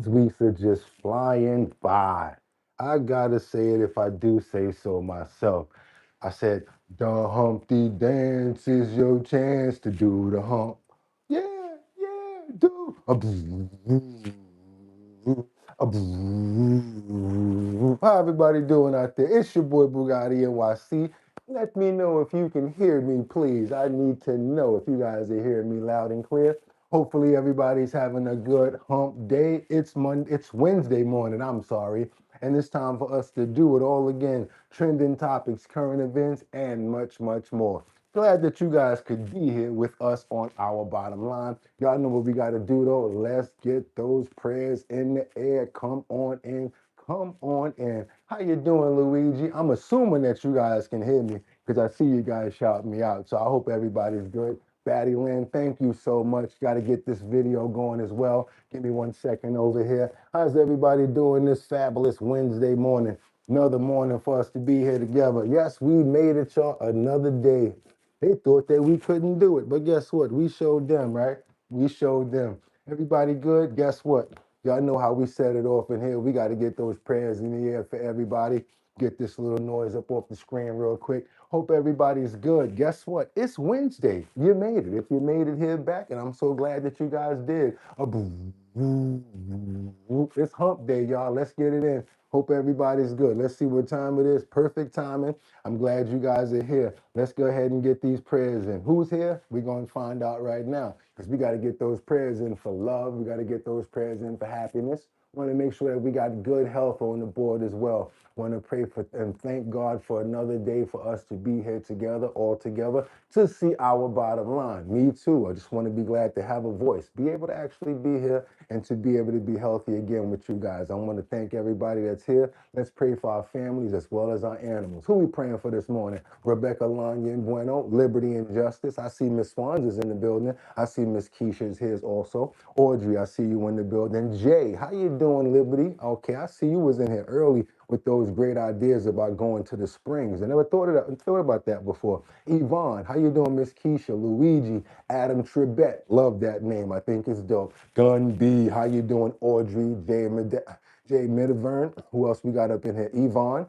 weeks are just flying by. I gotta say it if I do say so myself. I said, the Humpty Dance is your chance to do the hump. Yeah, yeah, do. How everybody doing out there? It's your boy Boogotti NYC. Let me know if you can hear me, please. I need to know if you guys are hearing me loud and clear. Hopefully everybody's having a good hump day. It's Wednesday morning, I'm sorry. And it's time for us to do it all again. Trending topics, current events, and much, much more. Glad that you guys could be here with us on our bottom line. Y'all know what we got to do though. Let's get those prayers in the air. Come on in. Come on in. How you doing, Luigi? I'm assuming that you guys can hear me because I see you guys shouting me out. So I hope everybody's good. Batty Lynn, thank you so much. Got to get this video going as well. Give me 1 second over here. How's everybody doing this fabulous Wednesday morning? Another morning for us to be here together. Yes, we made it, y'all. Another day. They thought that we couldn't do it, but guess what? We showed them, right? We showed them. Everybody good? Guess what? Y'all know how we set it off in here. We got to get those prayers in the air for everybody. Get this little noise up off the screen real quick. Hope everybody's good. Guess what? It's Wednesday. You made it. If you made it here back, and I'm so glad that you guys did. It's hump day, y'all. Let's get it in. Hope everybody's good. Let's see what time it is. Perfect timing. I'm glad you guys are here. Let's go ahead and get these prayers in. Who's here? We're going to find out right now because we got to get those prayers in for love. We got to get those prayers in for happiness. Want to make sure that we got good health on the board as well. Want to pray for and thank God for another day for us to be here together, all together, to see our bottom line. Me too. I just want to be glad to have a voice, be able to actually be here and to be able to be healthy again with you guys. I want to thank everybody that's here. Let's pray for our families as well as our animals. Who we praying for this morning? Rebecca Lanya and Bueno, Liberty and Justice. I see Miss Swans is in the building. I see Miss Keisha is here also. Audrey, I see you in the building. Jay, how you doing, Liberty? Okay, I see you was in here early with those great ideas about going to the springs. I never thought about that before. Yvonne, how you doing, Miss Keisha? Luigi, Adam Trebet, love that name. I think it's dope. Gun B, how you doing? Audrey, Jay Midivern. Who else we got up in here? Yvonne.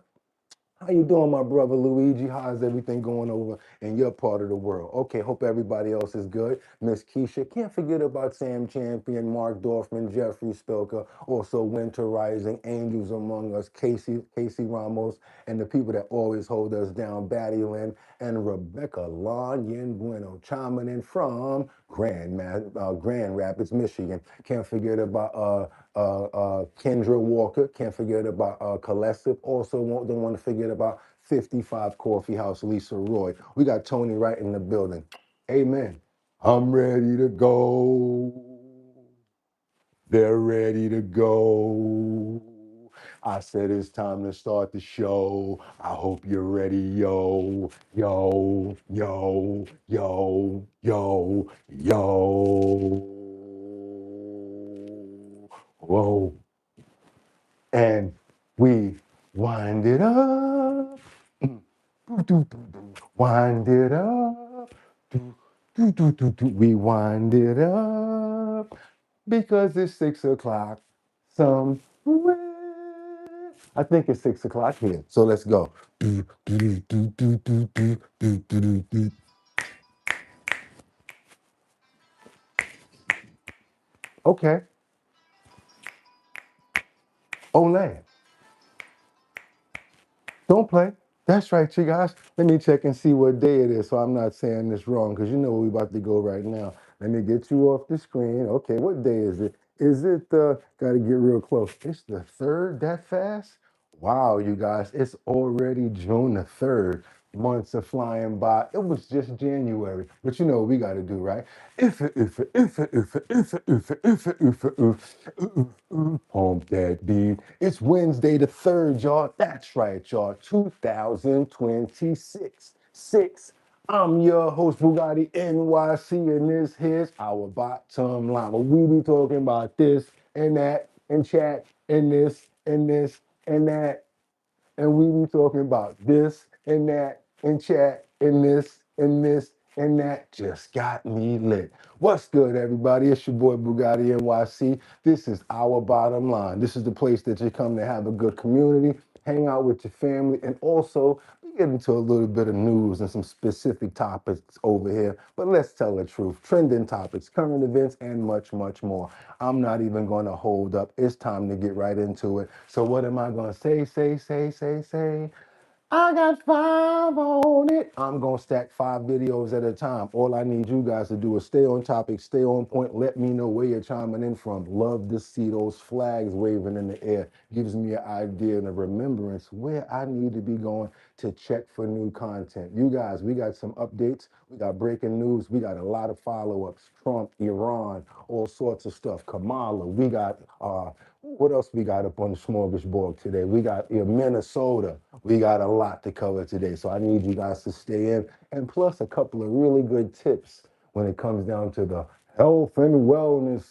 How you doing, my brother Luigi? How's everything going over in your part of the world? Okay, hope everybody else is good. Miss Keisha, can't forget about Sam Champion, Mark Dorfman, Jeffrey Spilker, also Winter Rising, Angels Among Us, Casey Ramos, and the people that always hold us down, Batty Lynn, and Rebecca Lanyan Bueno, chiming in from Grand Rapids, Michigan. Can't forget about Kendra Walker. Can't forget about Colessive. Also, don't want to forget about 55 Coffee House, Lisa Roy. We got Tony right in the building. Amen. I'm ready to go. They're ready to go. I said it's time to start the show. I hope you're ready, yo, yo, yo, yo, yo, yo. Whoa. And we wind it up. Wind it up. We wind it up because it's 6 o'clock somewhere. I think it's 6 o'clock here. So let's go. Okay. Olay. Don't play. That's right, you guys. Let me check and see what day it is so I'm not saying this wrong because you know we're about to go right now. Let me get you off the screen. Okay, what day is it? Is it, got to get real close. It's the 3rd, that fast? Wow, you guys, it's already June the 3rd. Months are flying by. It was just January, but you know what we got to do, right? Pump that beat. It's Wednesday the 3rd, y'all. That's right, y'all. 2026. I'm your host, Boogotti NYC, and this here's our bottom line. But we be talking about this and that and chat and this and this and that. And we be talking about this and that and chat and this and this And that just got me lit. What's good, everybody? It's your boy Boogotti NYC. This is Our Bottom Line. This is the place that you come to have a good community, hang out with your family, and also we get into a little bit of news and some specific topics over here. But let's tell the truth. Trending topics, current events, and much, much more. I'm not even going to hold up. It's time to get right into it. So what am I going to say? I got 5 on it. I'm going to stack 5 videos at a time. All I need you guys to do is stay on topic, stay on point. Let me know where you're chiming in from. Love to see those flags waving in the air. Gives me an idea and a remembrance where I need to be going to check for new content. You guys, we got some updates. We got breaking news. We got a lot of follow-ups. Trump, Iran, all sorts of stuff. Kamala. We got what else we got up on the smorgasbord today? We got Minnesota. We got a lot to cover today. So I need you guys to stay in. And plus a couple of really good tips when it comes down to the health and wellness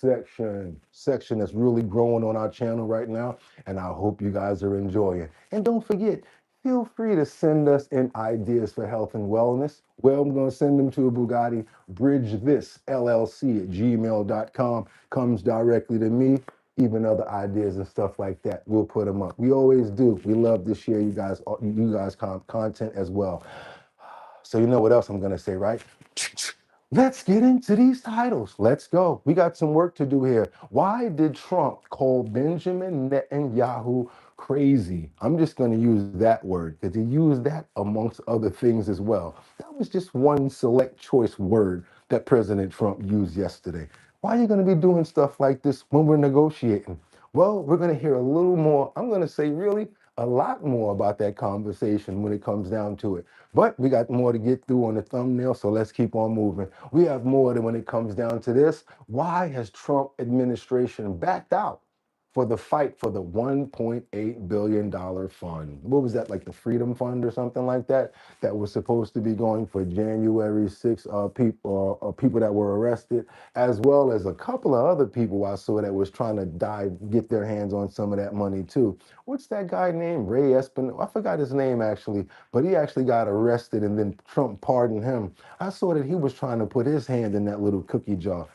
section that's really growing on our channel right now. And I hope you guys are enjoying. And don't forget, feel free to send us in ideas for health and wellness. Well, I'm going to send them to a Boogotti, bridgethisllc at gmail.com. Comes directly to me. Even other ideas and stuff like that, we'll put them up. We always do. We love to share you guys content as well. So you know what else I'm going to say, right? Let's get into these titles. Let's go. We got some work to do here. Why did Trump call Benjamin Netanyahu crazy? I'm just going to use that word because he used that amongst other things as well. That was just one select choice word that President Trump used yesterday. Why are you going to be doing stuff like this when we're negotiating? Well, we're going to hear a little more. I'm going to say really a lot more about that conversation when it comes down to it. But we got more to get through on the thumbnail, so let's keep on moving. We have more than when it comes down to this. Why has Trump administration backed out for the fight for the $1.8 billion fund? What was that, like the Freedom Fund or something like that? That was supposed to be going for January 6 people that were arrested, as well as a couple of other people I saw that was trying to get their hands on some of that money too. What's that guy named? Ray Espin? I forgot his name actually, but he actually got arrested and then Trump pardoned him. I saw that he was trying to put his hand in that little cookie jar.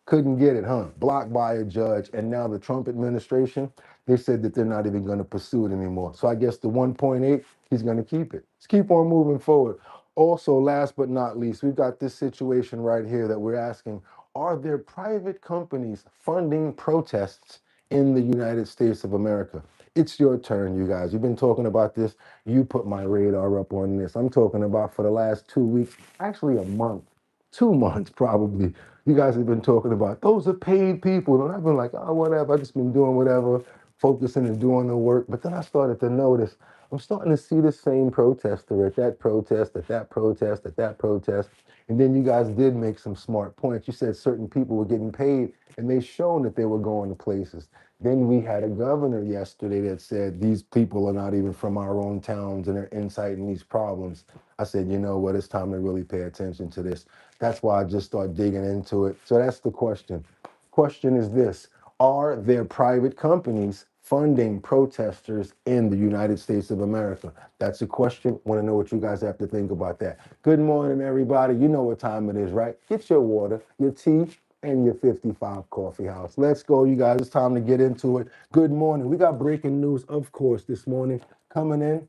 Couldn't get it, huh? Blocked by a judge. And now the Trump administration, they said that they're not even going to pursue it anymore. So I guess the 1.8, he's going to keep it. Let's keep on moving forward. Also, last but not least, we've got this situation right here that we're asking, are there private companies funding protests in the United States of America? It's your turn, you guys. You've been talking about this. You put my radar up on this. I'm talking about for the last 2 weeks, actually a month, 2 months probably. You guys have been talking about those are paid people. And I've been like, oh, whatever. I've just been doing whatever, focusing and doing the work. But then I started to notice I'm starting to see the same protester at that protest, at that protest, at that protest. And then you guys did make some smart points. You said certain people were getting paid and they shown that they were going to places. Then we had a governor yesterday that said these people are not even from our own towns and they're inciting these problems. I said, you know what, it's time to really pay attention to this. That's why I just started digging into it. So that's the question. Question is this: are there private companies funding protesters in the United States of America? That's a question. Want to know what you guys have to think about that. Good morning, everybody. You know what time it is, right? Get your water, your tea, and your 55 coffee house. Let's go, you guys. It's time to get into it. Good morning. We got breaking news, of course, this morning coming in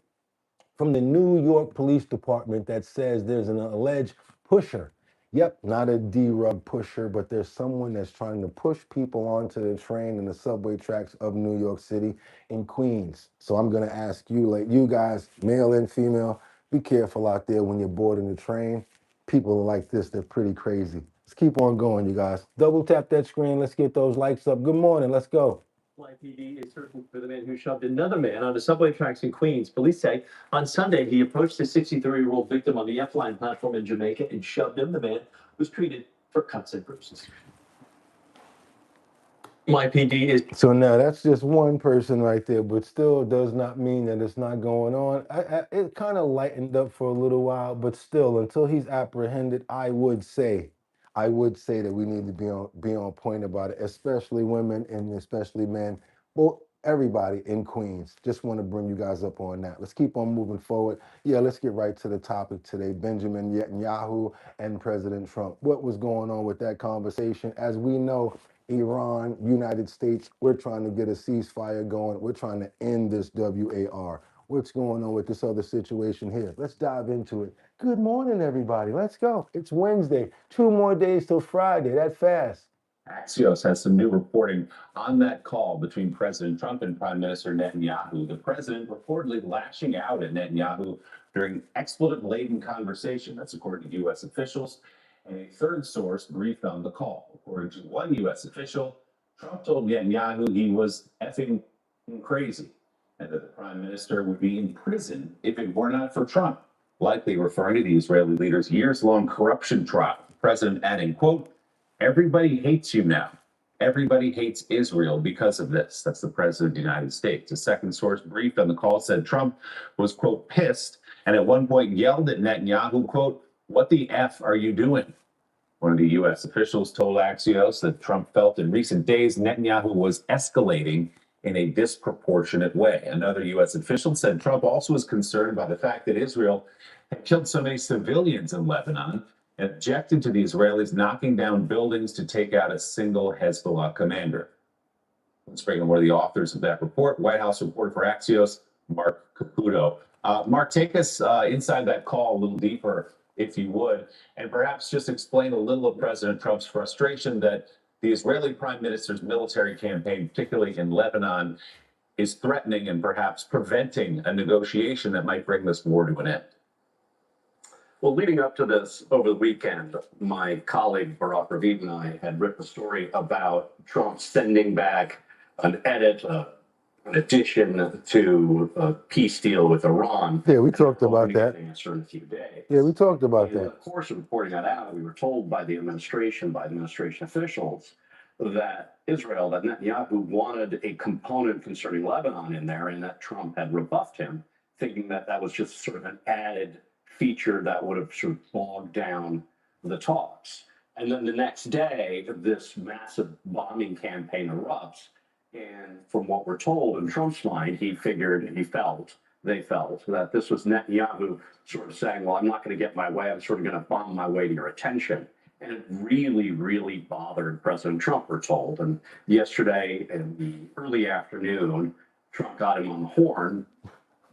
from the New York Police Department that says there's an alleged pusher. Yep, not a D-rug pusher, but there's someone that's trying to push people onto the train and the subway tracks of New York City in Queens. So I'm going to ask you, like you guys, male and female, be careful out there when you're boarding the train. People are like this, they're pretty crazy. Let's keep on going, you guys. Double tap that screen. Let's get those likes up. Good morning. Let's go. NYPD is searching for the man who shoved another man onto subway tracks in Queens. Police say on Sunday he approached a 63-year-old victim on the F-line platform in Jamaica and shoved him. The man was treated for cuts and bruises. NYPD is... So now that's just one person right there, but still does not mean that it's not going on. It kind of lightened up for a little while, but still, until he's apprehended, I would say that we need to be on point about it, especially women and especially men. Well, everybody in Queens. Just want to bring you guys up on that. Let's keep on moving forward. Yeah, let's get right to the topic today. Benjamin Netanyahu and President Trump. What was going on with that conversation? As we know, Iran, United States, we're trying to get a ceasefire going. We're trying to end this WAR. What's going on with this other situation here? Let's dive into it. Good morning, everybody. Let's go. It's Wednesday. 2 more days till Friday. That fast. Axios has some new reporting on that call between President Trump and Prime Minister Netanyahu. The president reportedly lashing out at Netanyahu during expletive-laden conversation. That's according to U.S. officials. And a third source briefed on the call. According to one U.S. official, Trump told Netanyahu he was effing crazy and that the prime minister would be in prison if it were not for Trump, likely referring to the Israeli leader's years-long corruption trial. The president adding, quote, "Everybody hates you now. Everybody hates Israel because of this." That's the president of the United States. A second source briefed on the call said Trump was, quote, pissed and at one point yelled at Netanyahu, quote, "What the F are you doing?" One of the U.S. officials told Axios that Trump felt in recent days Netanyahu was escalating in a disproportionate way. Another U.S. official said Trump also was concerned by the fact that Israel had killed so many civilians in Lebanon and objected to the Israelis knocking down buildings to take out a single Hezbollah commander. Let's bring in one of the authors of that report, White House reporter for Axios, Mark Caputo. Mark, take us inside that call a little deeper, if you would, and perhaps just explain a little of President Trump's frustration that the Israeli prime minister's military campaign, particularly in Lebanon, is threatening and perhaps preventing a negotiation that might bring this war to an end. Well, leading up to this over the weekend, my colleague Barak Ravid and I had written a story about Trump sending back an edit, an addition to a peace deal with Iran. Yeah, we talked about that. Answer in a few days. Yeah, we talked about In that. the course of reporting that out, we were told by the administration officials, that Netanyahu wanted a component concerning Lebanon in there, and that Trump had rebuffed him, thinking that that was just sort of an added feature that would have sort of bogged down the talks. And then the next day, this massive bombing campaign erupts. And from what we're told, in Trump's mind, they felt that this was Netanyahu sort of saying, well, I'm not going to get my way. I'm sort of going to bomb my way to your attention. And it really, really bothered President Trump, we're told. And yesterday in the early afternoon, Trump got him on the horn,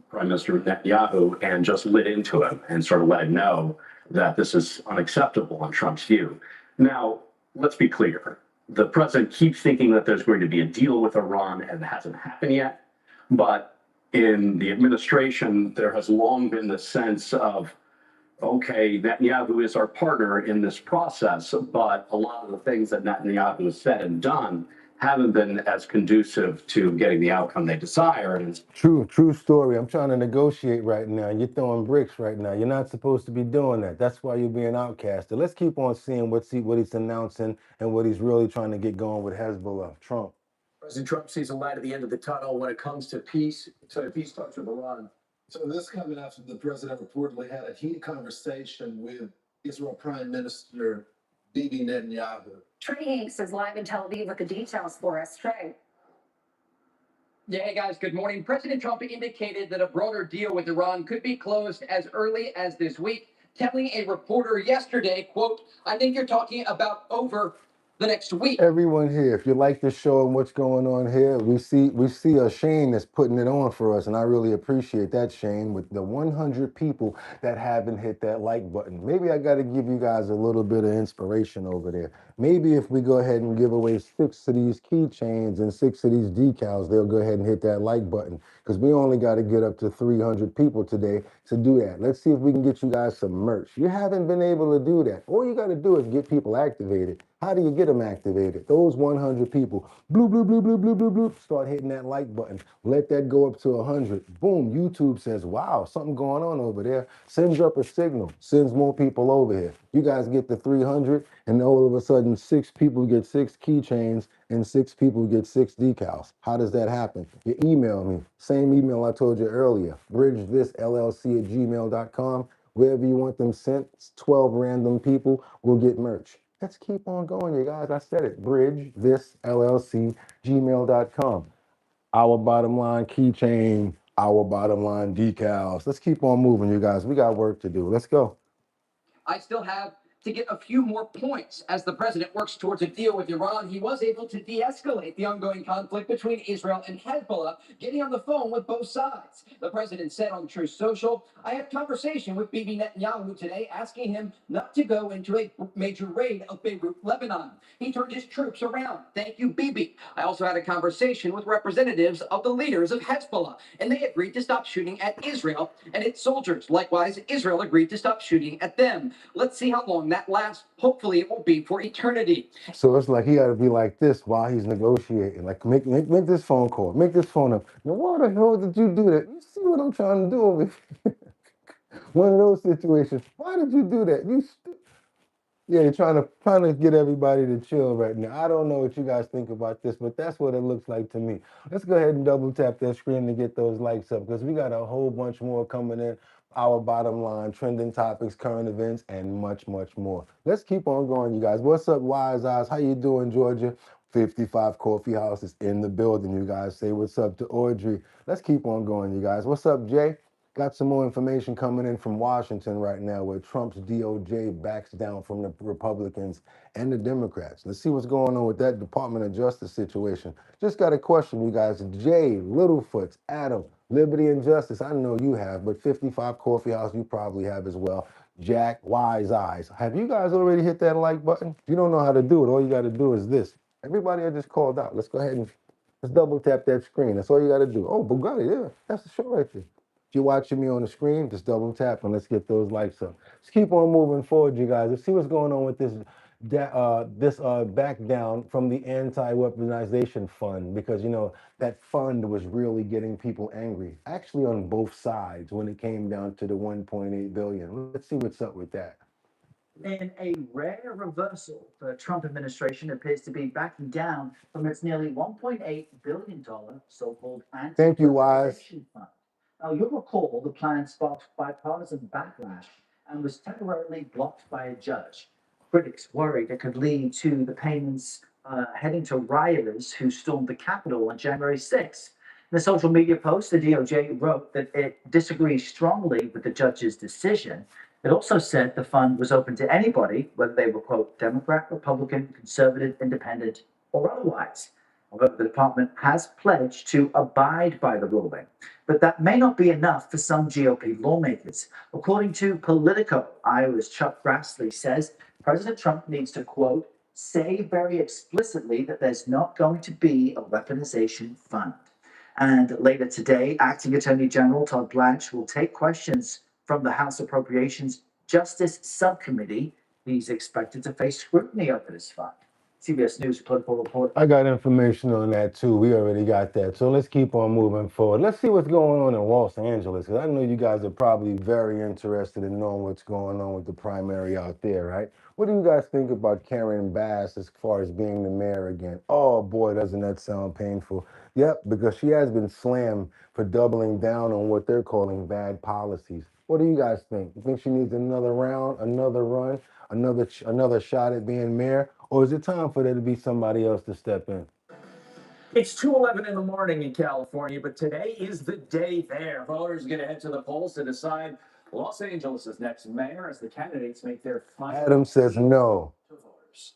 Prime Minister Netanyahu, and just lit into him and sort of let him know that this is unacceptable in Trump's view. Now, let's be clear. The president keeps thinking that there's going to be a deal with Iran, and it hasn't happened yet. But in the administration, there has long been the sense of, okay, Netanyahu is our partner in this process, but a lot of the things that Netanyahu has said and done haven't been as conducive to getting the outcome they desire. And True story. I'm trying to negotiate right now. You're throwing bricks right now. You're not supposed to be doing that. That's why you're being outcasted. Let's keep on seeing what he's announcing and what he's really trying to get going with Hezbollah. Trump. President Trump sees a light at the end of the tunnel when it comes to peace talks with Iran. So this coming after the president reportedly had a heated conversation with Israel Prime Minister Bibi Netanyahu. Trey Hanks is live in Tel Aviv with the details for us. Trey. Yeah, hey guys, good morning. President Trump indicated that a broader deal with Iran could be closed as early as this week, telling a reporter yesterday, quote, "I think you're talking about over the next week." Everyone here, if you like the show and what's going on here, we see a Shane that's putting it on for us, and I really appreciate that, Shane, with the 100 people that haven't hit that like button. Maybe I got to give you guys a little bit of inspiration over there. Maybe if we go ahead and give away 6 of these keychains and 6 of these decals, they'll go ahead and hit that like button, because we only got to get up to 300 people today to do that. Let's see if we can get you guys some merch. You haven't been able to do that. All you got to do is get people activated. How do you get them activated? Those 100 people, bloop, bloop, bloop, bloop, bloop, bloop, bloop, start hitting that like button. Let that go up to 100. Boom, YouTube says, wow, something going on over there. Sends up a signal, sends more people over here. You guys get to 300, and all of a sudden, 6 people get 6 keychains, and 6 people get 6 decals. How does that happen? You email me. Same email I told you earlier, bridgethisllc@gmail.com. Wherever you want them sent, 12 random people will get merch. Let's keep on going, you guys. I said it. bridgethisllc@gmail.com. Our Bottom Line keychain, Our Bottom Line decals. Let's keep on moving, you guys. We got work to do. Let's go. I still have to get a few more points. As the president works towards a deal with Iran, he was able to de-escalate the ongoing conflict between Israel and Hezbollah, getting on the phone with both sides. The president said on Truth Social, I had conversation with Bibi Netanyahu today, asking him not to go into a major raid of Beirut, Lebanon. He turned his troops around. Thank you, Bibi. I also had a conversation with representatives of the leaders of Hezbollah, and they agreed to stop shooting at Israel and its soldiers. Likewise, Israel agreed to stop shooting at them. Let's see how long that lasts. Hopefully, it won't be for eternity. So it's like he got to be like this while he's negotiating. Like, make this phone call. Make this phone up. Now, why the hell did you do that? You see what I'm trying to do over here? One of those situations. Why did you do that? Yeah, you're trying to get everybody to chill right now. I don't know what you guys think about this, but that's what it looks like to me. Let's go ahead and double tap that screen to get those likes up because we got a whole bunch more coming in. Our Bottom Line, trending topics, current events, and much, much more. Let's keep on going, you guys. What's up, Wise Eyes? How you doing, Georgia? 55 Coffee House is in the building, you guys. Say what's up to Audrey. Let's keep on going, you guys. What's up, Jay? Got some more information coming in from Washington right now where Trump's DOJ backs down from the Republicans and the Democrats. Let's see what's going on with that Department of Justice situation. Just got a question, you guys. Jay, Littlefoots, Adam, Liberty and Justice, I know you have, but 55 Coffee House, you probably have as well. Jack, Wise Eyes. Have you guys already hit that like button? If you don't know how to do it, all you got to do is this. Everybody I just called out. Let's go ahead and let's double tap that screen. That's all you got to do. Oh, Boogotti, yeah, that's the show right there. If you're watching me on the screen, just double tap and let's get those likes up. Let's keep on moving forward, you guys. Let's see what's going on with this back down from the anti-weaponization fund because you know that fund was really getting people angry. Actually, on both sides when it came down to the 1.8 billion. Let's see what's up with that. In a rare reversal, the Trump administration appears to be backing down from its nearly $1.8 billion so-called Thank you, Wise. anti-weaponization fund. Now, you'll recall the plan sparked bipartisan backlash and was temporarily blocked by a judge. Critics worried it could lead to the payments heading to rioters who stormed the Capitol on January 6th. In a social media post, the DOJ wrote that it disagrees strongly with the judge's decision. It also said the fund was open to anybody, whether they were, quote, Democrat, Republican, conservative, independent, or otherwise. However, the department has pledged to abide by the ruling. But that may not be enough for some GOP lawmakers. According to Politico, Iowa's Chuck Grassley says President Trump needs to, quote, say very explicitly that there's not going to be a weaponization fund. And later today, Acting Attorney General Todd Blanche will take questions from the House Appropriations Justice Subcommittee. He's expected to face scrutiny over this fund. CBS News political reporter. I got information on that too. We already got that. So let's keep on moving forward. Let's see what's going on in Los Angeles because I know you guys are probably very interested in knowing what's going on with the primary out there, right? What do you guys think about Karen Bass as far as being the mayor again? Oh boy, doesn't that sound painful? Yep, because she has been slammed for doubling down on what they're calling bad policies. What do you guys think? You think she needs another round, another run, another shot at being mayor? Or is it time for there to be somebody else to step in? It's 2:11 in the morning in California, but today is the day there. Voters are going to head to the polls to decide Los Angeles' next mayor as the candidates make their final. Adam says no. To voters.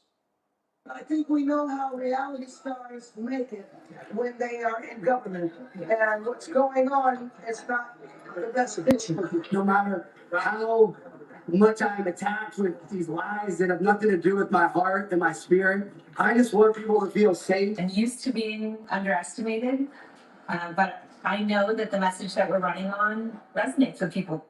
I think we know how reality stars make it when they are in government. And what's going on is not the best picture. No matter how much I'm attacked with these lies that have nothing to do with my heart and my spirit, I just want people to feel safe. And used to being underestimated, but I know that the message that we're running on resonates with people.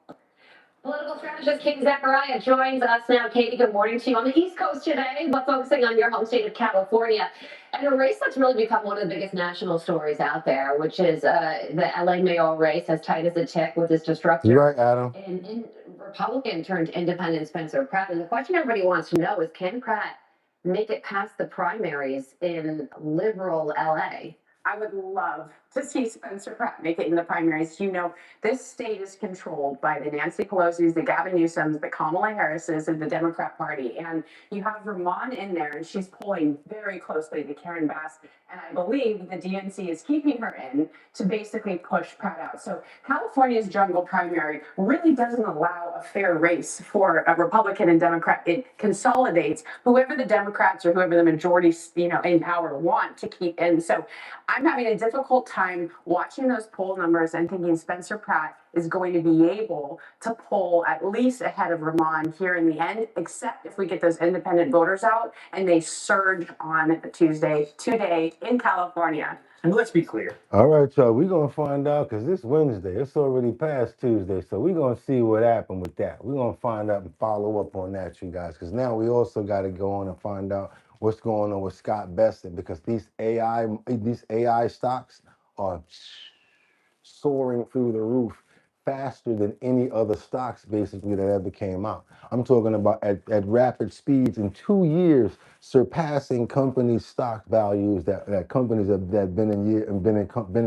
Political strategist Katie Zachariah joins us now. Katie, good morning to you on the East Coast today, but focusing on your home state of California. And a race that's really become one of the biggest national stories out there, which is the LA mayoral race, as tight as a tick with its disruptor. You're right, Adam. And Republican turned independent Spencer Pratt. And the question everybody wants to know is, can Pratt make it past the primaries in liberal LA? I would love to see Spencer Pratt make it in the primaries. You know, this state is controlled by the Nancy Pelosi's, the Gavin Newsoms, the Kamala Harris's, and the Democrat Party. And you have Vermont in there, and she's pulling very closely to Karen Bass. And I believe the DNC is keeping her in to basically push Pratt out. So California's jungle primary really doesn't allow a fair race for a Republican and Democrat. It consolidates whoever the Democrats or whoever the majority, in power want to keep in. So I'm having a difficult time watching those poll numbers and thinking Spencer Pratt is going to be able to pull at least ahead of Vermont here in the end, except if we get those independent voters out and they surge on Tuesday today in California. And let's be clear. All right, y'all, we're going to find out because it's Wednesday. It's already past Tuesday, so we're going to see what happened with that. We're going to find out and follow up on that, you guys, because now we also got to go on and find out what's going on with Scott Bessent, because these AI stocks are soaring through the roof faster than any other stocks basically that ever came out. I'm talking about at rapid speeds in 2 years, surpassing companies' stock values that companies that been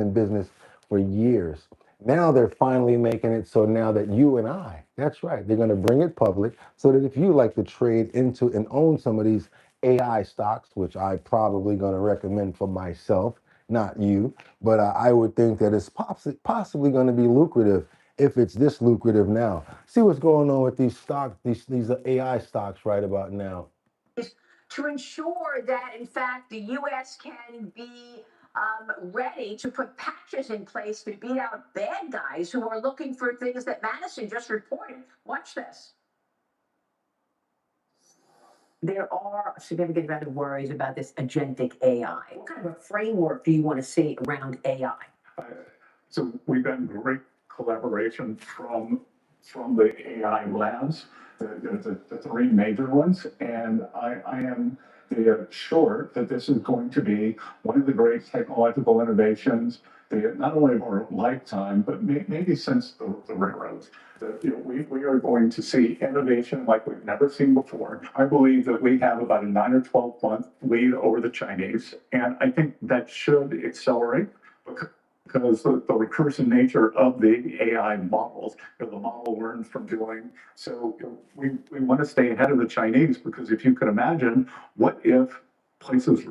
in business for years. Now they're finally making it so now that you and I, that's right, they're going to bring it public so that if you like to trade into and own some of these AI stocks, which I'm probably going to recommend for myself, not you, but I would think that it's possibly going to be lucrative if it's this lucrative now. See what's going on with these stocks, these AI stocks right about now. To ensure that, in fact, the U.S. can be ready to put patches in place to beat out bad guys who are looking for things that Madison just reported. Watch this. There are a significant amount of worries about this agentic AI. What kind of a framework do you want to see around AI? So we've got great collaboration from the AI labs, the three major ones, and I am sure that this is going to be one of the great technological innovations, not only of our lifetime, but maybe since the railroads. We are going to see innovation like we've never seen before. I believe that we have about a 9 or 12 month lead over the Chinese, and I think that should accelerate because the recursive nature of the AI models, the model learns from doing. So we want to stay ahead of the Chinese, because if you could imagine, what if places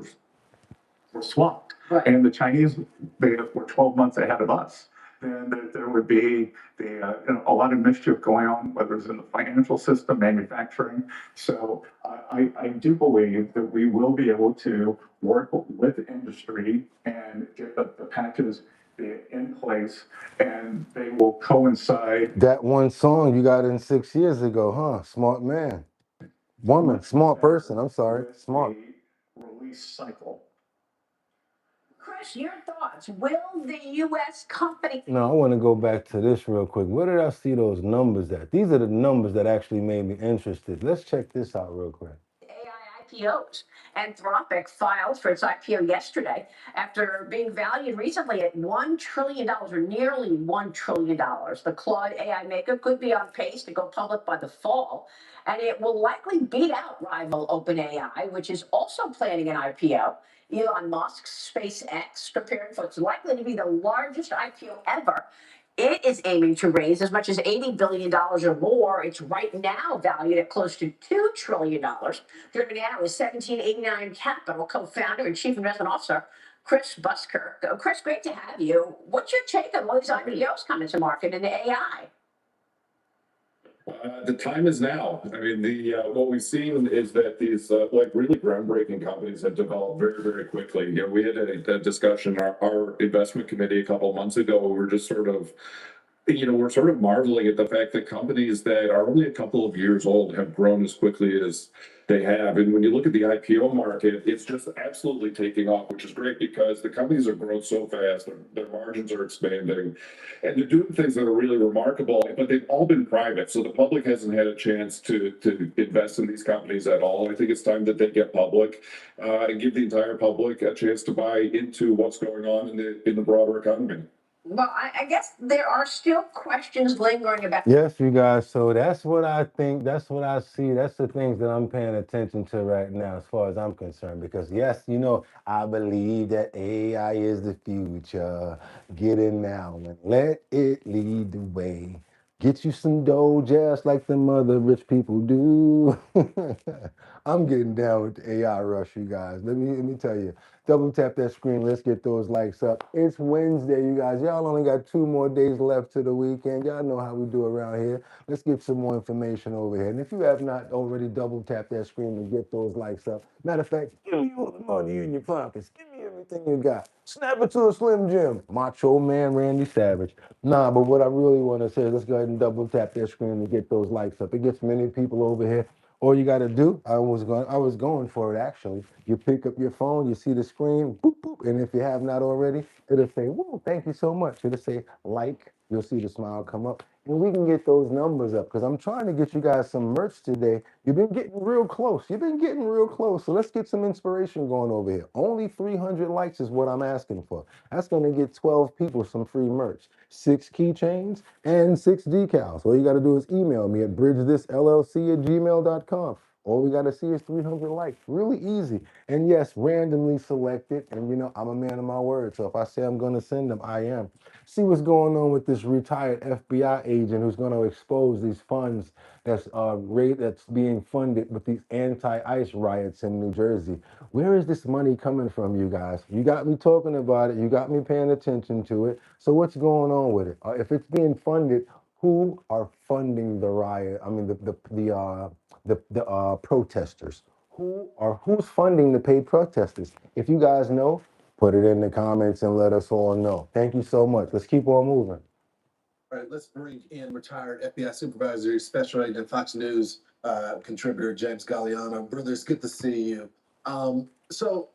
were swapped, right, and the Chinese, they were 12 months ahead of us, then there would be a lot of mischief going on, whether it's in the financial system, manufacturing. So I do believe that we will be able to work with industry and get the patches in place, and they will coincide. That one song you got in 6 years ago, huh? Smart man. Woman, smart person, I'm sorry, smart. Release cycle. Chris, your thoughts. Will the U.S. company... No, I want to go back to this real quick. Where did I see those numbers at? These are the numbers that actually made me interested. Let's check this out real quick. AI IPOs. Anthropic filed for its IPO yesterday after being valued recently at $1 trillion, or nearly $1 trillion. The Claude AI maker could be on pace to go public by the fall, and it will likely beat out rival OpenAI, which is also planning an IPO. Elon Musk's SpaceX preparing for what's likely to be the largest IPO ever. It is aiming to raise as much as $80 billion or more. It's right now valued at close to $2 trillion. Joining me now is 1789 Capital co-founder and chief investment officer, Chris Buskirk. Chris, great to have you. What's your take on all these IPOs coming to market in the AI? The time is now. I mean, what we've seen is that these really groundbreaking companies have developed very, very quickly. You know, we had a discussion, our investment committee a couple of months ago. We were just sort of, we're sort of marveling at the fact that companies that are only a couple of years old have grown as quickly as they have. And when you look at the IPO market, it's just absolutely taking off, which is great because the companies are growing so fast, their margins are expanding, and they're doing things that are really remarkable, but they've all been private. So the public hasn't had a chance to invest in these companies at all. And I think it's time that they get public and give the entire public a chance to buy into what's going on in the broader economy. Well, I guess there are still questions lingering about. Yes, you guys. So that's what I think. That's what I see. That's the things that I'm paying attention to right now, as far as I'm concerned. Because yes, I believe that AI is the future. Get in now and let it lead the way. Get you some dough, just like the other rich people do. I'm getting down with the AI rush, you guys. Let me tell you. Double tap that screen. Let's get those likes up. It's Wednesday, you guys. Y'all only got 2 more days left to the weekend. Y'all know how we do around here. Let's get some more information over here. And if you have not already double tapped that screen to get those likes up, matter of fact, give me all the money in your pockets. Give me everything you got. Snap it to a Slim Jim. Macho Man Randy Savage. Nah, but what I really want to say is let's go ahead and double tap that screen to get those likes up. It gets many people over here. All you got to do, I was going for it actually. You pick up your phone, you see the screen, boop, boop, and if you have not already, it'll say, whoa, thank you so much. It'll say like, you'll see the smile come up, and we can get those numbers up because I'm trying to get you guys some merch today. You've been getting real close. You've been getting real close. So let's get some inspiration going over here. Only 300 likes is what I'm asking for. That's going to get 12 people some free merch, 6 keychains, and 6 decals. All you got to do is email me at bridgethisllc@gmail.com. All we got to see is 300 likes. Really easy. And yes, randomly selected. And I'm a man of my word. So if I say I'm going to send them, I am. See what's going on with this retired FBI agent who's going to expose these funds that's being funded with these anti-ICE riots in New Jersey. Where is this money coming from, you guys? You got me talking about it. You got me paying attention to it. So what's going on with it? If it's being funded, who are funding the riot? I mean, the protesters. Who's funding the paid protesters? If you guys know, put it in the comments and let us all know. Thank you so much. Let's keep on moving. All right, let's bring in retired FBI supervisor, special agent, Fox News contributor, James Galliano. Brother, it's good to see you. So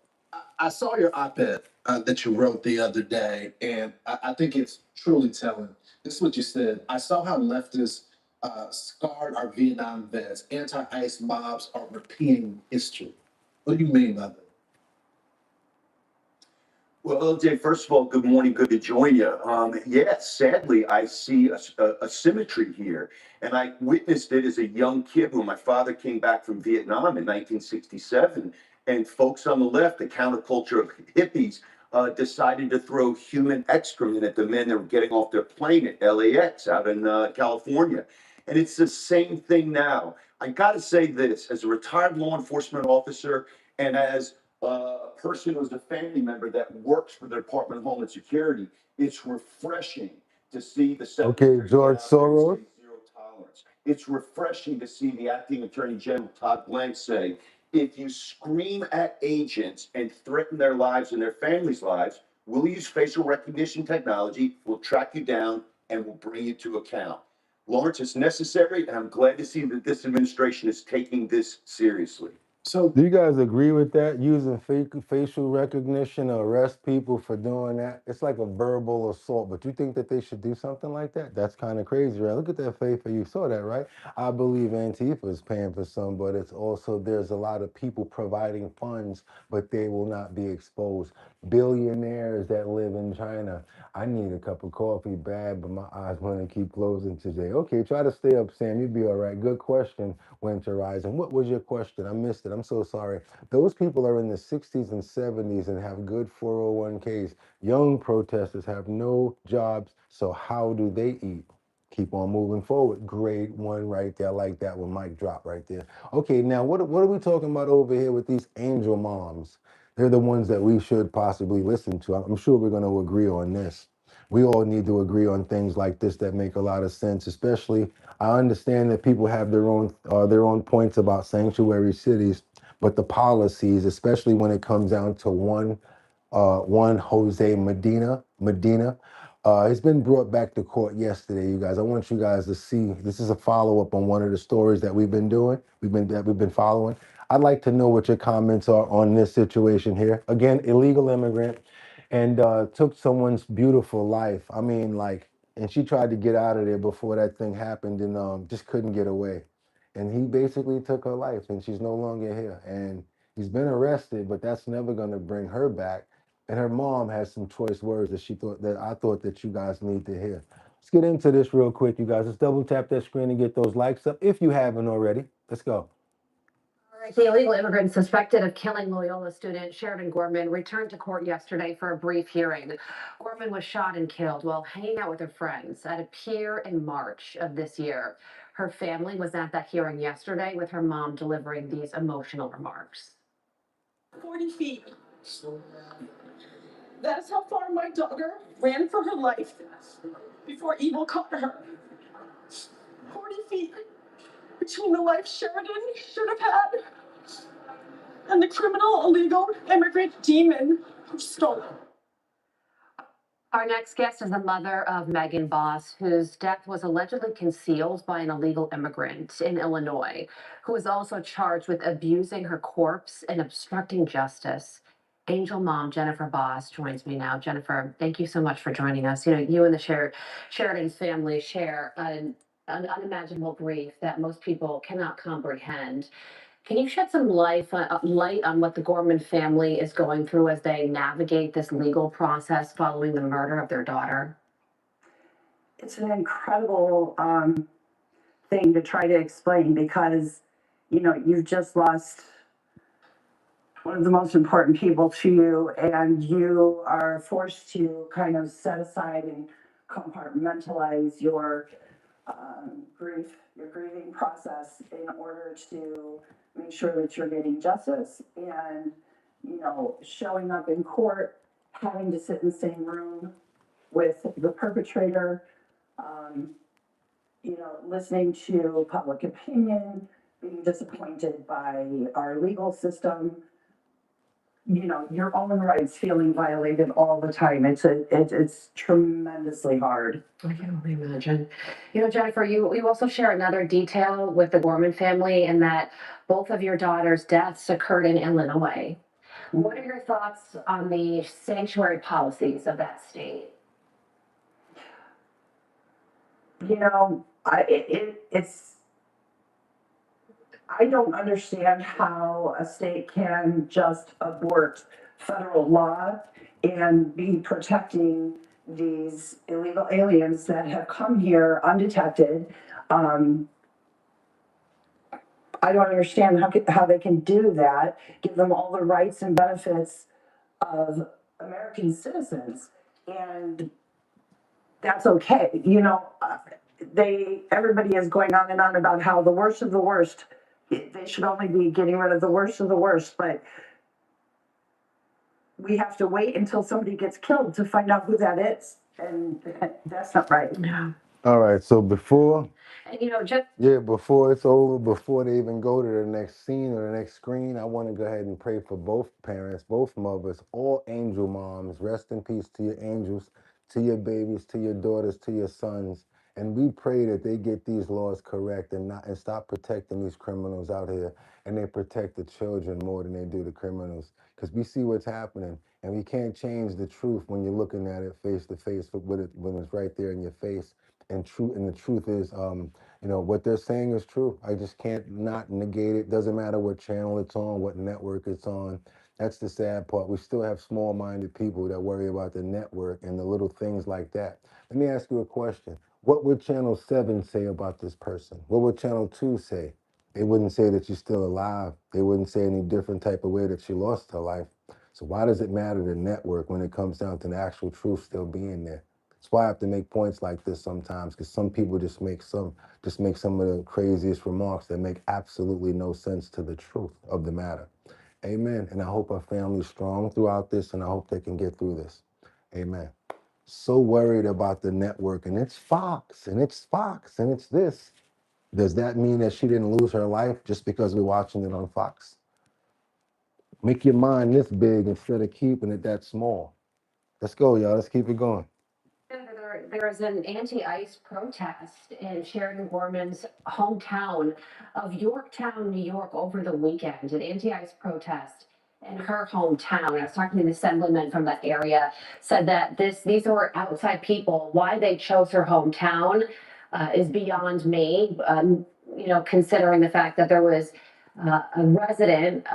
I saw your op-ed that you wrote the other day, and I think it's truly telling. This is what you said. I saw how leftists scarred our Vietnam vets. Anti-ICE mobs are repeating history. What do you mean by that? Well, LJ, first of all, good morning. Good to join you. Yes, sadly, I see a symmetry here. And I witnessed it as a young kid when my father came back from Vietnam in 1967. And folks on the left, the counterculture of hippies, decided to throw human excrement at the men that were getting off their plane at LAX out in California. And it's the same thing now. I got to say this as a retired law enforcement officer and as a person who's a family member that works for the Department of Homeland Security, it's refreshing to see the Okay, Secretary George get out there and Soros. say zero tolerance. It's refreshing to see the acting Attorney General Todd Blank say, if you scream at agents and threaten their lives and their families' lives, we'll use facial recognition technology, we'll track you down, and we'll bring you to account. Lawrence, it's necessary, and I'm glad to see that this administration is taking this seriously. So Do you guys agree with that? Using facial recognition to arrest people for doing that? It's like a verbal assault, but you think that they should do something like that? That's kind of crazy, right? Look at that faith. You saw that, right? I believe Antifa is paying for some, but it's also there's a lot of people providing funds, but they will not be exposed. Billionaires that live in China. I need a cup of coffee bad, but my eyes want to keep closing today. Okay, try to stay up, Sam. You'll be all right. Good question, Winter Rising. What was your question? I missed it. I'm so sorry. Those people are in the 60s and 70s and have good 401ks. Young protesters have no jobs, so how do they eat? Keep on moving forward. Grade 1 right there. I like that one. Mic drop right there. Okay, now what are we talking about over here with these angel moms? They're the ones that we should possibly listen to. I'm sure we're going to agree on this. We all need to agree on things like this that make a lot of sense, especially I understand that people have their own points about sanctuary cities, but the policies, especially when it comes down to one Jose Medina, he's been brought back to court yesterday. You guys, I want you guys to see. This is a follow up on one of the stories that we've been doing. We've been following. I'd like to know what your comments are on this situation here. Again, illegal immigrant, and took someone's beautiful life. I mean, like, and she tried to get out of there before that thing happened, and just couldn't get away. And he basically took her life, and she's no longer here. And he's been arrested, but that's never going to bring her back. And her mom has some choice words that I thought that you guys need to hear. Let's get into this real quick, you guys. Let's double tap that screen and get those likes up if you haven't already. Let's go. All right, the illegal immigrant suspected of killing Loyola student Sheridan Gorman returned to court yesterday for a brief hearing. Gorman was shot and killed while hanging out with her friends at a pier in March of this year. Her family was at that hearing yesterday with her mom delivering these emotional remarks. 40 feet. That's how far my daughter ran for her life before evil caught her. 40 feet between the life Sheridan should have had and the criminal illegal immigrant demon who stole it. Our next guest is the mother of Megan Boss, whose death was allegedly concealed by an illegal immigrant in Illinois, who is also charged with abusing her corpse and obstructing justice. Angel mom Jennifer Boss joins me now. Jennifer, thank you so much for joining us. You know, you and the Sheridan's family share an unimaginable grief that most people cannot comprehend. Can you shed some light on what the Gorman family is going through as they navigate this legal process following the murder of their daughter? It's an incredible thing to try to explain because, you know, you've just lost one of the most important people to you, and you are forced to kind of set aside and compartmentalize your grieving process in order to make sure that you're getting justice. And, you know, showing up in court, having to sit in the same room with the perpetrator, you know, listening to public opinion, being disappointed by our legal system, you know, your own rights feeling violated all the time. It's tremendously hard. I can only imagine. You know, Jennifer, you also share another detail with the Gorman family in that both of your daughter's deaths occurred in Illinois. What are your thoughts on the sanctuary policies of that state? You know, I don't understand how a state can just abort federal law and be protecting these illegal aliens that have come here undetected. I don't understand how they can do that, give them all the rights and benefits of American citizens, and that's okay. You know, everybody is going on and on about how the worst of the worst, they should only be getting rid of the worst of the worst, but we have to wait until somebody gets killed to find out who that is, and that's not right. Yeah. All right, so before it's over, before they even go to the next scene or the next screen, I want to go ahead and pray for both parents, both mothers, all angel moms. Rest in peace to your angels, to your babies, to your daughters, to your sons. And we pray that they get these laws correct and stop protecting these criminals out here, and they protect the children more than they do the criminals. Because we see what's happening, and we can't change the truth when you're looking at it face to face when it's right there in your face. And the truth is, you know, what they're saying is true. I just can't not negate it. Doesn't matter what channel it's on, what network it's on. That's the sad part. We still have small-minded people that worry about the network and the little things like that. Let me ask you a question. What would Channel 7 say about this person? What would Channel 2 say? They wouldn't say that you're still alive. They wouldn't say any different type of way that she lost her life. So why does it matter the network when it comes down to the actual truth still being there? That's why I have to make points like this sometimes, because some people just make some of the craziest remarks that make absolutely no sense to the truth of the matter. Amen. And I hope our family's strong throughout this, and I hope they can get through this. Amen. So worried about the network, and it's Fox, and it's Fox, and it's this. Does that mean that she didn't lose her life just because we're watching it on Fox? Make your mind this big instead of keeping it that small. Let's go, y'all. Let's keep it going. There is an anti-ICE protest in Sheridan Gorman's hometown of Yorktown, New York over the weekend. An anti-ICE protest in her hometown. I was talking to the assemblyman from that area, said that these were outside people. Why they chose her hometown is beyond me, you know, considering the fact that there was a resident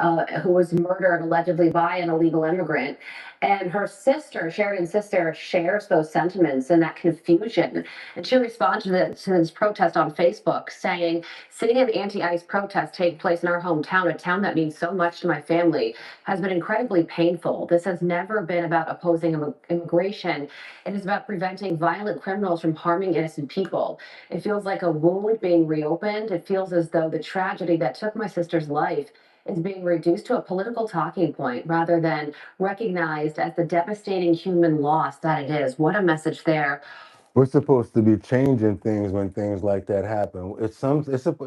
who was murdered allegedly by an illegal immigrant. And her sister, Sheridan's sister, shares those sentiments and that confusion. And she responded to this protest on Facebook saying, "Seeing an anti-ICE protest take place in our hometown, a town that means so much to my family, has been incredibly painful. This has never been about opposing immigration. It is about preventing violent criminals from harming innocent people. It feels like a wound being reopened. It feels as though the tragedy that took my sister's life is being reduced to a political talking point rather than recognized as the devastating human loss that it is." What a message there. We're supposed to be changing things when things like that happen.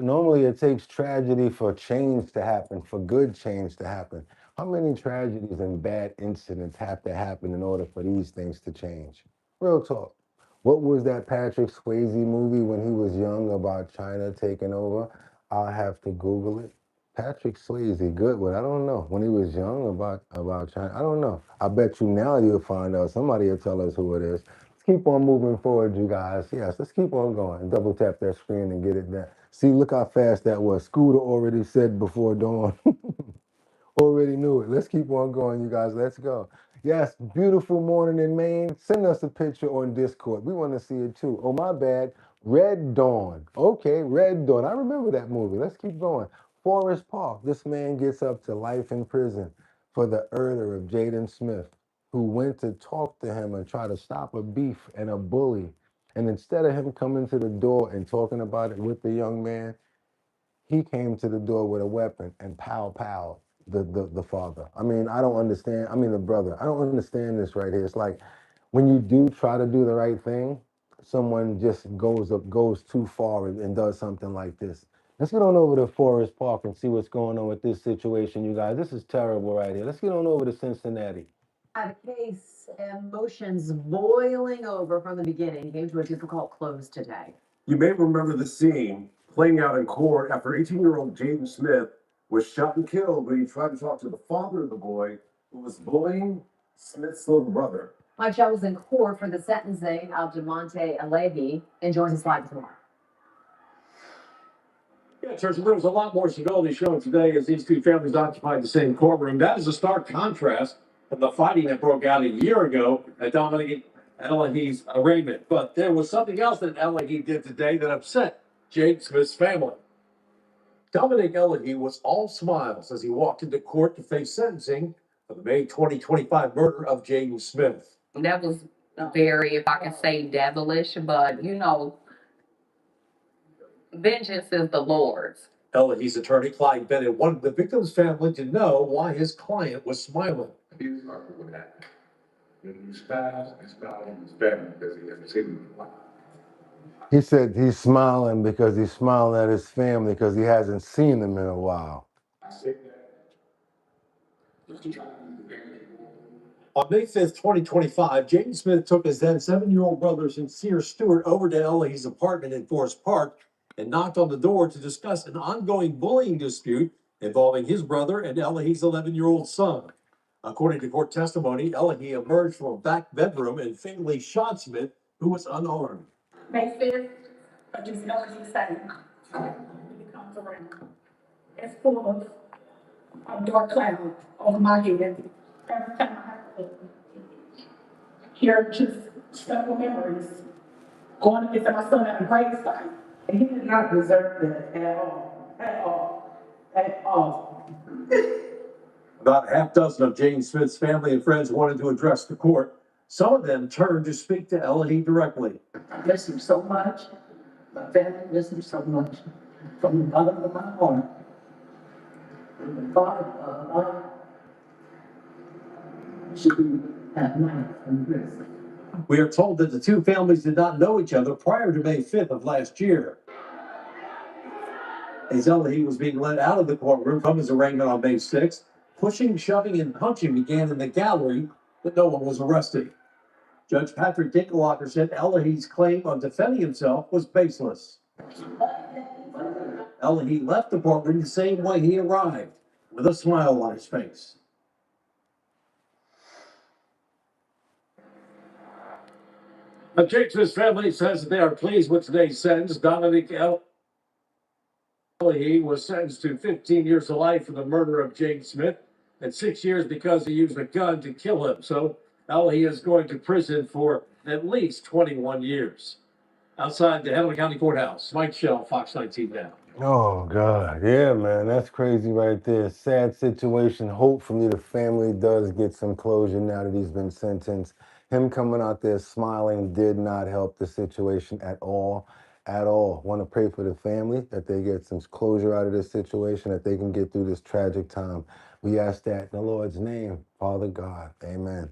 Normally it takes tragedy for change to happen, for good change to happen. How many tragedies and bad incidents have to happen in order for these things to change? Real talk. What was that Patrick Swayze movie when he was young about China taking over? I'll have to Google it. Patrick Swayze, good one. I don't know. When he was young about China, I don't know. I bet you now you'll find out. Somebody will tell us who it is. Let's keep on moving forward, you guys. Yes, let's keep on going. Double tap that screen and get it done. See, look how fast that was. Scooter already said before dawn. Already knew it. Let's keep on going, you guys. Let's go. Yes, beautiful morning in Maine. Send us a picture on Discord. We want to see it too. Oh, my bad. Red Dawn. Okay, Red Dawn. I remember that movie. Let's keep going. Forest Park. This man gets up to life in prison for the murder of Jaden Smith, who went to talk to him and try to stop a beef and a bully. And instead of him coming to the door and talking about it with the young man, he came to the door with a weapon and pow the father. I mean, I don't understand. I mean, the brother. I don't understand this right here. It's like when you do try to do the right thing, someone just goes too far and does something like this. Let's get on over to Forest Park and see what's going on with this situation, you guys. This is terrible right here. Let's get on over to Cincinnati. The case, emotions boiling over from the beginning, came to a difficult close today. You may remember the scene playing out in court after 18-year-old Jaden Smith was shot and killed when he tried to talk to the father of the boy who was bullying Smith's little brother. My child was in court for the sentencing of DeMonte Alehi and joins us live tomorrow. Yeah, Church, there was a lot more civility shown today as these two families occupied the same courtroom. That is a stark contrast from the fighting that broke out a year ago at Dominic Alehi's arraignment. But there was something else that Alehi did today that upset Jaden Smith's family. Dominic Alehi was all smiles as he walked into court to face sentencing for the May 2025 murder of Jaden Smith. That was very, if I can say, devilish, but you know, vengeance is the Lord's. Alehi's attorney, Clyde Bennett, wanted the victim's family to know why his client was smiling. He was arguing with that. When he smiles, he's better because he hasn't seen him in a while. He said he's smiling because he's smiling at his family because he hasn't seen them in a while. On May 5th, 2025, Jaden Smith took his then 7-year-old brother, Sincere Stewart, over to Alehi's apartment in Forest Park and knocked on the door to discuss an ongoing bullying dispute involving his brother and Alehi's 11-year-old son. According to court testimony, Alehi emerged from a back bedroom and fatally shot Smith, who was unarmed. May 5th, I just know what he's saying. He comes around. It's full of dark cloud over my head. Every time I have to hear just several memories. Going to visit my son at a grave site. And he did not deserve that at all. At all. At all. About a half dozen of Jaden Smith's family and friends wanted to address the court. Some of them turned to speak to Alehi directly. I miss him so much. My family miss him so much. From the bottom of my heart. From the bottom of my heart. Should be at life and rest. We are told that the two families did not know each other prior to May 5th of last year. As Alehi was being led out of the courtroom from his arraignment on May 6th, pushing, shoving, and punching began in the gallery, but no one was arrested. Judge Patrick Dinkelhocker said Alehi's claim of defending himself was baseless. Alehi left the courtroom the same way he arrived, with a smile on his face. Jaden Smith's family says that they are pleased with today's sentence. Dominic Alehi was sentenced to 15 years to life for the murder of Jaden Smith. and 6 years because he used a gun to kill him. So now he is going to prison for at least 21 years. Outside the Henry County Courthouse, Mike Shell, Fox 19 now. Oh God, yeah, man, that's crazy right there. Sad situation. Hopefully the family does get some closure now that he's been sentenced. Him coming out there smiling did not help the situation at all. At all. Want to pray for the family that they get some closure out of this situation, that they can get through this tragic time. We ask that in the Lord's name, Father God. Amen.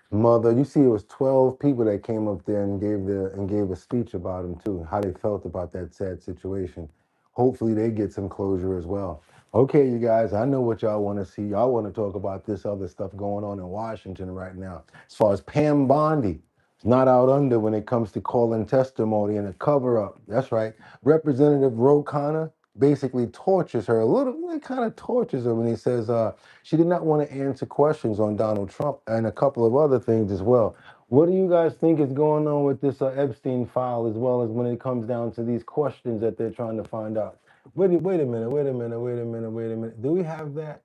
Mother, you see, it was 12 people that came up there and gave a speech about him too, how they felt about that sad situation. Hopefully, they get some closure as well. Okay, you guys, I know what y'all want to see. Y'all want to talk about this other stuff going on in Washington right now. As far as Pam Bondi, it's not out under when it comes to calling testimony and a cover up. That's right. Representative Ro Khanna basically tortures her a little. It kind of tortures her when he says she did not want to answer questions on Donald Trump and a couple of other things as well. What do you guys think is going on with this Epstein file, as well as when it comes down to these questions that they're trying to find out? Wait a minute. Do we have that?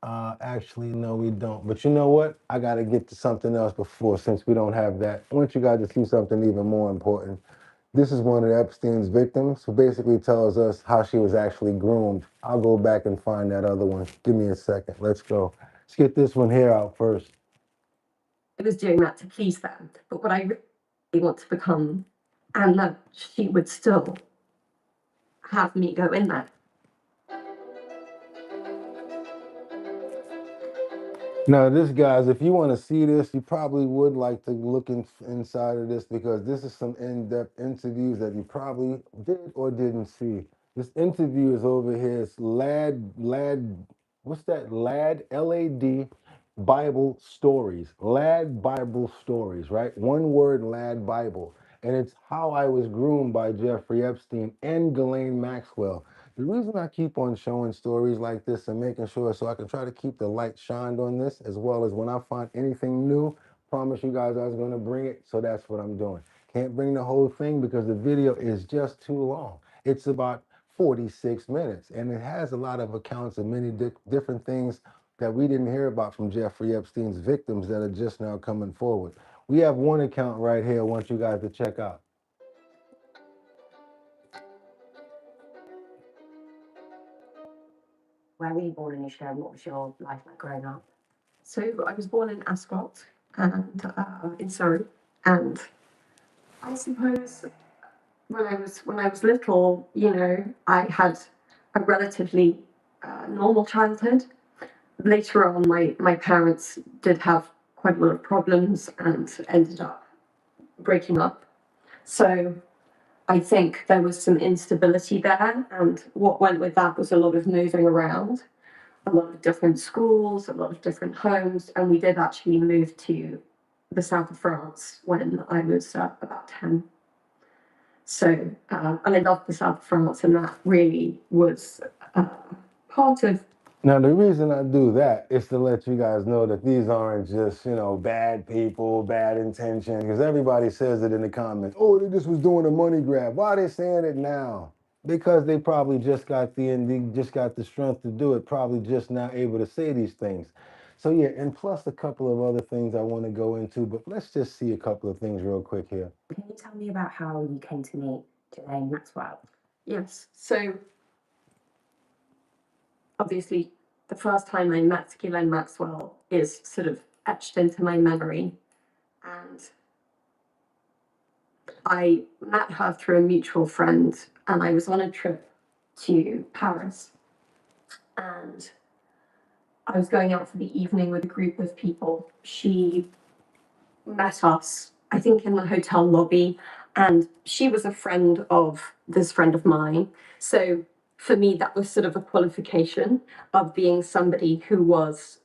Actually, no, we don't. But you know what? I got to get to something else before, since we don't have that. I want you guys to see something even more important. This is one of Epstein's victims who basically tells us how she was actually groomed. I'll go back and find that other one. Give me a second. Let's go. Let's get this one here out first. I was doing that to please them, but what I really want to become, and that she would still have me go in there. Now, this, guys, if you want to see this, you probably would like to look inside of this, because this is some in-depth interviews that you probably did or didn't see. This interview is over here. It's what's that? LAD Bible Stories. LAD Bible Stories, right? One word, LAD Bible. And it's how I was groomed by Jeffrey Epstein and Ghislaine Maxwell. The reason I keep on showing stories like this and making sure so I can try to keep the light shined on this, as well as when I find anything new, promise you guys I was going to bring it. So that's what I'm doing. Can't bring the whole thing because the video is just too long. It's about 46 minutes, and it has a lot of accounts of many different things that we didn't hear about from Jeffrey Epstein's victims that are just now coming forward. We have one account right here I want you guys to check out. Where were you born in Michigan? What was your life like growing up? So I was born in Ascot and in Surrey, and I suppose when I was little, you know, I had a relatively normal childhood. Later on, my parents did have quite a lot of problems and ended up breaking up. So I think there was some instability there, and what went with that was a lot of moving around, a lot of different schools, a lot of different homes, and we did actually move to the south of France when I was about 10. So, and I loved the south of France, and that really was part of. Now, the reason I do that is to let you guys know that these aren't just, you know, bad people, bad intention, because everybody says it in the comments. Oh, they just was doing a money grab. Why are they saying it now? Because they probably just got the strength to do it, probably just now able to say these things. So yeah, and plus a couple of other things I want to go into, but let's just see a couple of things real quick here. Can you tell me about how you came to meet Ghislaine Maxwell? Yes, so obviously the first time I met Ghislaine Maxwell is sort of etched into my memory, and I met her through a mutual friend, and I was on a trip to Paris, and I was going out for the evening with a group of people. She met us, I think, in the hotel lobby, and she was a friend of this friend of mine. So for me, that was sort of a qualification of being somebody who was,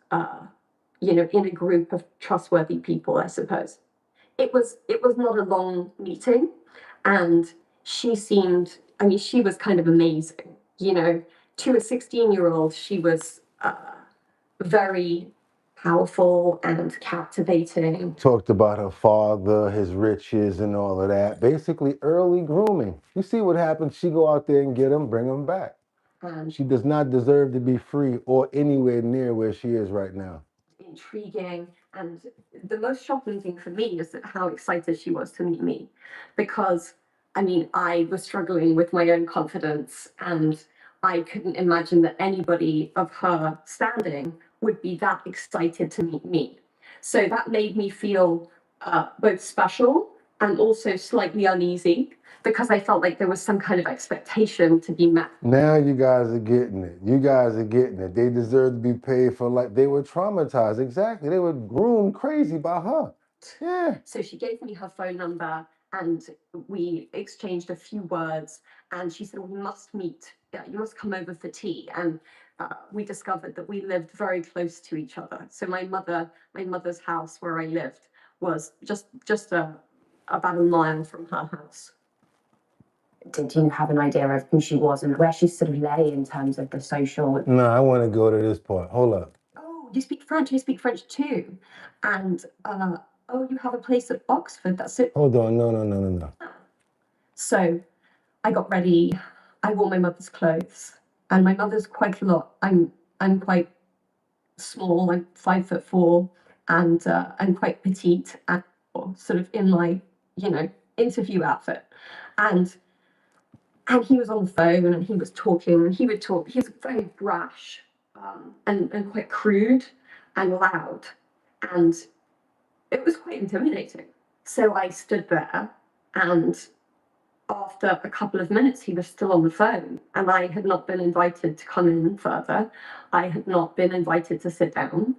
you know, in a group of trustworthy people, I suppose. It was not a long meeting, and she seemed, I mean, she was kind of amazing, you know. To a 16-year-old, she was very powerful and captivating. Talked about her father, his riches, and all of that. Basically, early grooming. You see what happens? She go out there and get him, bring him back. and She does not deserve to be free or anywhere near where she is right now. intriguing. And the most shocking thing for me is that how excited she was to meet me, because I mean, I was struggling with my own confidence, and I couldn't imagine that anybody of her standing would be that excited to meet me. So that made me feel both special and also slightly uneasy, because I felt like there was some kind of expectation to be met. Now you guys are getting it. You guys are getting it. They deserve to be paid for like they were traumatized. Exactly. They were groomed crazy by her. Yeah. So she gave me her phone number and we exchanged a few words, and she said, we must meet. Yeah, you must come over for tea. And we discovered that we lived very close to each other. So my mother's house where I lived was just about a mile from her house. Did you have an idea of who she was and where she sort of lay in terms of the social? No, I want to go to this part. Hold up. Oh, you speak French? I speak French too. And oh, you have a place at Oxford. That's it. Hold on. No. So I got ready. I wore my mother's clothes, and my mother's quite a lot. I'm quite small. I'm 5'4", and quite petite, and sort of in my interview outfit, and he was on the phone and he was talking, and he would talk. He's very brash, and quite crude and loud, and it was quite intimidating. So I stood there, and after a couple of minutes, he was still on the phone, and I had not been invited to come in further. I had not been invited to sit down.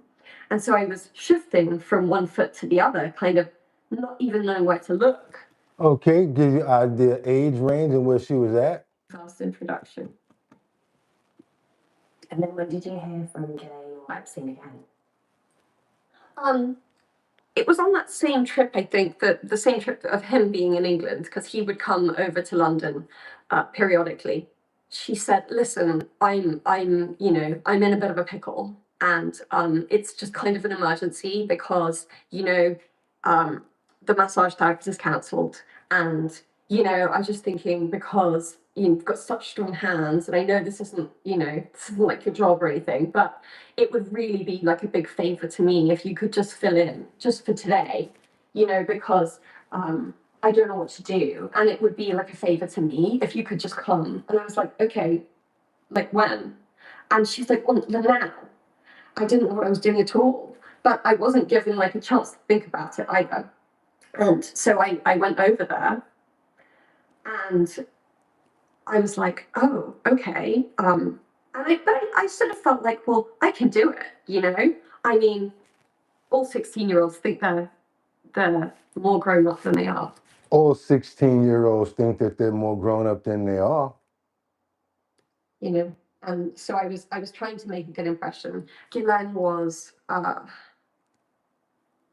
And so I was shifting from one foot to the other, kind of not even knowing where to look. Okay, give you idea age range and where she was at. First introduction. And then when did you hear from Ghislaine or Epstein again? It was on that same trip, I think, the same trip of him being in England, because he would come over to London periodically. She said, listen, I'm in a bit of a pickle, and it's just kind of an emergency because, the massage therapist is cancelled. And, I was just thinking, because you've got such strong hands, and I know this isn't like your job or anything, but it would really be like a big favor to me if you could just fill in just for today, because I don't know what to do. And it would be like a favor to me if you could just come. And I was like, okay, like when? And she's like, well, now. I didn't know what I was doing at all, but I wasn't given like a chance to think about it either. And so I went over there, and I was like, oh, okay. And I sort of felt like, well, I can do it, I mean, all 16-year-olds think they're more grown up than they are. All 16-year-olds think that they're more grown up than they are. And so I was trying to make a good impression. Ghislaine was,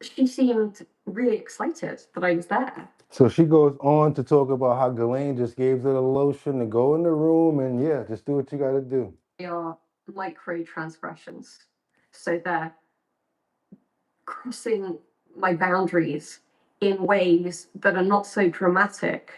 she seemed really excited that I was there. So she goes on to talk about how Ghislaine just gave her the lotion to go in the room and yeah, just do what you got to do. They are micro transgressions. So they're crossing my boundaries in ways that are not so dramatic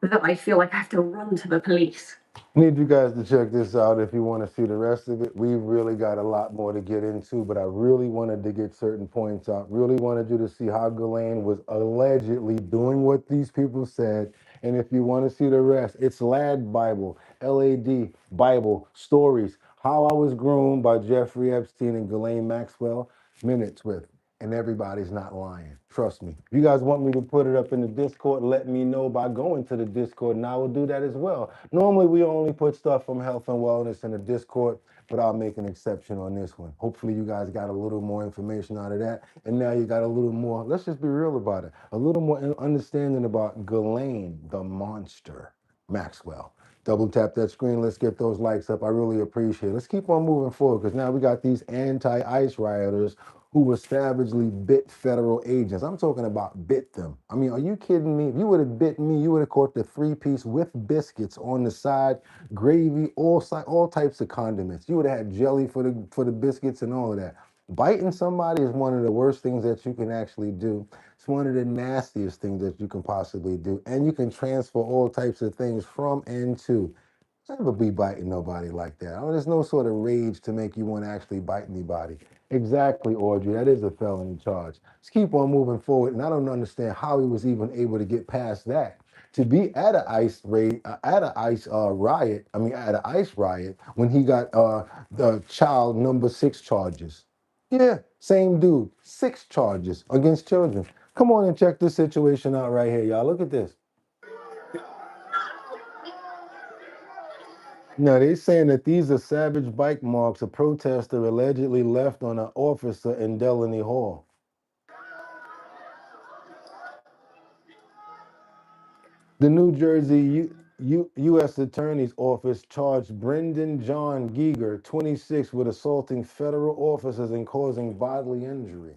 that I feel like I have to run to the police. Need you guys to check this out if you want to see the rest of it. We really got a lot more to get into, but I really wanted to get certain points out. Really wanted you to see how Ghislaine was allegedly doing what these people said. And if you want to see the rest, it's LAD Bible, LAD Bible Stories, How I Was Groomed by Jeffrey Epstein and Ghislaine Maxwell, Minutes with. And everybody's not lying. Trust me. If you guys want me to put it up in the Discord, let me know by going to the Discord, and I will do that as well. Normally, we only put stuff from health and wellness in the Discord, but I'll make an exception on this one. Hopefully, you guys got a little more information out of that, and now you got a little more, let's just be real about it, a little more understanding about Ghislaine, the monster, Maxwell. Double tap that screen. Let's get those likes up. I really appreciate it. Let's keep on moving forward, because now we got these anti-ICE rioters who were savagely bit federal agents. I'm talking about bit them. I mean, are you kidding me? If you would have bit me, you would have caught the 3-piece with biscuits on the side, gravy, all types of condiments. You would have had jelly for the biscuits and all of that. Biting somebody is one of the worst things that you can actually do. It's one of the nastiest things that you can possibly do. And you can transfer all types of things from and to. Never be biting nobody like that. There's no sort of rage to make you want to actually bite anybody. Exactly, Audrey. That is a felony charge. Let's keep on moving forward. And I don't understand how he was even able to get past that. To be at an ICE raid, at an ICE riot, at an ICE riot when he got the child number 6 charges. Yeah, same dude, 6 charges against children. Come on and check this situation out right here, y'all. Look at this. Now, they saying that these are savage bike marks a protester allegedly left on an officer in Delaney Hall. The New Jersey U.S. Attorney's Office charged Brendan John Giger, 26, with assaulting federal officers and causing bodily injury.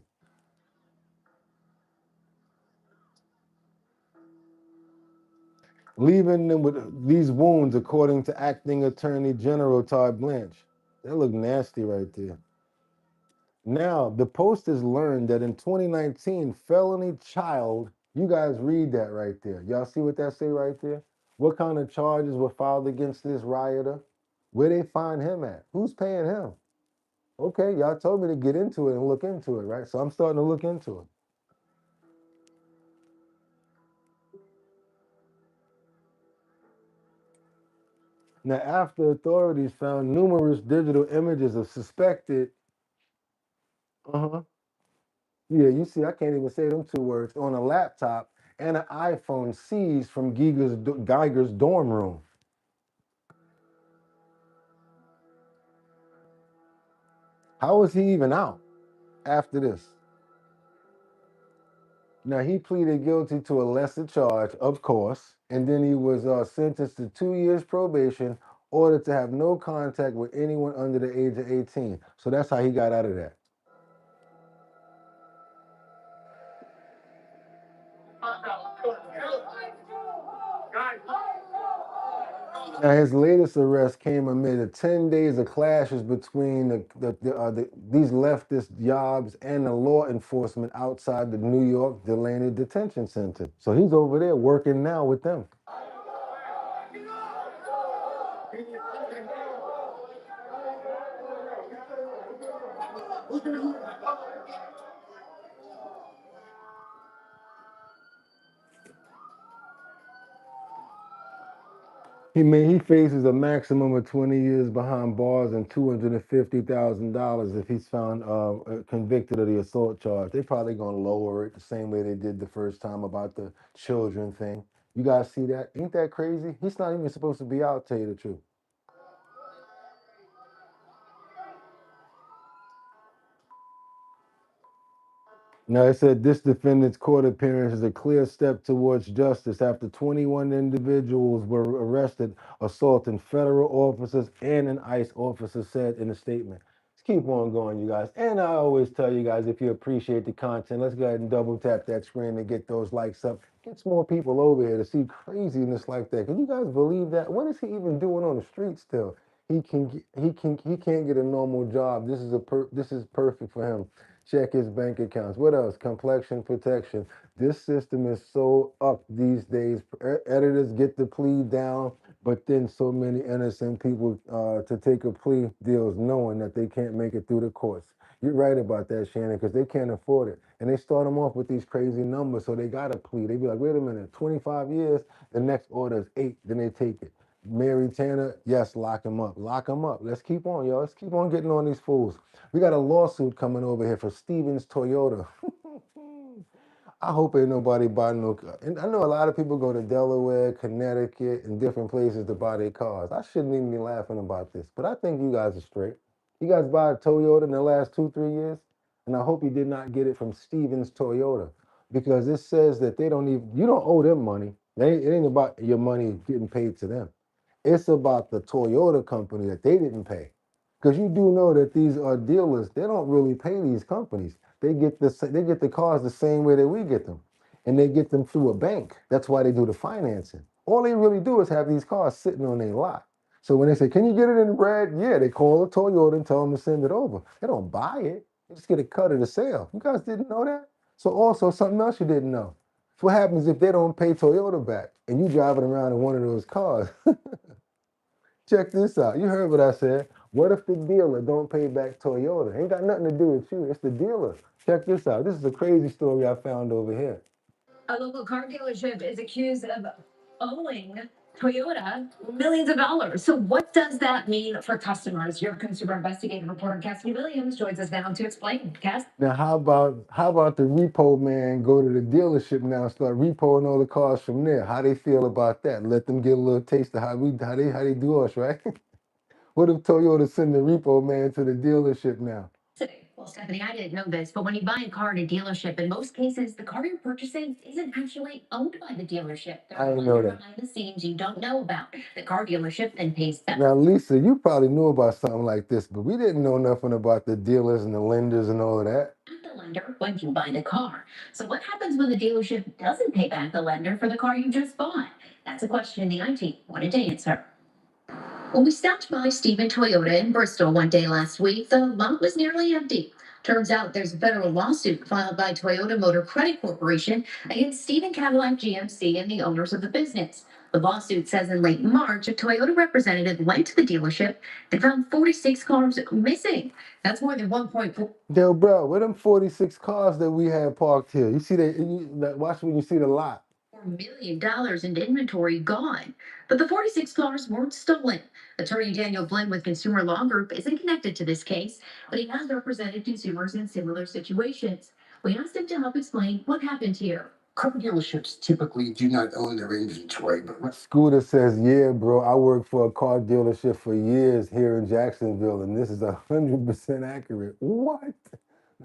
Leaving them with these wounds, according to Acting Attorney General Todd Blanche. That look nasty right there. Now, the Post has learned that in 2019, felony child, you guys read that right there. Y'all see what that say right there? What kind of charges were filed against this rioter? Where they find him at? Who's paying him? Okay, y'all told me to get into it and look into it, right? So I'm starting to look into it. Now, after authorities found numerous digital images of suspected, yeah, you see, I can't even say them 2 words, on a laptop and an iPhone seized from Geiger's dorm room. How was he even out after this? Now, he pleaded guilty to a lesser charge, of course, and then he was sentenced to 2 years probation, ordered to have no contact with anyone under the age of 18. So that's how he got out of that. Now, his latest arrest came amid 10 days of clashes between these leftist jobs and the law enforcement outside the New York Delaney Detention Center. So he's over there working now with them. He faces a maximum of 20 years behind bars and $250,000 if he's found convicted of the assault charge. They're probably going to lower it the same way they did the first time about the children thing. You guys see that? Ain't that crazy? He's not even supposed to be out, tell you the truth. Now, it said this defendant's court appearance is a clear step towards justice after 21 individuals were arrested assaulting federal officers and an ICE officer, said in a statement. Let's keep on going, you guys. And I always tell you guys, if you appreciate the content, let's go ahead and double tap that screen to get those likes up. Get some more people over here to see craziness like that. Can you guys believe that? What is he even doing on the street still? He can't get a normal job. This is perfect for him. Check his bank accounts. What else? Complexion protection. This system is so up these days. Editors get the plea down, but then so many innocent people to take a plea deals knowing that they can't make it through the courts. You're right about that, Shannon, because they can't afford it. And they start them off with these crazy numbers, so they got to plea. They be like, wait a minute, 25 years, the next order is 8, then they take it. Mary Tanner, yes, lock him up. Lock him up. Let's keep on, y'all. Let's keep on getting on these fools. We got a lawsuit coming over here for Stevens Toyota. I hope ain't nobody buying no car. And I know a lot of people go to Delaware, Connecticut, and different places to buy their cars. I shouldn't even be laughing about this, but I think you guys are straight. You guys buy a Toyota in the last 2-3 years? And I hope you did not get it from Stevens Toyota, because it says that you don't owe them money. It ain't about your money getting paid to them. It's about the Toyota company that they didn't pay. Because you do know that these are dealers, they don't really pay these companies. They get the cars the same way that we get them. And they get them through a bank. That's why they do the financing. All they really do is have these cars sitting on their lot. So when they say, can you get it in red? Yeah, they call a Toyota and tell them to send it over. They don't buy it. They just get a cut of the sale. You guys didn't know that? So also something else you didn't know. What happens if they don't pay Toyota back and you driving around in one of those cars? Check this out. You heard what I said. What if the dealer don't pay back Toyota? Ain't got nothing to do with you. It's the dealer. Check this out. This is a crazy story I found over here. A local car dealership is accused of owing Toyota millions of dollars. So what does that mean for customers? Your consumer investigative reporter Cassidy Williams joins us now to explain. Cass? Now, how about the repo man go to the dealership now and start repoing all the cars from there? How they feel about that? Let them get a little taste of how they do us, right? What if Toyota send the repo man to the dealership now? Well, Stephanie, I didn't know this, but when you buy a car at a dealership, in most cases, the car you're purchasing isn't actually owned by the dealership. There I are didn't know lenders that. behind the scenes you don't know about. The car dealership then pays them. Now, Lisa, you probably knew about something like this, but we didn't know nothing about the dealers and the lenders and all of that. The lender when you buy the car. So what happens when the dealership doesn't pay back the lender for the car you just bought? That's a question the IT wanted to answer. When we stopped by Stephen Toyota in Bristol one day last week, the lot was nearly empty. Turns out there's a federal lawsuit filed by Toyota Motor Credit Corporation against Stephen Cadillac GMC and the owners of the business. The lawsuit says in late March, a Toyota representative went to the dealership and found 46 cars missing. That's more than 1.4. Yo, bro, where them 46 cars that we had parked here? You see watch when you see the lot. $4 million in inventory gone. But the 46 cars weren't stolen. Attorney Daniel Blinn with Consumer Law Group isn't connected to this case, but he has represented consumers in similar situations. We asked him to help explain what happened here. Car dealerships typically do not own their inventory, but Scooter says, yeah, bro, I worked for a car dealership for years here in Jacksonville, and this is 100% accurate. What?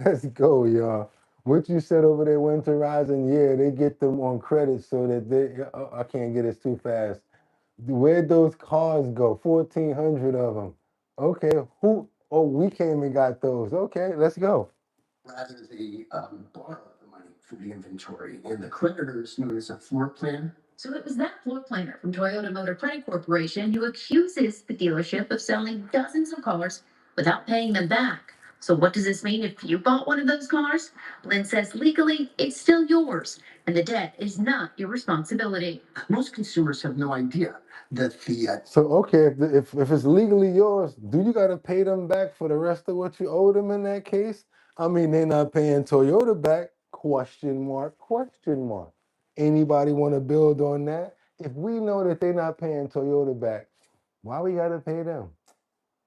Let's go, y'all. What you said over there, Winterizing, yeah, they get them on credit so that I can't get it too fast. Where'd those cars go? 1,400 of them. Okay, we came and got those. Okay, let's go. rather they borrow the money for the inventory. And the creditor is known as a floor planner. So it was that floor planner from Toyota Motor Credit Corporation who accuses the dealership of selling dozens of cars without paying them back. So what does this mean if you bought one of those cars? Lynn says legally it's still yours and the debt is not your responsibility. Most consumers have no idea that the So okay, if it's legally yours, do you gotta pay them back for the rest of what you owe them in that case? I mean, they're not paying Toyota back? Question mark, question mark. Anybody want to build on that? If we know that they're not paying Toyota back, why we gotta pay them?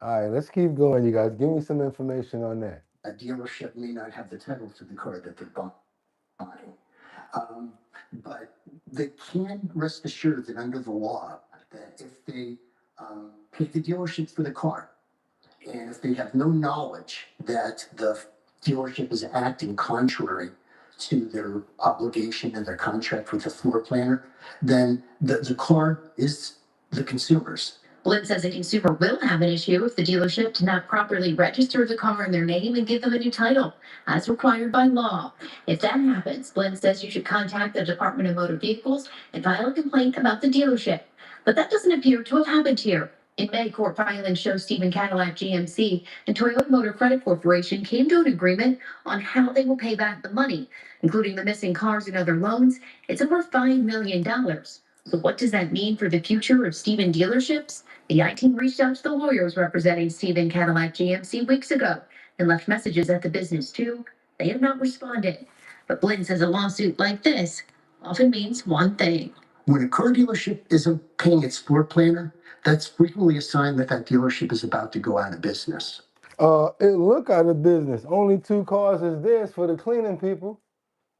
All right, let's keep going, you guys. Give me some information on that. a dealership may not have the title to the car that they're buying. But they can rest assured that under the law, that if they pay the dealership for the car, and if they have no knowledge that the dealership is acting contrary to their obligation and their contract with the floor planner, then the car is the consumer's. Blinn says a consumer will have an issue if the dealership did not properly register the car in their name and give them a new title, as required by law. If that happens, Blinn says you should contact the Department of Motor Vehicles and file a complaint about the dealership. But that doesn't appear to have happened here. In May, court filings show Stephen Cadillac GMC and Toyota Motor Credit Corporation came to an agreement on how they will pay back the money, including the missing cars and other loans. It's over $5 million. So what does that mean for the future of Stephen dealerships? The I-Team reached out to the lawyers representing Stephen Cadillac GMC weeks ago and left messages at the business too. They have not responded. But Blinn says a lawsuit like this often means one thing. When a car dealership isn't paying its floor planner, that's frequently a sign that that dealership is about to go out of business. It look out of business. Only 2 cars is theirs for the cleaning people.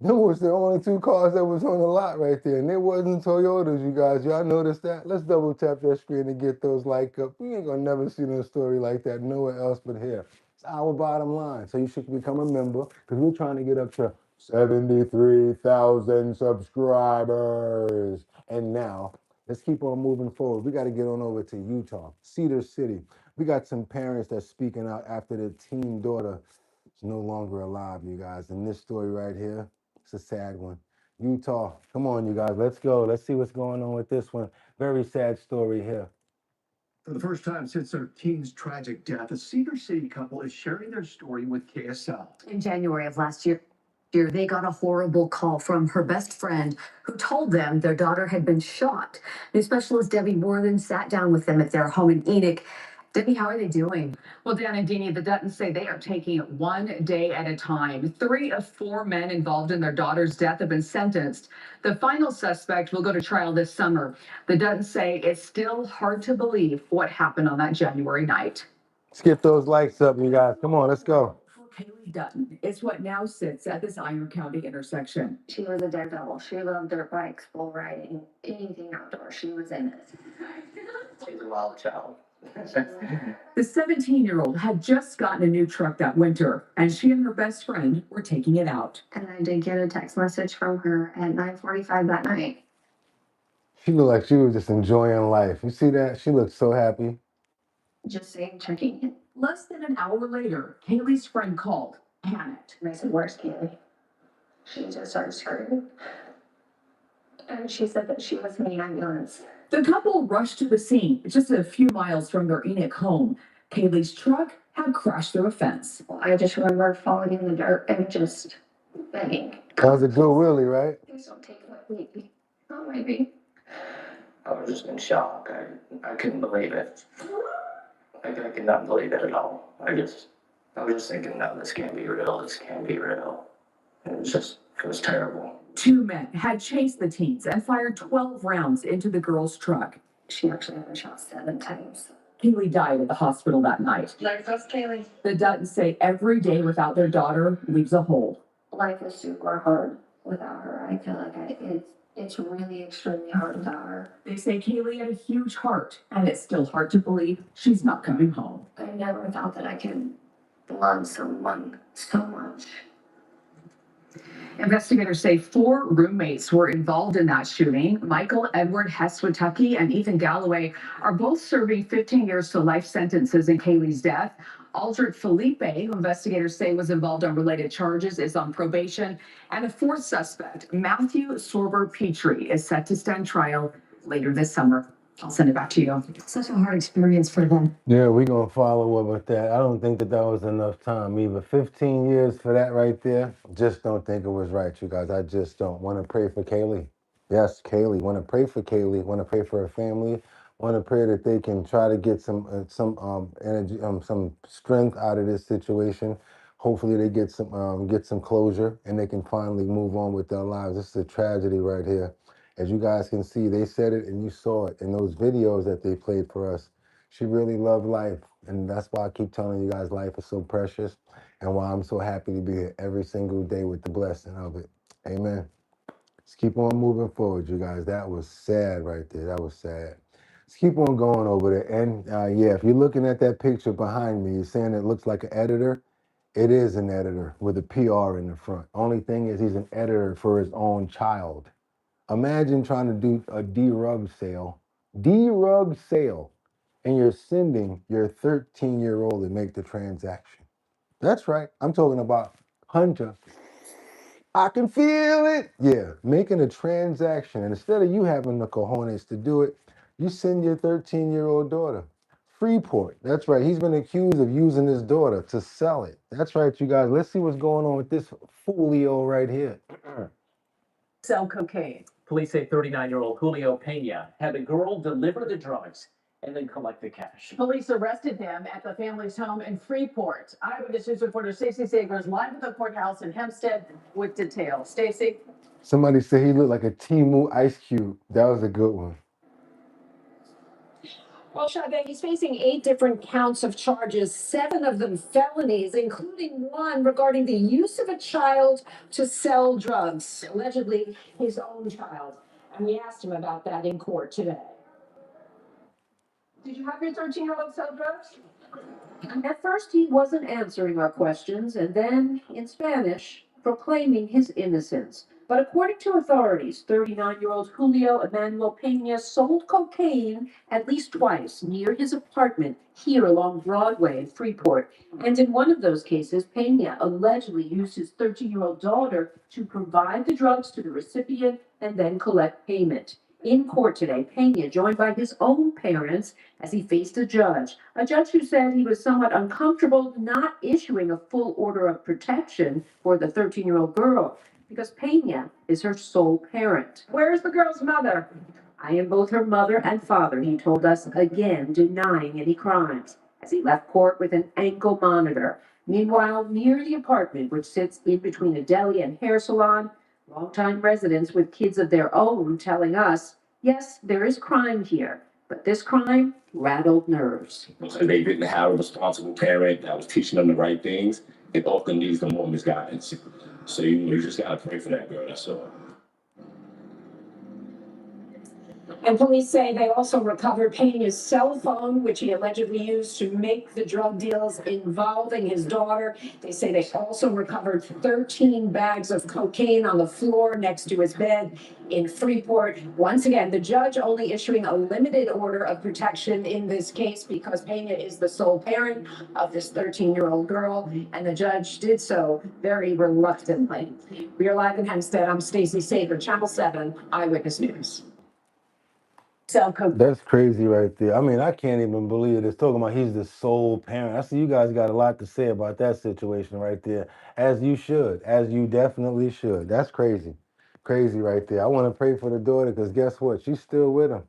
Them was the only 2 cars that was on the lot right there, and it wasn't Toyotas, you guys. Y'all notice that? Let's double tap that screen and get those like up. We ain't gonna never see no story like that nowhere else but here. It's our bottom line. So you should become a member because we're trying to get up to 73,000 subscribers. And now, let's keep on moving forward. We got to get on over to Utah, Cedar City. We got some parents that's speaking out after their teen daughter is no longer alive, you guys. And this story right here, it's a sad one. Utah, come on, you guys, let's go. Let's see what's going on with this one. Very sad story here. For the first time since their teen's tragic death, a Cedar City couple is sharing their story with KSL. In January of last year, year, they got a horrible call from her best friend who told them their daughter had been shot. News specialist Debbie Worthen sat down with them at their home in Enoch. Debbie, how are they doing? Well, Dan and Deanie, the Duttons say they are taking it one day at a time. 3 of 4 men involved in their daughter's death have been sentenced. The final suspect will go to trial this summer. The Duttons say it's still hard to believe what happened on that January night. Let's get those likes up, you guys. Come on, let's go. Kaylee Dutton is what now sits at this Iron County intersection. She was a daredevil. She loved dirt bikes, bull riding, anything outdoors. She was in it. She's a wild child. The 17-year-old had just gotten a new truck that winter, and she and her best friend were taking it out. And I did get a text message from her at 9:45 that night. She looked like she was just enjoying life. You see that? She looked so happy. Just saying, checking in. Less than an hour later, Kaylee's friend called, panicked. And I said, "Where's Kaylee?" She just started screaming. And she said that she was in the ambulance. The couple rushed to the scene, just a few miles from their Enoch home. Kaylee's truck had crashed through a fence. Well, I just remember falling in the dirt and just begging. That was a good Willie, right? Please don't take my baby. Not my baby. I was just in shock. I couldn't believe it. I could not believe it at all. I was just thinking, no, this can't be real. This can't be real. It was terrible. 2 men had chased the teens and fired 12 rounds into the girl's truck. She actually had been shot 7 times. Kaylee died at the hospital that night. Life was Kaylee. The Duttons say every day without their daughter leaves a hole. Life is super hard without her. I feel like it's really extremely hard without her. They say Kaylee had a huge heart, and it's still hard to believe she's not coming home. I never thought that I could love someone so much. Investigators say 4 roommates were involved in that shooting. Michael Edward H+OUR and Ethan Galloway are both serving 15 years to life sentences in Kaylee's death. Aldred Felipe, who investigators say was involved on related charges, is on probation. And a 4th suspect, Matthew Sorber Petrie, is set to stand trial later this summer. I'll send it back to you. Such a hard experience for them. Yeah, we're going to follow up with that. I don't think that was enough time either. 15 years for that right there. Just don't think it was right, you guys. I just don't. Want to pray for Kaylee. Yes, Kaylee. Want to pray for Kaylee. Want to pray for her family. Want to pray that they can try to get some energy, some strength out of this situation. Hopefully they get some closure and they can finally move on with their lives. This is a tragedy right here. As you guys can see, they said it and you saw it in those videos that they played for us. She really loved life. And that's why I keep telling you guys life is so precious and why I'm so happy to be here every single day with the blessing of it. Amen. Let's keep on moving forward, you guys. That was sad right there. That was sad. Let's keep on going over there. And yeah, if you're looking at that picture behind me, you're saying it looks like an editor. It is an editor with a PR in the front. Only thing is he's an editor for his own child. Imagine trying to do a D-rug sale, and you're sending your 13-year-old to make the transaction. That's right. I'm talking about Hunter. I can feel it. Yeah, making a transaction. And instead of you having the cojones to do it, you send your 13-year-old daughter. Freeport. That's right. He's been accused of using his daughter to sell it. That's right, you guys. Let's see what's going on with this foolio right here. Sell cocaine. Police say 39-year-old Julio Pena had a girl deliver the drugs and then collect the cash. Police arrested him at the family's home in Freeport. Eyewitness News reporter Stacey Sagers live at the courthouse in Hempstead with details. Stacey. Somebody said he looked like a Temu Ice Cube. That was a good one. Well, Sade, he's facing 8 different counts of charges, 7 of them felonies, including one regarding the use of a child to sell drugs, allegedly his own child. And we asked him about that in court today. Did you have your 13-year-old sell drugs? At first, he wasn't answering our questions, and then, in Spanish, proclaiming his innocence. But according to authorities, 39-year-old Julio Emmanuel Pena sold cocaine at least twice near his apartment here along Broadway in Freeport. And in one of those cases, Pena allegedly used his 13-year-old daughter to provide the drugs to the recipient and then collect payment. In court today, Pena joined by his own parents as he faced a judge who said he was somewhat uncomfortable not issuing a full order of protection for the 13-year-old girl because Pena is her sole parent. Where is the girl's mother? I am both her mother and father, he told us, again denying any crimes, as he left court with an ankle monitor. Meanwhile, near the apartment, which sits in between a deli and hair salon, longtime residents with kids of their own telling us, yes, there is crime here, but this crime rattled nerves. They didn't have a responsible parent that was teaching them the right things. It often leads to more misguidance. So you just gotta pray for that girl, that's all. And police say they also recovered Pena's cell phone, which he allegedly used to make the drug deals involving his daughter. They say they also recovered 13 bags of cocaine on the floor next to his bed in Freeport. Once again, the judge only issuing a limited order of protection in this case because Pena is the sole parent of this 13-year-old girl, and the judge did so very reluctantly. We are live in Hempstead. I'm Stacey Sager, Channel 7 Eyewitness News. That's crazy right there. I mean, I can't even believe it. It's talking about he's the sole parent. I see you guys got a lot to say about that situation right there. As you should, as you definitely should. That's crazy. Crazy right there. I want to pray for the daughter because guess what? She's still with him.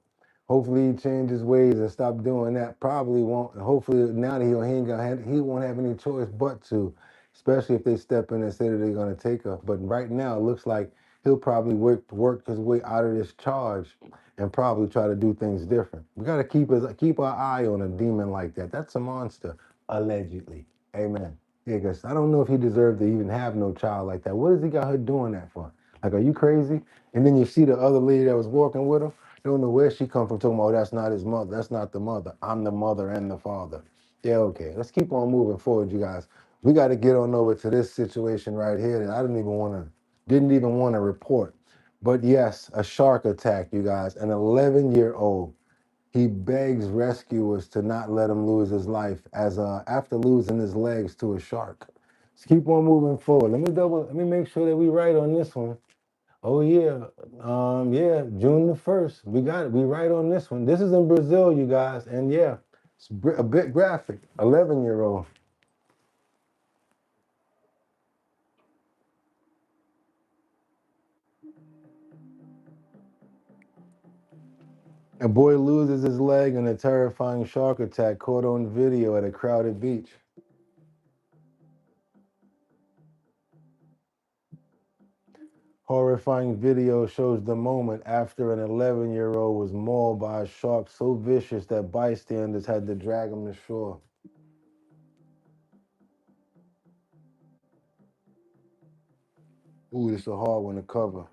Hopefully he changes ways and stop doing that. Probably won't. And hopefully now that he won't have any choice but to, especially if they step in and say that they're going to take her. But right now it looks like he'll probably work his way out of this charge and probably try to do things different. We got to keep our eye on a demon like that. That's a monster, allegedly. Amen. Yeah, because I don't know if he deserved to even have no child like that. What has he got her doing that for? Like, are you crazy? And then you see the other lady that was walking with him. Don't know where she come from talking about, oh, that's not his mother. That's not the mother. I'm the mother and the father. Yeah, okay. Let's keep on moving forward, you guys. We got to get on over to this situation right here that I didn't even want to report. But yes, a shark attack, you guys. An 11-year-old. He begs rescuers to not let him lose his life as after losing his legs to a shark. Let's keep on moving forward. Let me make sure that we right on this one. Oh yeah, yeah, June the 1st. We got it. We right on this one. This is in Brazil, you guys, and yeah, it's a bit graphic. 11-year-old. A boy loses his leg in a terrifying shark attack caught on video at a crowded beach. Horrifying video shows the moment after an 11-year-old was mauled by a shark so vicious that bystanders had to drag him to shore. Ooh, this is a hard one to cover.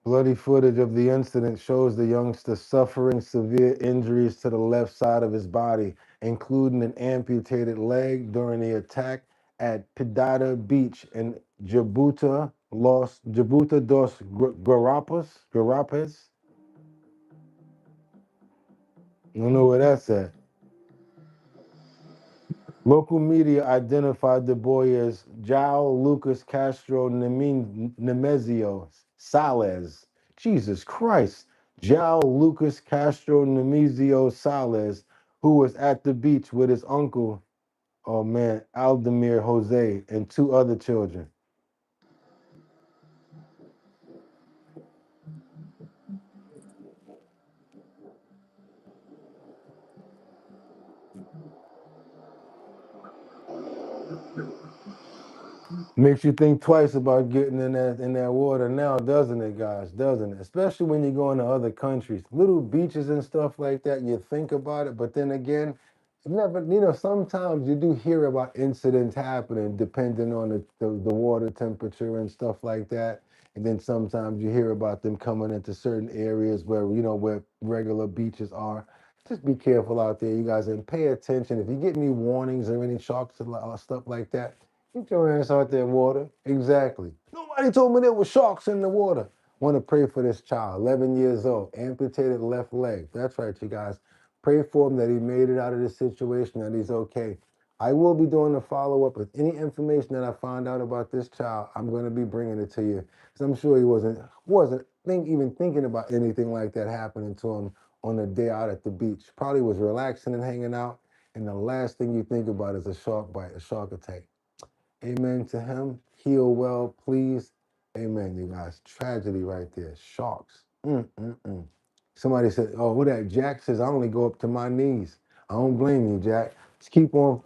Bloody footage of the incident shows the youngster suffering severe injuries to the left side of his body, including an amputated leg during the attack at Pidada Beach in Jabuta dos Guarapes. I don't know where that's at. Local media identified the boy as João Lucas Castro Nemesio Salles. Jesus Christ. João Lucas Castro Nemesio Salles, who was at the beach with his uncle, oh man, Aldemir Jose, and two other children. Makes you think twice about getting in that water now, doesn't it, guys? Doesn't it? Especially when you go into other countries, little beaches and stuff like that. You think about it, but then again, sometimes you do hear about incidents happening depending on the water temperature and stuff like that. And then sometimes you hear about them coming into certain areas where where regular beaches are. Just be careful out there, you guys, and pay attention. If you get any warnings or any sharks or stuff like that, get your ass out there, water. Exactly. Nobody told me there were sharks in the water. Want to pray for this child, 11 years old, amputated left leg. That's right, you guys. Pray for him that he made it out of this situation, that he's okay. I will be doing a follow-up with any information that I find out about this child. I'm going to be bringing it to you, because I'm sure he even thinking about anything like that happening to him on a day out at the beach. Probably was relaxing and hanging out, and the last thing you think about is a shark bite, a shark attack. Amen to him. Heal well, please. Amen, you guys. Tragedy right there. Sharks. Mm-mm-mm. Somebody said, oh, what that? Jack says, I only go up to my knees. I don't blame you, Jack. Just keep on,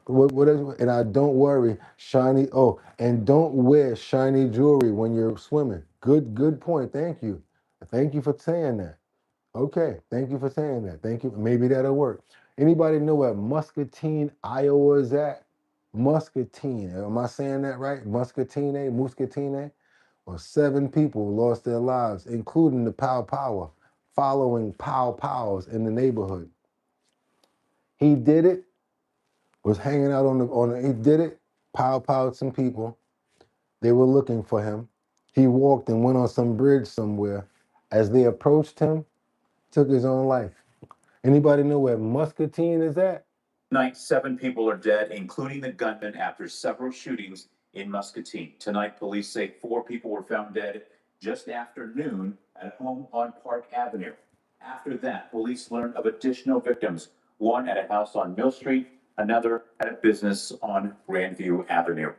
and I don't worry, and don't wear shiny jewelry when you're swimming. Good point. Thank you. Thank you for saying that. Okay, thank you for saying that. Thank you. Maybe that'll work. Anybody know where Muscatine, Iowa is at? Muscatine. Am I saying that right? Muscatine. Well, 7 people lost their lives, including the following Pow Pows in the neighborhood. He did it, was hanging out he did it, Powed some people. They were looking for him. He walked and went on some bridge somewhere. As they approached him, took his own life. Anybody know where Muscatine is at? Tonight, 7 people are dead, including the gunman, after several shootings in Muscatine. Tonight, police say 4 people were found dead just after noon at a home on Park Avenue. After that, police learned of additional victims, one at a house on Mill Street, another at a business on Grandview Avenue.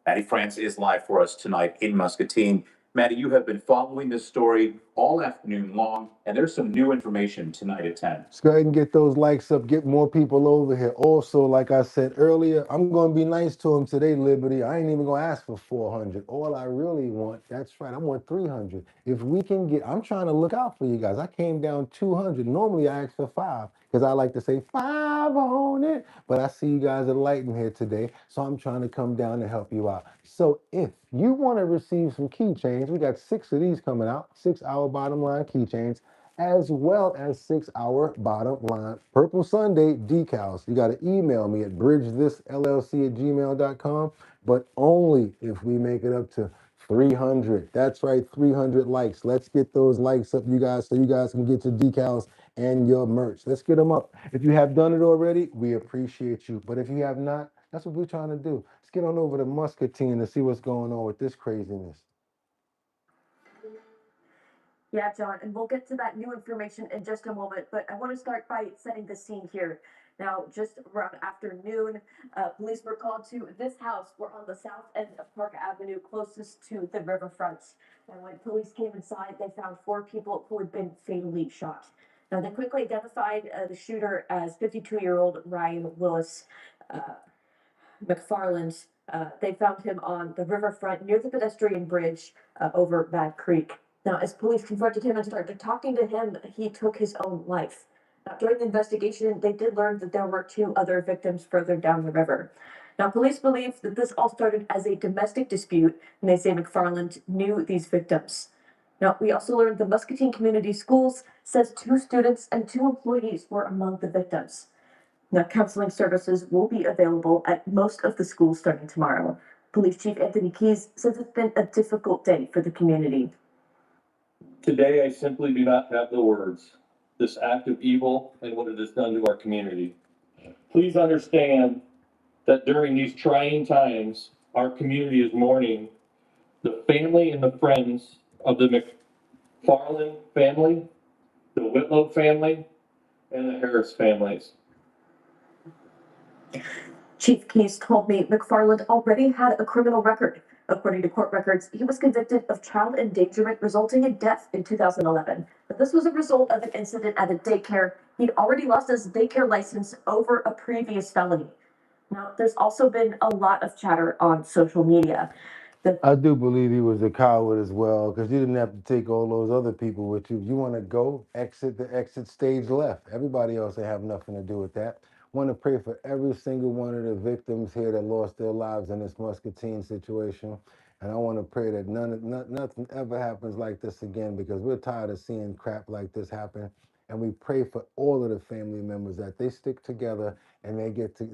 Maddie France is live for us tonight in Muscatine. Maddie, you have been following this story all afternoon long, and there's some new information tonight at 10. Let's go ahead and get those likes up, get more people over here. Also, like I said earlier, I'm going to be nice to him today, Liberty. I ain't even going to ask for 400. All I really want, that's right, I want 300. If we can get, I'm trying to look out for you guys. I came down 200. Normally I ask for 5 because I like to say 5 on it. But I see you guys are lighting here today, so I'm trying to come down to help you out. So if you want to receive some keychains, we got 6 of these coming out, 6-hour bottom line keychains, as well as 6-hour bottom line Purple Sunday decals. You got to email me at bridgethisllc@gmail.com, but only if we make it up to 300. That's right, 300 likes. Let's get those likes up, you guys, so you guys can get your decals and your merch. Let's get them up. If you have done it already, we appreciate you. But if you have not, that's what we're trying to do. Let's get on over to Muscatine to see what's going on with this craziness. Yeah, John, and we'll get to that new information in just a moment, but I want to start by setting the scene here. Now, just around afternoon, police were called to this house. We're on the south end of Park Avenue, closest to the riverfront. And when police came inside, they found 4 people who had been fatally shot. Now, they quickly identified the shooter as 52-year-old Ryan Willis McFarland. They found him on the riverfront near the pedestrian bridge over Bad Creek. Now, as police confronted him and started talking to him, he took his own life. Now, during the investigation, they did learn that there were 2 other victims further down the river. Now, police believe that this all started as a domestic dispute, and they say McFarland knew these victims. Now, we also learned the Muscatine Community Schools says 2 students and 2 employees were among the victims. Now, counseling services will be available at most of the schools starting tomorrow. Police Chief Anthony Keys says it's been a difficult day for the community. Today, I simply do not have the words. This act of evil and what it has done to our community. Please understand that during these trying times, our community is mourning the family and the friends of the McFarland family, the Whitlow family, and the Harris families. Chief Keys told me McFarland already had a criminal record. According to court records, he was convicted of child endangerment resulting in death in 2011. But this was a result of an incident at a daycare. He'd already lost his daycare license over a previous felony. Now, there's also been a lot of chatter on social media. I do believe he was a coward as well, because you didn't have to take all those other people with you. You want to go, exit the exit stage left. Everybody else they have nothing to do with that. Want to pray for every single one of the victims here that lost their lives in this Muscatine situation. And I want to pray that nothing ever happens like this again, because we're tired of seeing crap like this happen. And we pray for all of the family members that they stick together and they get to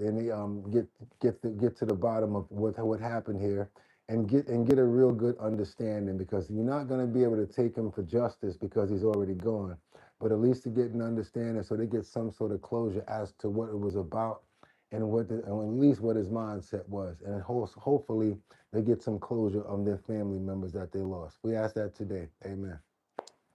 get to the bottom of what happened here, and get a real good understanding, because you're not going to be able to take him for justice because he's already gone, but at least to get an understanding so they get some sort of closure as to what it was about, and and at least what his mindset was. And hopefully they get some closure on their family members that they lost. We ask that today. Amen.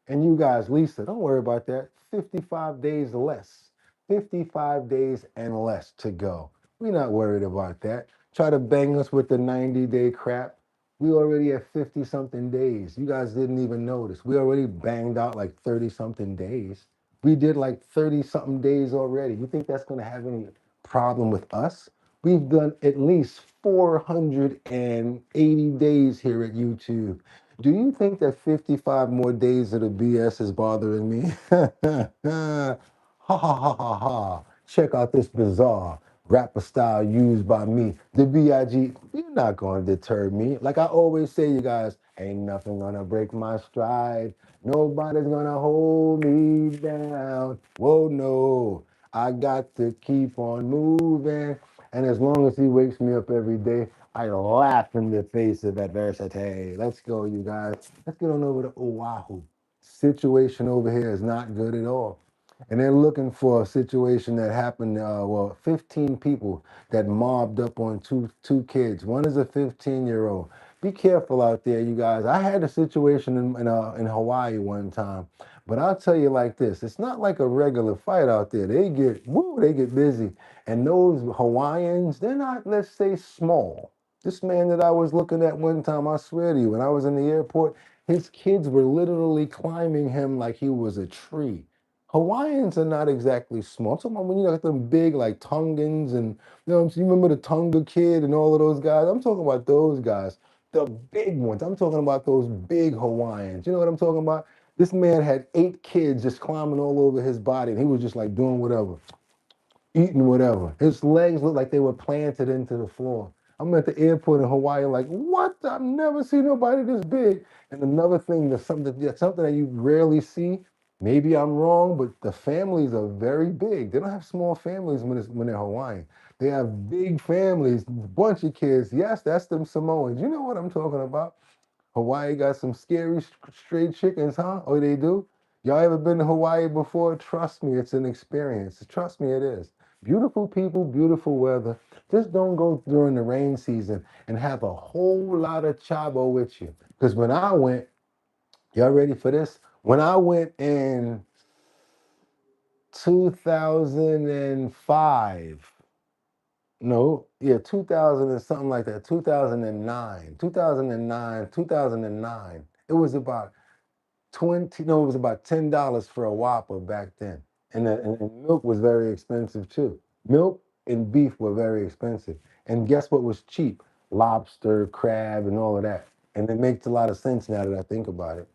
And you guys, Lisa, don't worry about that. 55 days less. 55 days and less to go. We're not worried about that. Try to bang us with the 90-day crap. We already have 50 something days. You guys didn't even notice. We already banged out like 30 something days. We did like 30 something days already. You think that's going to have any problem with us? We've done at least 480 days here at YouTube. Do you think that 55 more days of the BS is bothering me? Ha ha ha ha ha. Check out this bizarre rapper style used by me. The B.I.G. You're not going to deter me. Like I always say, you guys, ain't nothing going to break my stride. Nobody's going to hold me down. Whoa, no. I got to keep on moving. And as long as he wakes me up every day, I laugh in the face of adversity. Let's go, you guys. Let's get on over to Oahu. Situation over here is not good at all. And they're looking for a situation that happened, 15 people that mobbed up on two kids. One is a 15-year-old. Be careful out there, you guys. I had a situation in Hawaii one time. But I'll tell you like this, it's not like a regular fight out there. They get busy. And those Hawaiians, they're not, let's say, small. This man that I was looking at one time, I swear to you, when I was in the airport, his kids were literally climbing him like he was a tree. Hawaiians are not exactly small. I'm talking about when you got them big like Tongans and you know what I'm saying? You remember the Tonga kid and all of those guys? I'm talking about those guys, the big ones. I'm talking about those big Hawaiians. You know what I'm talking about? This man had 8 kids just climbing all over his body, and he was just like doing whatever, eating whatever. His legs looked like they were planted into the floor. I'm at the airport in Hawaii, like, what? I've never seen nobody this big. And another thing, that's something that you rarely see. Maybe I'm wrong, but the families are very big. They don't have small families when they're Hawaiian. They have big families, bunch of kids. Yes, that's them Samoans. You know what I'm talking about. Hawaii got some scary straight chickens, huh? Oh, they do? Y'all ever been to Hawaii before? Trust me, it's an experience. Trust me, it is. Beautiful people, beautiful weather. Just don't go during the rain season and have a whole lot of chabo with you. Because when I went, y'all ready for this? When I went in 2005, no, yeah, 2000 and something like that, 2009. It was about it was about $10 for a Whopper back then. And milk was very expensive too. Milk and beef were very expensive. And guess what was cheap? Lobster, crab, and all of that. And it makes a lot of sense now that I think about it.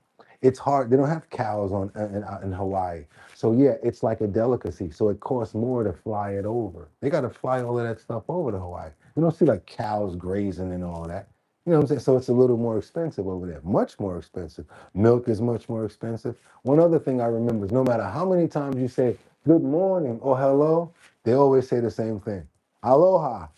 It's hard. They don't have cows in Hawaii. So yeah, it's like a delicacy. So it costs more to fly it over. They got to fly all of that stuff over to Hawaii. You don't see like cows grazing and all that. You know what I'm saying? So it's a little more expensive over there, much more expensive. Milk is much more expensive. One other thing I remember is no matter how many times you say good morning or hello, they always say the same thing. Aloha.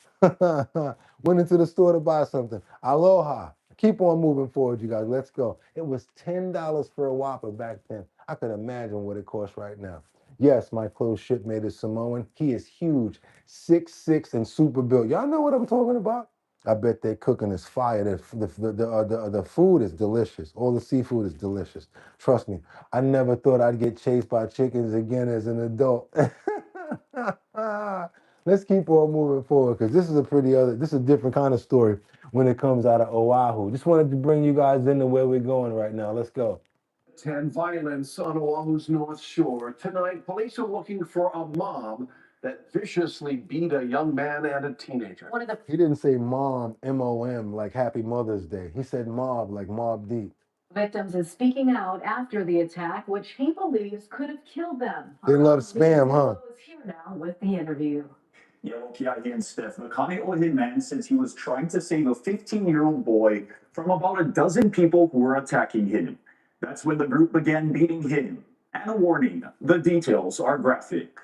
Went into the store to buy something. Aloha. Keep on moving forward, you guys. Let's go. It was $10 for a Whopper back then. I can imagine what it costs right now. Yes, my close shipmate is Samoan. He is huge, 6'6" and super built. Y'all know what I'm talking about? I bet they're cooking is fire. The food is delicious. All the seafood is delicious. Trust me. I never thought I'd get chased by chickens again as an adult. Let's keep on moving forward because this is a different kind of story when it comes out of Oahu. Just wanted to bring you guys into where we're going right now. Let's go. 10 violence on Oahu's North Shore. Tonight, police are looking for a mob that viciously beat a young man and a teenager. He didn't say mom, M-O-M, like Happy Mother's Day. He said mob, like Mob Deep. Victims is speaking out after the attack, which he believes could have killed them. They love spam, huh? Is here now with the interview. Yellow PID and Steph McConaughey man says he was trying to save a 15-year-old boy from about a dozen people who were attacking him. That's when the group began beating him. And a warning, the details are graphic.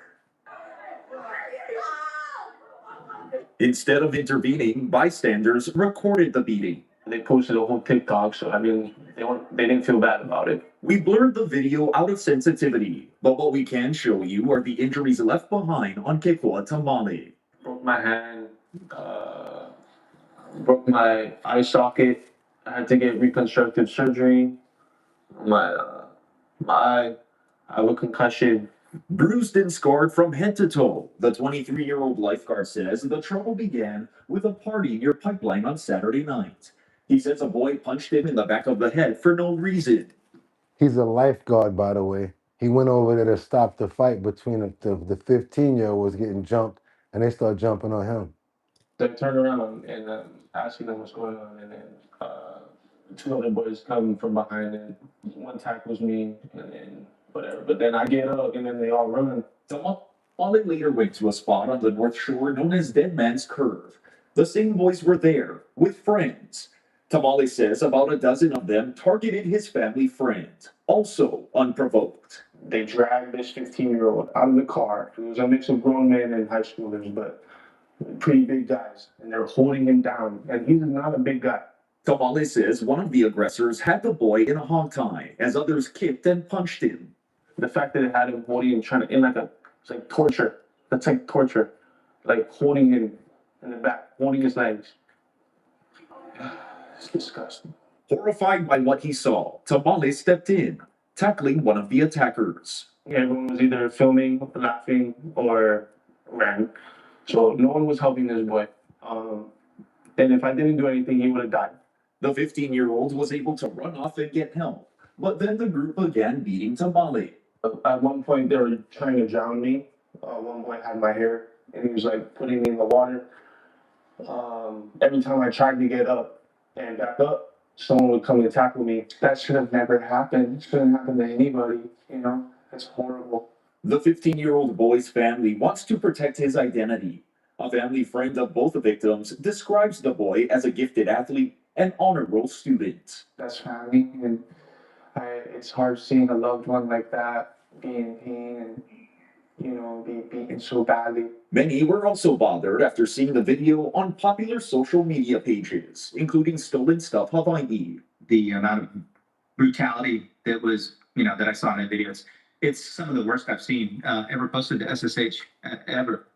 Instead of intervening, bystanders recorded the beating. They posted a whole TikTok, so I mean, they didn't feel bad about it. We blurred the video out of sensitivity, but what we can show you are the injuries left behind on Kekoa Tamale. broke my hand, broke my eye socket. I had to get reconstructive surgery. My eye, I have a concussion. Bruised and scarred from head to toe, the 23-year-old lifeguard says the trouble began with a party near Pipeline on Saturday night. He says a boy punched him in the back of the head for no reason. He's a lifeguard, by the way. He went over there to stop the fight between the 15-year-old was getting jumped, and they start jumping on him. They turned around and asking them what's going on, and then two other boys come from behind, and one tackles me, and then whatever. But then I get up, and then they all run. Molly later went to a spot on the North Shore known as Dead Man's Curve. The same boys were there with friends. Tamale says about a dozen of them targeted his family friend, also unprovoked. They dragged this 15-year-old out of the car. It was a mix of grown men and high schoolers, but pretty big guys, and they're holding him down, and he's not a big guy. Tamale says one of the aggressors had the boy in a hog tie as others kicked and punched him. The fact that it had him holding him, trying to, it's like torture. That's like torture. Like holding him in the back, holding his legs. It's disgusting. Horrified by what he saw, Tamale stepped in, tackling one of the attackers. Everyone was either filming, laughing, or ran. So no one was helping this boy. And if I didn't do anything, he would have died. The 15-year-old was able to run off and get help, but then the group began beating Tamale. At one point, they were trying to drown me. One boy had my hair, and he was like putting me in the water. Every time I tried to get up and back up, someone would come and tackle me. That should have never happened. It shouldn't happen to anybody, you know? It's horrible. The 15-year-old boy's family wants to protect his identity. A family friend of both victims describes the boy as a gifted athlete and honor roll student. That's family, and it's hard seeing a loved one like that be in pain and, you know, be beaten so badly. Many were also bothered after seeing the video on popular social media pages, including Stolen Stuff Hawaii. The amount of brutality that was, that I saw in the videos, it's some of the worst I've seen ever posted to SSH, ever.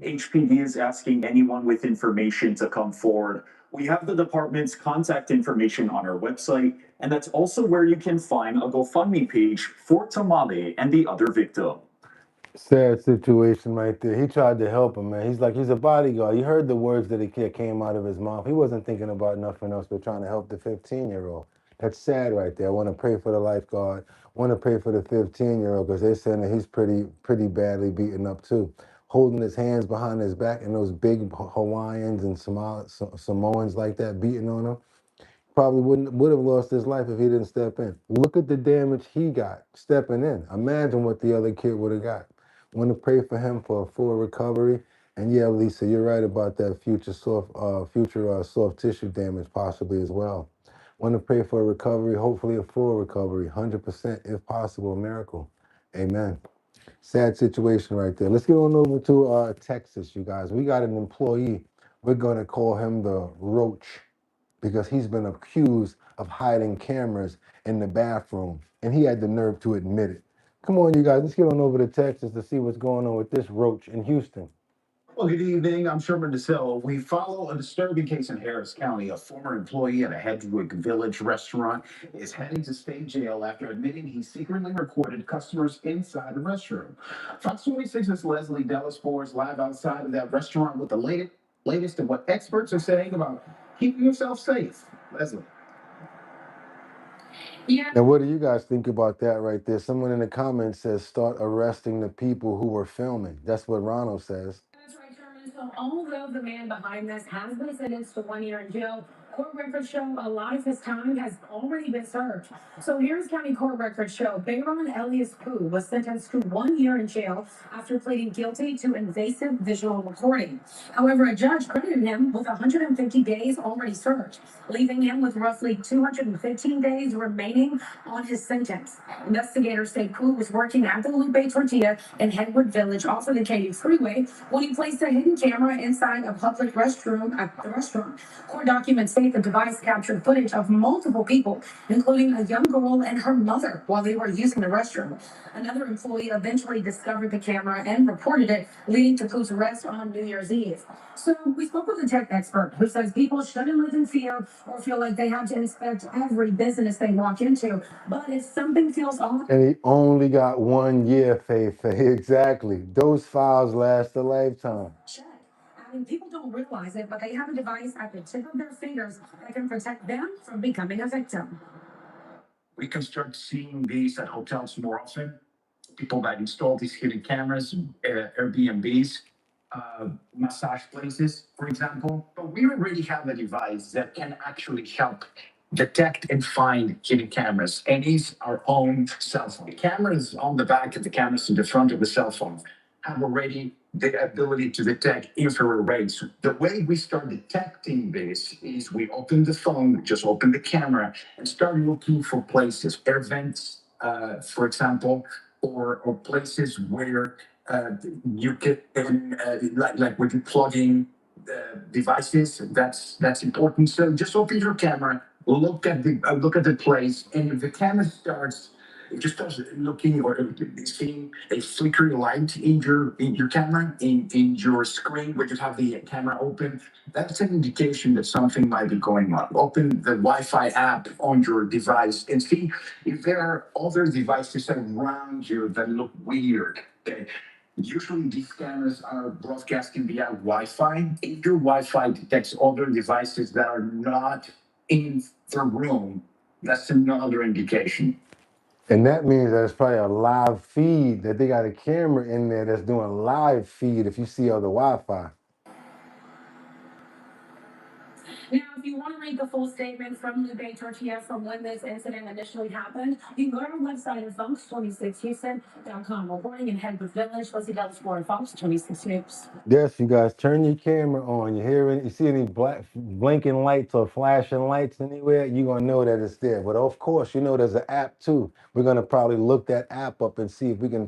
HPD is asking anyone with information to come forward. We have the department's contact information on our website, and that's also where you can find a GoFundMe page for Tamale and the other victim. Sad situation right there. He tried to help him, man. He's a bodyguard. You heard the words that came out of his mouth. He wasn't thinking about nothing else but trying to help the 15-year-old. That's sad right there. I want to pray for the lifeguard. I want to pray for the 15-year-old because they're saying that he's pretty badly beaten up too. Holding his hands behind his back and those big Hawaiians and Samoans like that beating on him. Probably would have lost his life if he didn't step in. Look at the damage he got stepping in. Imagine what the other kid would have got. Want to pray for him for a full recovery. And yeah, Lisa, you're right about that future soft tissue damage possibly as well. Want to pray for a recovery, hopefully a full recovery, 100% if possible, a miracle. Amen. Sad situation right there. Let's get on over to Texas, you guys. We got an employee. We're going to call him the Roach because he's been accused of hiding cameras in the bathroom, and he had the nerve to admit it. Come on, you guys. Let's get on over to Texas to see what's going on with this Roach in Houston. Well, good evening. I'm Sherman DeSille. We follow a disturbing case in Harris County. A former employee at a Hedgewick Village restaurant is heading to state jail after admitting he secretly recorded customers inside the restroom. Fox 26's Leslie Delaspore is live outside of that restaurant with the latest of what experts are saying about keeping yourself safe. Leslie. Yeah. Now, what do you guys think about that right there? Someone in the comments says start arresting the people who were filming. That's what Ronald says. That's right, Sherman. So although the man behind this has been sentenced to 1 year in jail, court records show a lot of his time has already been served. So Harris County court records show Bayron Elias Pooh was sentenced to 1 year in jail after pleading guilty to invasive visual recording. However, a judge credited him with 150 days already served, leaving him with roughly 215 days remaining on his sentence. Investigators say Pooh was working at the Lupe Tortilla in Hedgewood Village off of the Katy Freeway when he placed a hidden camera inside a public restroom at the restaurant. Court documents say say the device captured footage of multiple people, including a young girl and her mother, while they were using the restroom. Another employee eventually discovered the camera and reported it, leading to Poo's arrest on New Year's Eve. So we spoke with a tech expert who says people shouldn't live in fear or feel like they have to inspect every business they walk into. But if something feels off, And he only got 1 year, Faith. Exactly. Those files last a lifetime. check. I mean, people don't realize it, but they have a device at the tip of their fingers that can protect them from becoming a victim. We can start seeing these at hotels more often. People that install these hidden cameras, Airbnbs, massage places, for example. But we already have a device that can actually help detect and find hidden cameras, and is our own cell phone. The cameras on the back of the cameras in the front of the cell phone have already the ability to detect infrared rays. The way we start detecting this is we open the phone, just open the camera, and start looking for places, air vents, for example, or places where you get like when you plug in devices. That's important. So just open your camera, look at the place, and if the camera starts. It just starts looking or seeing a flickering light in your camera, in your screen where you have the camera open. That's an indication that something might be going on. Open the Wi-Fi app on your device and see if there are other devices around you that look weird. Okay. Usually these cameras are broadcasting via Wi-Fi. If your Wi-Fi detects other devices that are not in the room, that's another indication. And that means that it's probably a live feed, that they got a camera in there that's doing a live feed if you see other Wi-Fi. Now, if you want to read the full statement from Lupe Tortilla from when this incident initially happened, you can go to our website at fox26houston.com. Reporting in Headwood Village, Leslie Dallas Ford, Fox 26 News. Yes, you guys, turn your camera on. You see any black blinking lights or flashing lights anywhere, you're going to know that it's there. But of course, you know there's an app too. We're going to probably look that app up and see if we can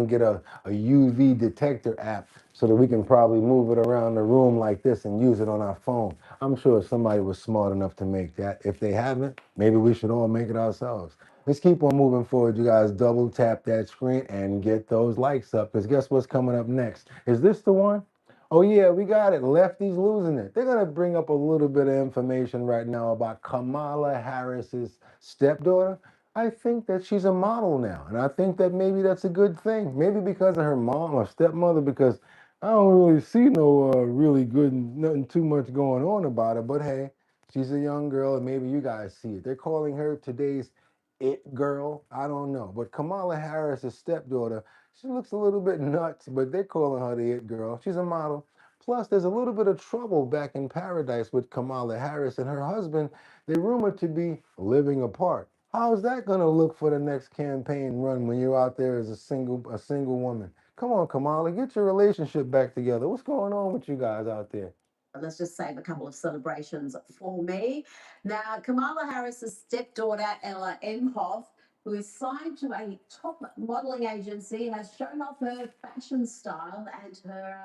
get a UV detector app so that we can probably move it around the room like this and use it on our phone. I'm sure somebody was smart enough to make that. If they haven't, maybe we should all make it ourselves. Let's keep on moving forward, you guys. Double tap that screen and get those likes up, because guess what's coming up next? Is this the one? Oh yeah, we got it. Lefty's losing it. They're going to bring up a little bit of information right now about Kamala Harris's stepdaughter. I think that she's a model now, and I think that maybe that's a good thing. Maybe because of her mom or stepmother, because I don't really see no really good, nothing too much going on about her. But hey, she's a young girl, and maybe you guys see it. They're calling her today's it girl. I don't know. But Kamala Harris's stepdaughter, she looks a little bit nuts, but they're calling her the it girl. She's a model. Plus, there's a little bit of trouble back in paradise with Kamala Harris and her husband. They're rumored to be living apart. How's that going to look for the next campaign run when you're out there as a single woman? Come on, Kamala, get your relationship back together. What's going on with you guys out there? Let's just save a couple of celebrations for me. Now, Kamala Harris's stepdaughter, Ella Emhoff, who is signed to a top modeling agency, has shown off her fashion style and her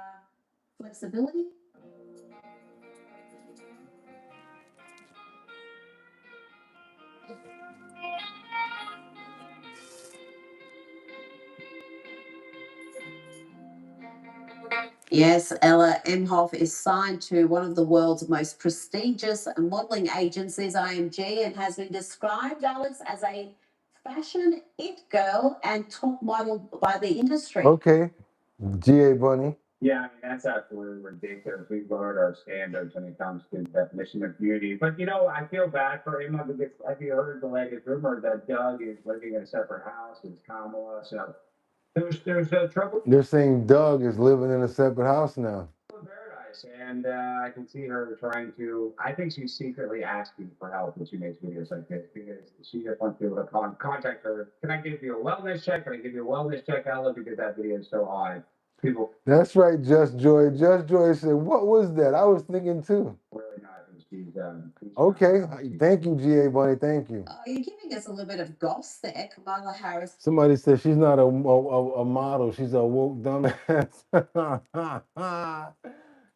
flexibility. Yes, Ella Emhoff is signed to one of the world's most prestigious modeling agencies, IMG, and has been described, Alex, as a fashion it girl and top model by the industry. Okay, GA Bunny. Yeah, I mean, that's absolutely ridiculous. We've lowered our standards when it comes to the definition of beauty. But, you know, I feel bad for him because have you heard the latest rumor that Doug is living in a separate house with Kamala? So there's trouble. They're saying Doug is living in a separate house now. Paradise, and I can see her trying to. I think she's secretly asking for help when she makes videos like this because she just wants people to contact her. Can I give you a wellness check? Can I give you a wellness check, Ella? Because that video is so odd. People. That's right, Just Joy. Just Joy said, what was that? I was thinking too. Really not. She's okay. Thank you, GA Bunny. Thank you. You're giving us a little bit of goss there, Kamala Harris. Somebody said she's not a model. She's a woke dumbass.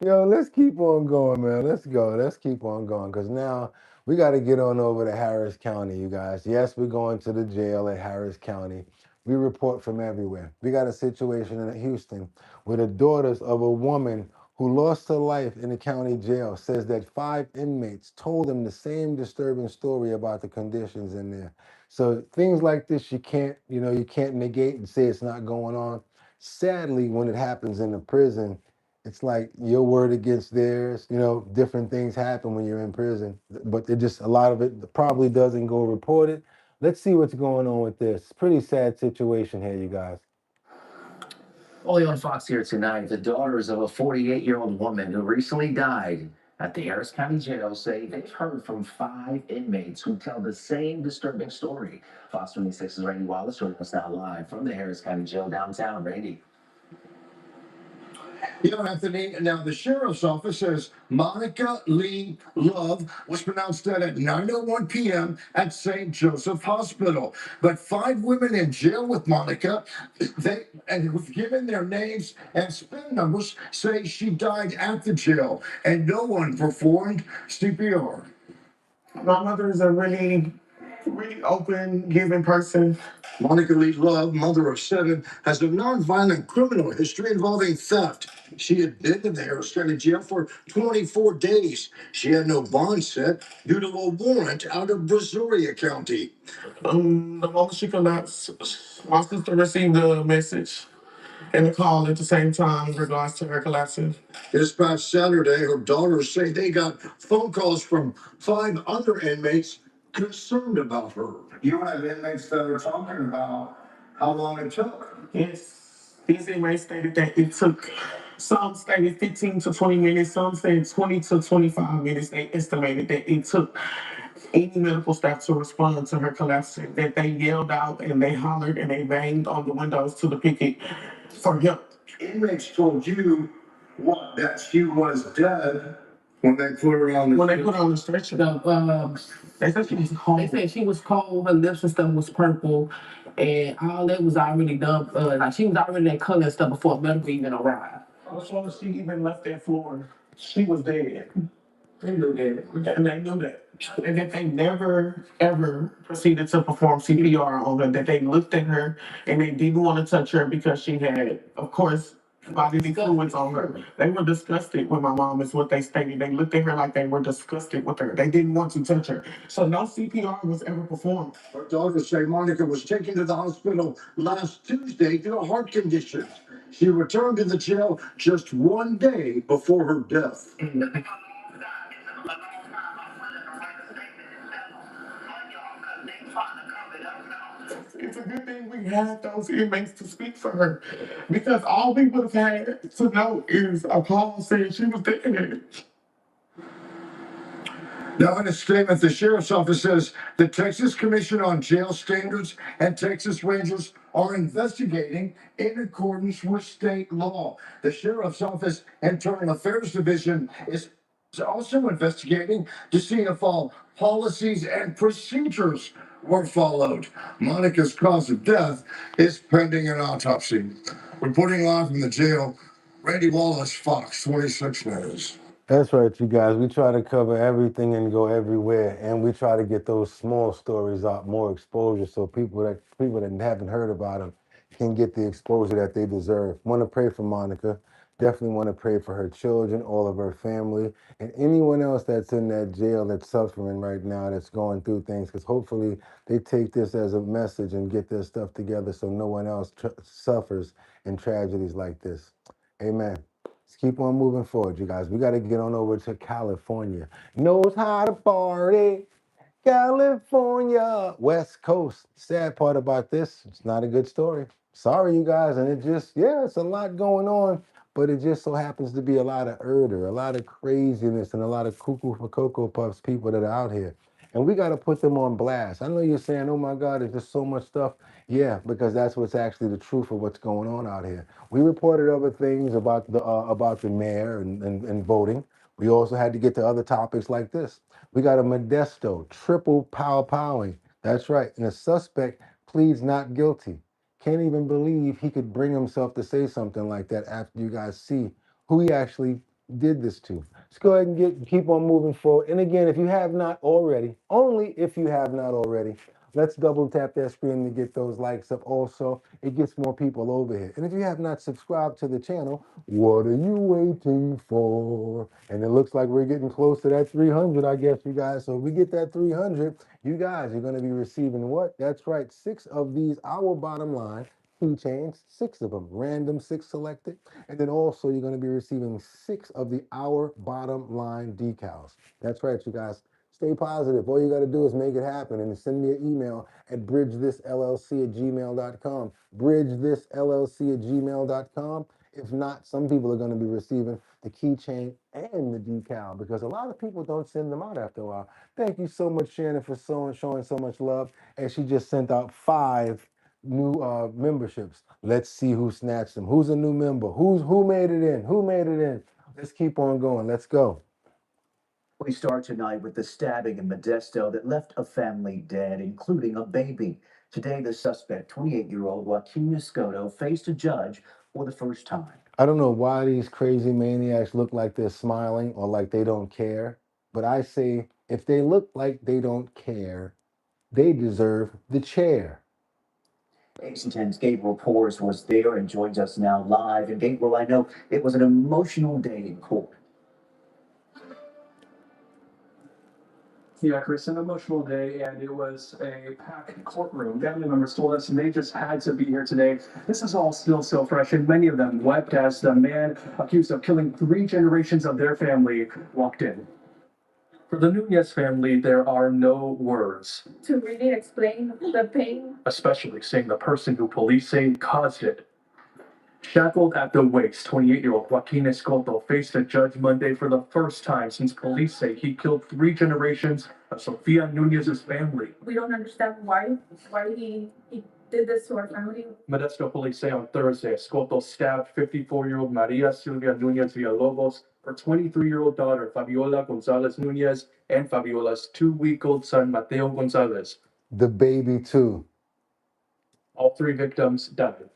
Yo, let's keep on going, man. Let's go. Let's keep on going because now we got to get on over to Harris County, you guys. Yes, we're going to the jail at Harris County. We report from everywhere. We got a situation in Houston where the daughters of a woman who lost her life in the county jail says that 5 inmates told them the same disturbing story about the conditions in there. So things like this, you can't negate and say it's not going on. Sadly, when it happens in the prison, it's like your word against theirs. Different things happen when you're in prison, but it just a lot of it probably doesn't go reported. Let's see what's going on with this. Pretty sad situation here, you guys. Only on Fox here tonight, the daughters of a 48-year-old woman who recently died at the Harris County Jail say they've heard from 5 inmates who tell the same disturbing story. Fox 26's Randy Wallace joining us now live from the Harris County Jail downtown. Randy. Yeah, Anthony. Now, the sheriff's office says Monica Lee Love was pronounced dead at 9:01 p.m. at St. Joseph Hospital. But 5 women in jail with Monica, who've given their names and SPIN numbers, say she died at the jail, and no one performed CPR. My mother is a really open, giving person. Monica Lee Love, mother of 7, has a nonviolent criminal history involving theft. She had been in the Harris County Jail for 24 days. She had no bond set due to a warrant out of Brazoria County. The moment she collapsed, my sister received a message and a call at the same time in regards to her collapsing. This past Saturday, her daughters say they got phone calls from 5 other inmates concerned about her. You have inmates that are talking about how long it took. Yes, these inmates stated that it took, some stated 15 to 20 minutes, some said 20 to 25 minutes. They estimated that it took any medical staff to respond to her collapsing, that they yelled out and they hollered and they banged on the windows to the picket for help. Inmates told you what, that she was dead when they put her on the When they put her on the stretcher. They said she was cold. They said she was cold, her lips and stuff was purple, and all that was already done. Like she was already that color and stuff before medical even arrived. As soon as she even left that floor, she was dead. They knew that. And they knew that. And that they never, ever proceeded to perform CPR on her, that they looked at her and they didn't want to touch her because she had, of course, bodily fluids on her. They were disgusted with my mom, is what they stated. They looked at her like they were disgusted with her. They didn't want to touch her. So no CPR was ever performed. Her daughters say Monica was taken to the hospital last Tuesday due to heart conditions. She returned to the jail just 1 day before her death. It's a good thing we had those inmates to speak for her, because all we would have had to know is a call saying she was dead. Now, in a statement, the sheriff's office says the Texas Commission on Jail Standards and Texas Rangers are investigating in accordance with state law. The sheriff's office Internal Affairs Division is also investigating to see if all policies and procedures were followed. Monica's cause of death is pending an autopsy. Reporting live from the jail, Randy Wallace, Fox 26 News. That's right, you guys. We try to cover everything and go everywhere, and we try to get those small stories out, more exposure, so people that haven't heard about them can get the exposure that they deserve. Want to pray for Monica. Definitely want to pray for her children, all of her family, and anyone else that's in that jail that's suffering right now, that's going through things, because hopefully they take this as a message and get their stuff together so no one else suffers in tragedies like this. Amen. Let's keep on moving forward, you guys. We got to get on over to California. Knows how to party. California, West Coast. Sad part about this, it's not a good story. Sorry, you guys. And it's a lot going on, but it just so happens to be a lot of a lot of craziness, and a lot of cuckoo for Cocoa Puffs people that are out here. And we got to put them on blast. I know you're saying, oh my God, there's just so much stuff. Yeah, because that's what's actually the truth of what's going on out here. We reported other things about the mayor and voting. We also had to get to other topics like this. We got a Modesto triple powing. That's right. And the suspect pleads not guilty. Can't even believe he could bring himself to say something like that after you guys see who he actually did this to. Let's go ahead and keep on moving forward. And again, if you have not already, only if you have not already, let's double tap that screen to get those likes up. Also, it gets more people over here. And if you have not subscribed to the channel, what are you waiting for? And it looks like we're getting close to that 300, I guess, you guys. So if we get that 300, you guys are going to be receiving what? That's right, 6 of these Our Bottom Line keychains, 6 of them, random 6 selected. And then also you're going to be receiving 6 of the Our Bottom Line decals. That's right, you guys. Stay positive. All you got to do is make it happen and send me an email at bridgethisllc@gmail.com. Bridgethisllc@gmail.com. If not, some people are going to be receiving the keychain and the decal because a lot of people don't send them out after a while. Thank you so much, Shannon, for showing so much love. And she just sent out 5 new memberships. Let's see who snatched them. Who's a new member? Who made it in? Who made it in? Let's keep on going. Let's go. We start tonight with the stabbing in Modesto that left a family dead, including a baby. Today, the suspect, 28-year-old Joaquin Escoto, faced a judge for the first time. I don't know why these crazy maniacs look like they're smiling or like they don't care, but I say if they look like they don't care, they deserve the chair. ABC 10's Gabriel Porras was there and joins us now live. And Gabriel, I know it was an emotional day in court. Yeah, Chris, an emotional day, and it was a packed courtroom. Family members told us they just had to be here today. This is all still so fresh, and many of them wept as the man accused of killing 3 generations of their family walked in. For the Nunez family, there are no words. To really explain the pain. Especially saying the person who police say caused it. Shackled at the waist, 28-year-old Joaquin Escoto faced a judge Monday for the first time since police say he killed 3 generations of Sofia Nunez's family. We don't understand why he did this to our family. Modesto police say on Thursday, Escoto stabbed 54-year-old Maria Silvia Nunez Villalobos, her 23-year-old daughter Fabiola Gonzalez Nunez, and Fabiola's 2-week-old son Mateo Gonzalez. The baby too. All 3 victims died.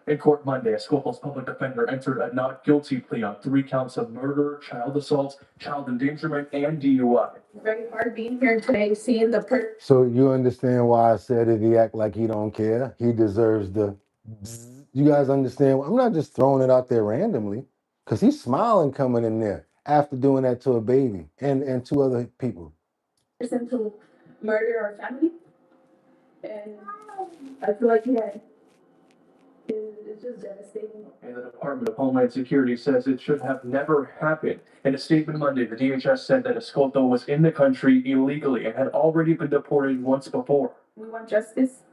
In court Monday, Escoto's public defender entered a not guilty plea on 3 counts of murder, child assault, child endangerment, and DUI. Very hard being here today, seeing the So you understand why I said if he act like he don't care, he deserves the bzzz. You guys understand? I'm not just throwing it out there randomly because he's smiling coming in there after doing that to a baby and 2 other people. person to murder our family, and I feel like it's just devastating. And the Department of Homeland Security says it should have never happened. In a statement Monday, the DHS said that Escoto was in the country illegally and had already been deported once before. We want justice.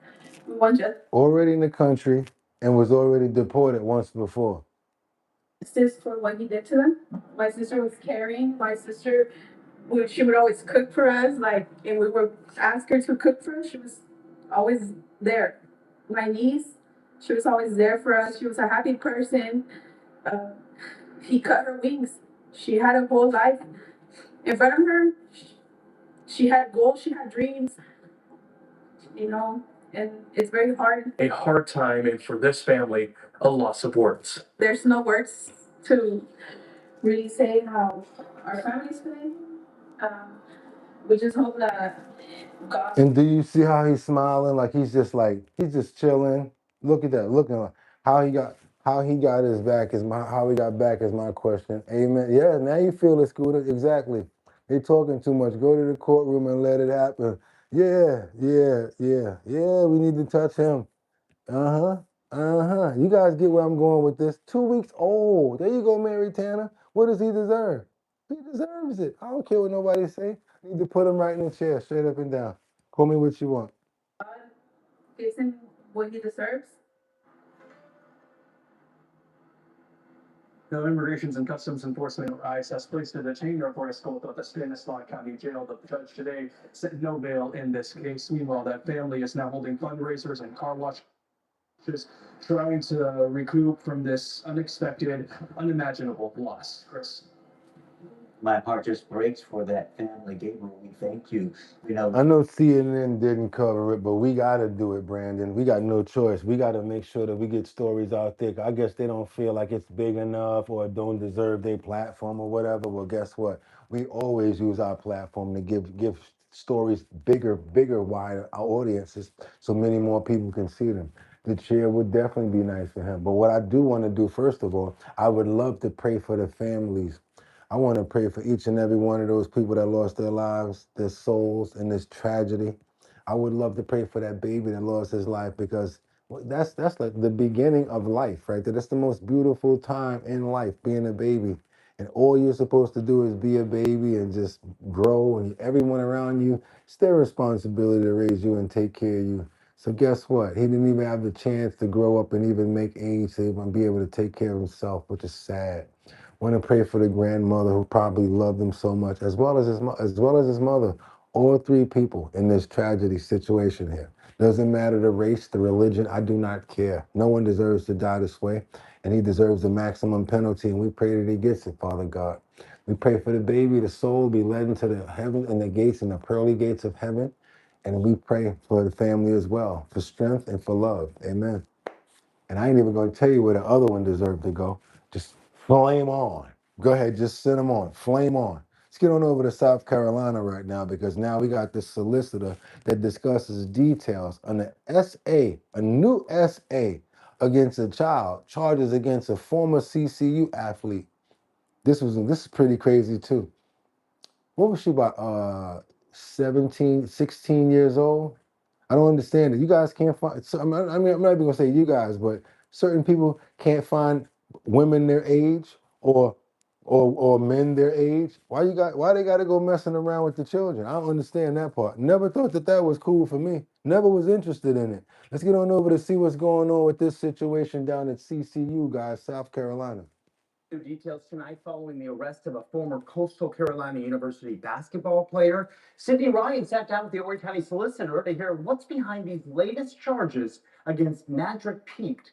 We want justice. Already in the country and was already deported once before. Justice for what he did to them. My sister was caring. My sister, she would always cook for us. Like, and we would ask her to cook for us. She was always there. My niece, she was always there for us. She was a happy person. He cut her wings. She had a whole life in front of her. She had goals. She had dreams. You know, and it's very hard. A hard time, and for this family, a loss of words. There's no words to really say how our family's feeling. We just hope that God. And do you see how he's smiling? Like he's just chilling. Look at that. Look at how he got his back how he got back is my question. Amen. Yeah, now you feel it, Scooter. Exactly. They talking too much. Go to the courtroom and let it happen. Yeah. We need to touch him. You guys get where I'm going with this. 2 weeks old. There you go, Mary Tanner. What does he deserve? He deserves it. I don't care what nobody say. Need to put him right in the chair, straight up and down. Call me what you want. God gives him what he deserves. The Immigrations and Customs Enforcement, or ICE, has placed a detainer for Escoto at the Stanislaus County Jail. The judge today set no bail in this case. Meanwhile, that family is now holding fundraisers and car washes, trying to recoup from this unexpected, unimaginable loss. Chris? my heart just breaks for that family. Gabriel, we thank you. You know, I know CNN didn't cover it, but we got to do it, Brandon. We got no choice. We got to make sure that we get stories out there. I guess they don't feel like it's big enough or don't deserve their platform or whatever. Well, guess what? We always use our platform to give stories bigger, wider audiences so many more people can see them. The chair would definitely be nice for him. But what I do want to do, first of all, I would love to pray for the families. I want to pray for each and every one of those people that lost their lives, their souls in this tragedy. I would love to pray for that baby that lost his life, because that's like the beginning of life, right? That's the most beautiful time in life, being a baby. And all you're supposed to do is be a baby and just grow, and everyone around you, it's their responsibility to raise you and take care of you. So guess what? He didn't even have the chance to grow up and even make age to even be able to take care of himself, which is sad. Want to pray for the grandmother who probably loved him so much, as well as his mother. All three people in this tragedy situation here. Doesn't matter the race, the religion. I do not care. No one deserves to die this way, and he deserves the maximum penalty. And we pray that he gets it, Father God. We pray for the baby, the soul be led into the heaven and the gates and the pearly gates of heaven. And we pray for the family as well, for strength and for love. Amen. And I ain't even going to tell you where the other one deserved to go. Just flame on. Go ahead, just send them on. Flame on. Let's get on over to South Carolina right now, because now we got this solicitor that discusses details on the SA, a new SA against a child, charges against a former CCU athlete. This is pretty crazy too. What was she about? 17, 16 years old? I don't understand it. You guys can't find. So, I'm not even gonna say you guys, but certain people can't find women their age or men their age. Why they got to go messing around with the children? I don't understand that part. Never thought that was cool for me. Never was interested in it. Let's get on over to see what's going on with this situation down at CCU, guys, South Carolina. New details tonight following the arrest of a former Coastal Carolina University basketball player. Sydney Ryan sat down with the Horry County Solicitor to hear what's behind these latest charges against Nadrick Pete.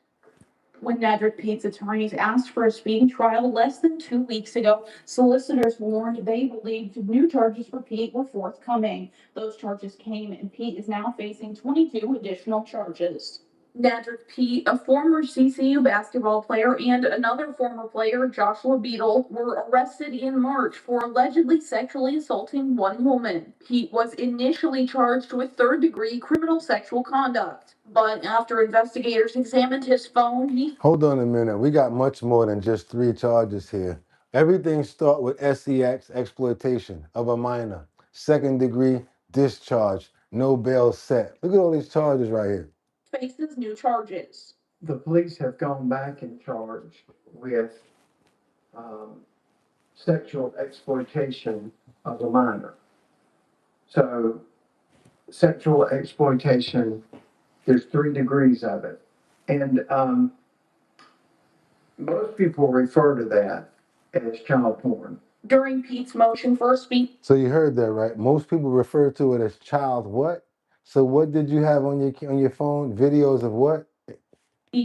When Nadrick Pete's attorneys asked for a speedy trial less than 2 weeks ago, solicitors warned they believed new charges for Pete were forthcoming. Those charges came, and Pete is now facing 22 additional charges. Nadrick Pete, a former CCU basketball player, and another former player, Joshua Beadle, were arrested in March for allegedly sexually assaulting one woman. Pete was initially charged with third-degree criminal sexual conduct, but after investigators examined his phone, he... Hold on a minute. We got much more than just 3 charges here. Everything starts with SEX, exploitation of a minor. 2nd degree discharge, no bail set. Look at all these charges right here. faces new charges. The police have gone back and charged with sexual exploitation of a minor. So sexual exploitation, there's 3 degrees of it. And most people refer to that as child porn. During Pete's motion for a speedy So you heard that, right? Most people refer to it as child what? So what did you have on your phone? Videos of what?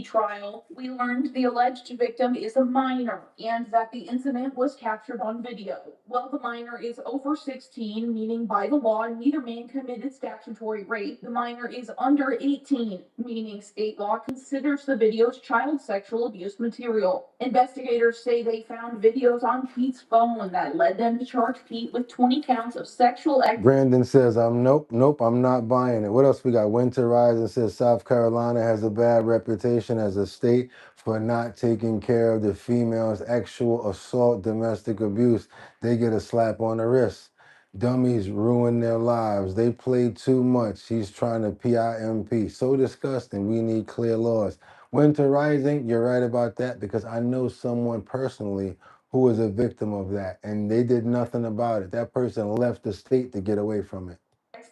trial, we learned the alleged victim is a minor and that the incident was captured on video. While the minor is over 16, meaning by the law neither man committed statutory rape, the minor is under 18, meaning state law considers the videos child sexual abuse material. Investigators say they found videos on Pete's phone that led them to charge Pete with 20 counts of sexual Brandon says, nope, I'm not buying it. What else we got? Winter Rising says South Carolina has a bad reputation as a state for not taking care of the females' sexual assault, domestic abuse. They get a slap on the wrist. Dummies ruin their lives. They play too much. He's trying to PIMP. So disgusting. We need clear laws. Winter Rising, you're right about that, because I know someone personally who was a victim of that, and they did nothing about it. That person left the state to get away from it.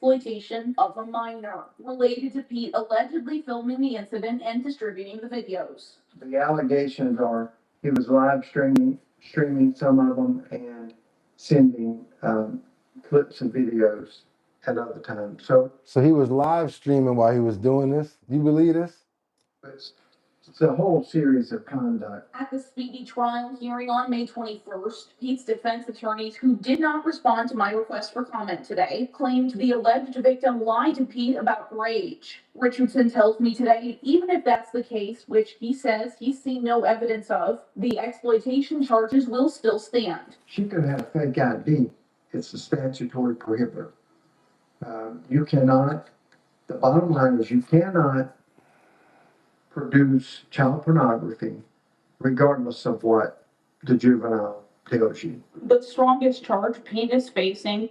exploitation of a minor related to Pete allegedly filming the incident and distributing the videos. The allegations are he was live streaming some of them and sending clips and videos at other times. So he was live streaming while he was doing this? You believe this? It's a whole series of conduct. At the speedy trial hearing on May 21st, Pete's defense attorneys, who did not respond to my request for comment today, claimed the alleged victim lied to Pete about her age. Richardson tells me today, even if that's the case, which he says he's seen no evidence of, the exploitation charges will still stand. She could have fake ID. It's a statutory prohibitor. You cannot, the bottom line is you cannot produce child pornography regardless of what the juvenile tells you. The strongest charge Pete is facing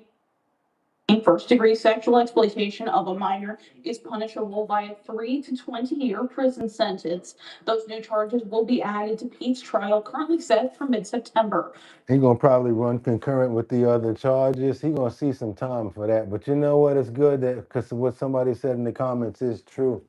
in first-degree sexual exploitation of a minor is punishable by a 3 to 20-year prison sentence. Those new charges will be added to Pete's trial, currently set for mid-September. He gonna probably run concurrent with the other charges. He gonna see some time for that. But you know what? It's good that, because what somebody said in the comments is true.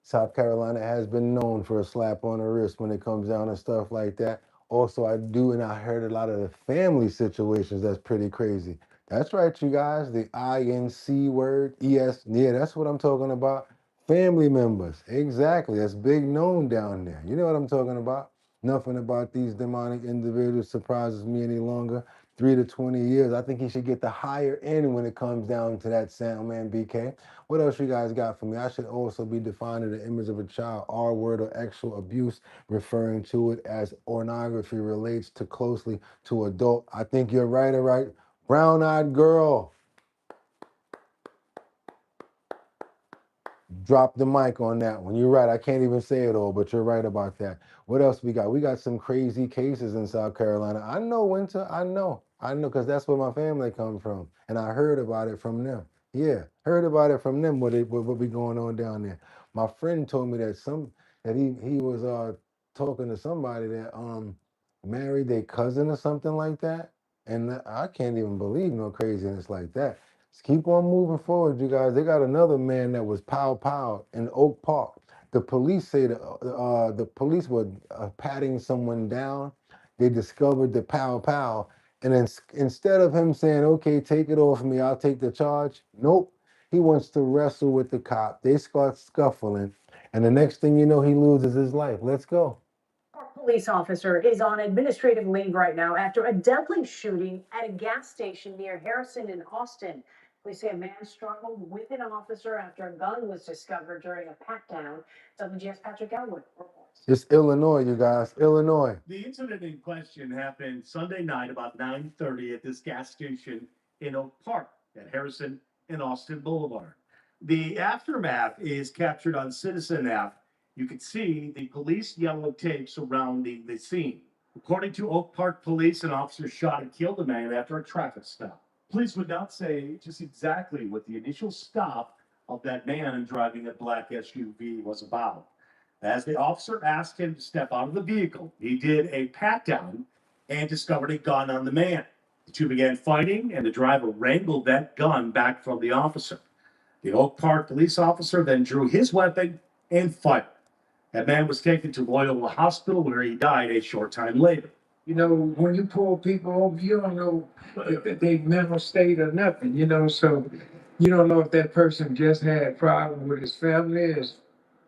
South Carolina has been known for a slap on the wrist when it comes down to stuff like that. Also, and I heard a lot of the family situations that's pretty crazy. That's right, you guys. The INC word, ES, yeah, that's what I'm talking about. Family members, exactly. That's big known down there. You know what I'm talking about. Nothing about these demonic individuals surprises me any longer. 3 to 20 years. I think he should get the higher end when it comes down to that sound, man, BK. What else you guys got for me? I should also be defining the image of a child, R word or actual abuse, referring to it as pornography relates to closely to adult. I think you're right, all right. Brown-eyed girl. Drop the mic on that one. You're right. I can't even say it all, but you're right about that. What else we got? We got some crazy cases in South Carolina. I know, Winter. I know, because that's where my family come from, and I heard about it from them. Yeah, heard about it from them. What be going on down there? My friend told me that he was talking to somebody that married their cousin or something like that, and I can't even believe no craziness like that. Let's keep on moving forward, you guys. They got another man that was pow in Oak Park. The police say the police were patting someone down. They discovered the pow, and then instead of him saying, "Okay, take it off me, I'll take the charge," nope. He wants to wrestle with the cop. They start scuffling, and the next thing you know, he loses his life. Let's go. Police officer is on administrative leave right now after a deadly shooting at a gas station near Harrison in Austin. Police say a man struggled with an officer after a gun was discovered during a pat-down. WGS Patrick Elwood reports. It's Illinois, you guys. Illinois. The incident in question happened Sunday night about 9:30 at this gas station in Oak Park at Harrison and Austin Boulevard. The aftermath is captured on Citizen app. You can see the police yellow tape surrounding the scene. According to Oak Park police, an officer shot and killed a man after a traffic stop. Police would not say just exactly what the initial stop of that man driving a black SUV was about. As the officer asked him to step out of the vehicle, he did a pat-down and discovered a gun on the man. The two began fighting, and the driver wrangled that gun back from the officer. The Oak Park police officer then drew his weapon and fired. That man was taken to Loyola Hospital, where he died a short time later. You know, when you pull people over, you don't know if they mental state or nothing, so you don't know if that person just had a problem with his family,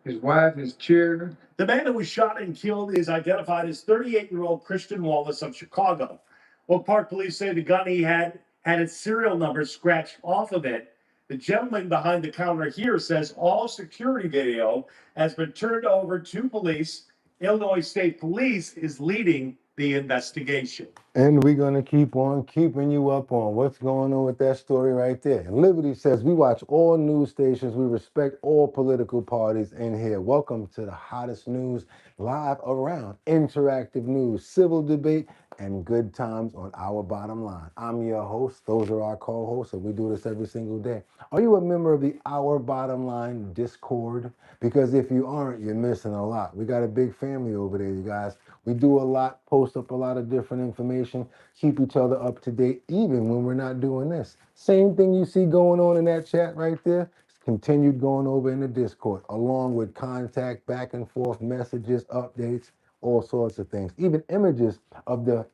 his wife, his children. The man who was shot and killed is identified as 38-year-old Christian Wallace of Chicago. Oak Park police say the gun he had its serial number scratched off of it. The gentleman behind the counter here says all security video has been turned over to police. Illinois State Police is leading the investigation. And we're going to keep on keeping you up on what's going on with that story right there. And Liberty says, we watch all news stations. We respect all political parties in here. Welcome to the hottest news live around. Interactive news, civil debate, and good times on Our Bottom Line. I'm your host. Those are our co-hosts, and we do this every single day. Are you a member of the Our Bottom Line Discord? Because if you aren't, you're missing a lot. We got a big family over there, you guys. We do a lot, post up a lot of different information, keep each other up to date, even when we're not doing this. Same thing you see going on in that chat right there, continued going over in the Discord, along with contact, back and forth messages, updates, all sorts of things. Even images of the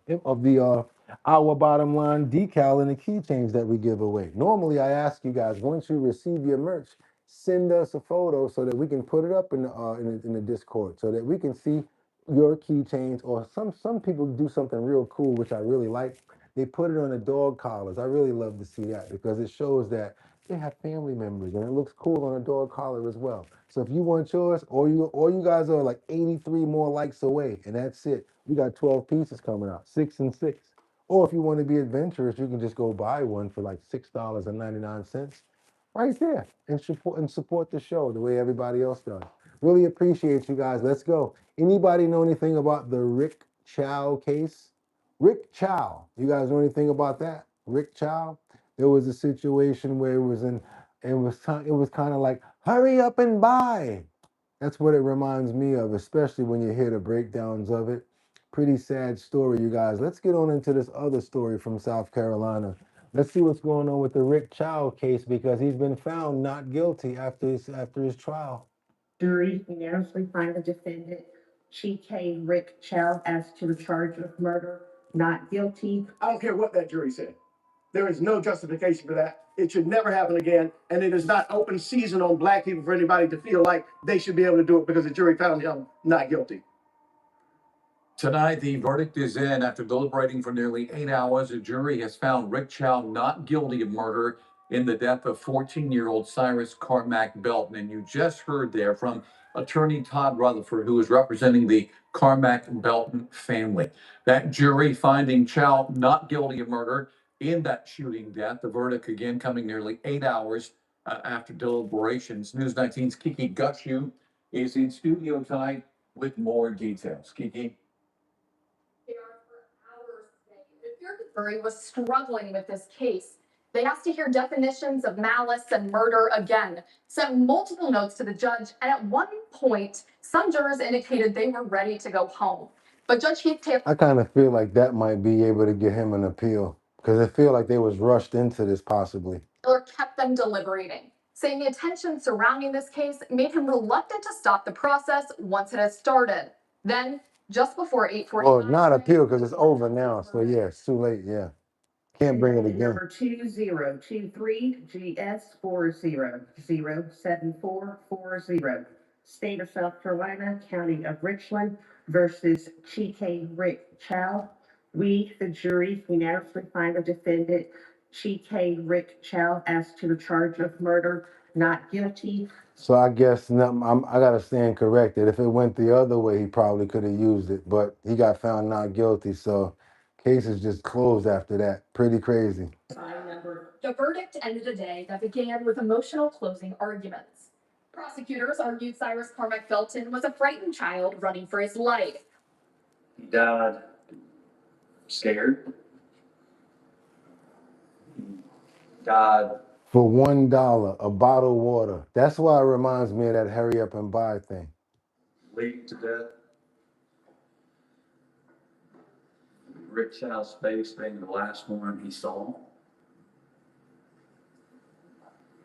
Our Bottom Line decal and the keychains that we give away. Normally, I ask you guys, once you receive your merch, send us a photo so that we can put it up in the Discord so that we can see your keychains. Or some people do something real cool, which I really like. They put it on the dog collars. I really love to see that because it shows that they have family members and it looks cool on a dog collar as well. So if you want yours, or you guys are like 83 more likes away, and that's it. We got 12 pieces coming out, 6 and 6. Or if you want to be adventurous, you can just go buy one for like $6.99 right there and support the show the way everybody else does. Really appreciate you guys. Let's go. Anybody know anything about the Rick Chow case? Rick Chow. You guys know anything about that? Rick Chow? There was a situation where it was kind of like hurry up and buy. That's what it reminds me of, especially when you hear the breakdowns of it. Pretty sad story, you guys. Let's get on into this other story from South Carolina. Let's see what's going on with the Rick Chow case because he's been found not guilty after his trial. Jury unanimously find the defendant, Chike Rick Chow, as to the charge of murder, not guilty. I don't care what that jury said. There is no justification for that. It should never happen again. And it is not open season on black people for anybody to feel like they should be able to do it because the jury found him not guilty. Tonight, the verdict is in. After deliberating for nearly 8 hours, a jury has found Rick Chow not guilty of murder in the death of 14-year-old Cyrus Carmack Belton. And you just heard there from attorney Todd Rutherford, who is representing the Carmack Belton family. That jury finding Chow not guilty of murder in that shooting death. The verdict again coming nearly 8 hours after deliberations. News 19's Kiki Gutschew is in studio tonight with more details. Kiki. The jury was struggling with this case. They asked to hear definitions of malice and murder again, sent multiple notes to the judge, and at one point, some jurors indicated they were ready to go home. But Judge Heath Taylor I kind of feel like that might be able to get him an appeal because I feel like they was rushed into this possibly. kept them deliberating, saying the attention surrounding this case made him reluctant to stop the process once it had started. Then, just before 8:40. Well, not appeal because it's over now. So yeah, it's too late. Yeah. Can't bring it again. Number 2023 GS 4007440. State of South Carolina, County of Richland versus Chike Rick Chow. We, the jury, unanimously find the defendant, Chike Rick Chow, as to the charge of murder, not guilty. So I guess I gotta stand corrected. If it went the other way, he probably could have used it, but he got found not guilty. So case is just closed after that. Pretty crazy. The verdict ended a day that began with emotional closing arguments. Prosecutors argued Cyrus Carmack Belton was a frightened child running for his life. He died scared. He died For $1, a bottle of water. That's why it reminds me of that hurry up and buy thing. bleeding to death. Rick Chow's face being the last one he saw.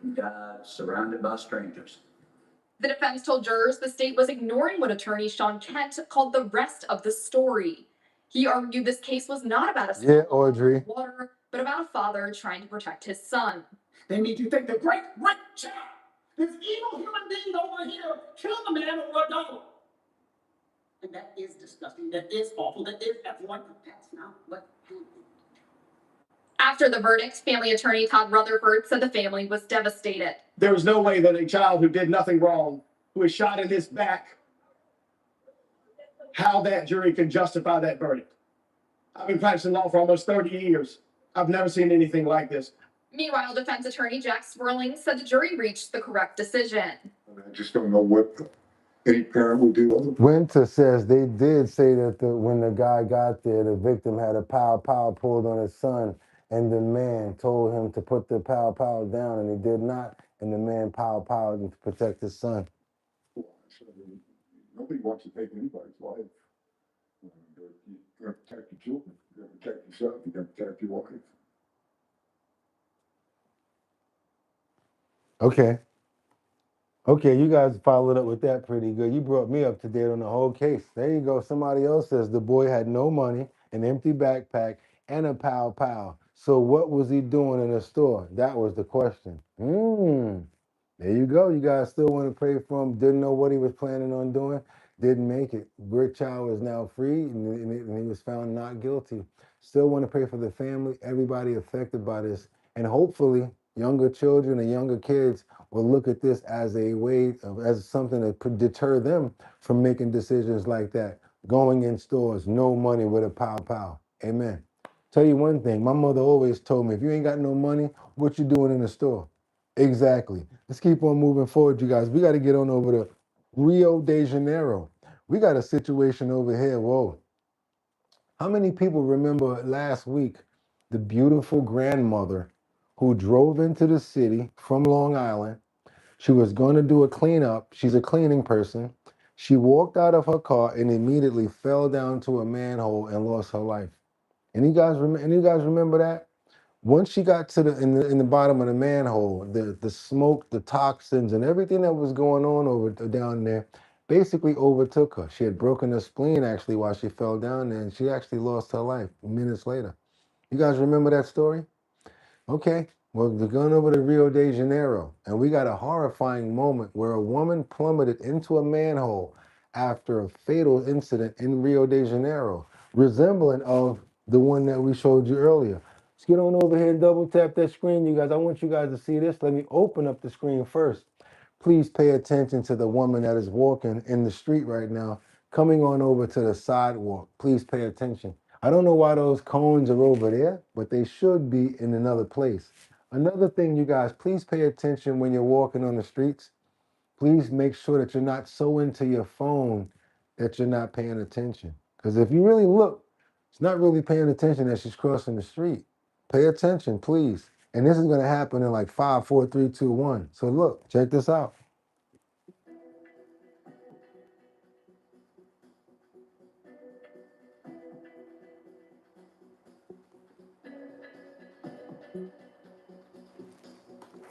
He died surrounded by strangers. The defense told jurors the state was ignoring what attorney Sean Kent called the rest of the story. He argued this case was not about a Audrey. water, but about a father trying to protect his son. They made you think the great Rick Chow, this evil human being over here, killed the man over $1. And that is disgusting. That is awful. That is abhorrent. That's not what happened. After the verdict, family attorney Todd Rutherford said the family was devastated. There was no way that a child who did nothing wrong, who was shot in his back, how that jury can justify that verdict. I've been practicing law for almost 30 years. I've never seen anything like this. Meanwhile, defense attorney Jack Swerling said the jury reached the correct decision. I just don't know what any parent would do. Winter says they did say that when the guy got there, the victim had a pow pulled on his son, and the man told him to put the pow down, and he did not, and the man powed to protect his son. Nobody wants to take anybody's life. You gotta protect your children. You gotta protect yourself. You gotta protect your wife. Okay, you guys followed up with that pretty good. You brought me up to date on the whole case. There you go. Somebody else says the boy had no money, an empty backpack, and a pow. So what was he doing in the store? That was the question. There you go. You guys still want to pray for him. Didn't know what he was planning on doing. Didn't make it. Brick Child is now free, and he was found not guilty. Still want to pray for the family, everybody affected by this. And hopefully, younger children and younger kids will look at this as a way, as something that could deter them from making decisions like that. Going in stores, no money with a pow pow. Amen. Tell you one thing, my mother always told me, if you ain't got no money, what you doing in the store? Exactly. Let's keep on moving forward, you guys. We got to get on over to Rio de Janeiro. We got a situation over here. Whoa. How many people remember last week the beautiful grandmother who drove into the city from Long Island? She was going to do a cleanup. She's a cleaning person. She walked out of her car and immediately fell down to a manhole and lost her life. And you guys remember that? Once she got to the in the bottom of the manhole, the smoke, the toxins, and everything that was going on over down there basically overtook her. She had broken her spleen actually while she fell down there, and she actually lost her life minutes later. You guys remember that story? Okay, well, we're going over to Rio de Janeiro, and we got a horrifying moment where a woman plummeted into a manhole after a fatal incident in Rio de Janeiro, resembling of the one that we showed you earlier. Let's get on over here and double tap that screen, you guys. I want you guys to see this. Let me open up the screen first. Please pay attention to the woman that is walking in the street right now, coming on over to the sidewalk. Please pay attention. I don't know why those cones are over there, but they should be in another place. Another thing, you guys, please pay attention when you're walking on the streets. Please make sure that you're not so into your phone that you're not paying attention. Because if you really look, it's not really paying attention as she's crossing the street. Pay attention, please. And this is going to happen in like 5, 4, 3, 2, 1. So look, check this out.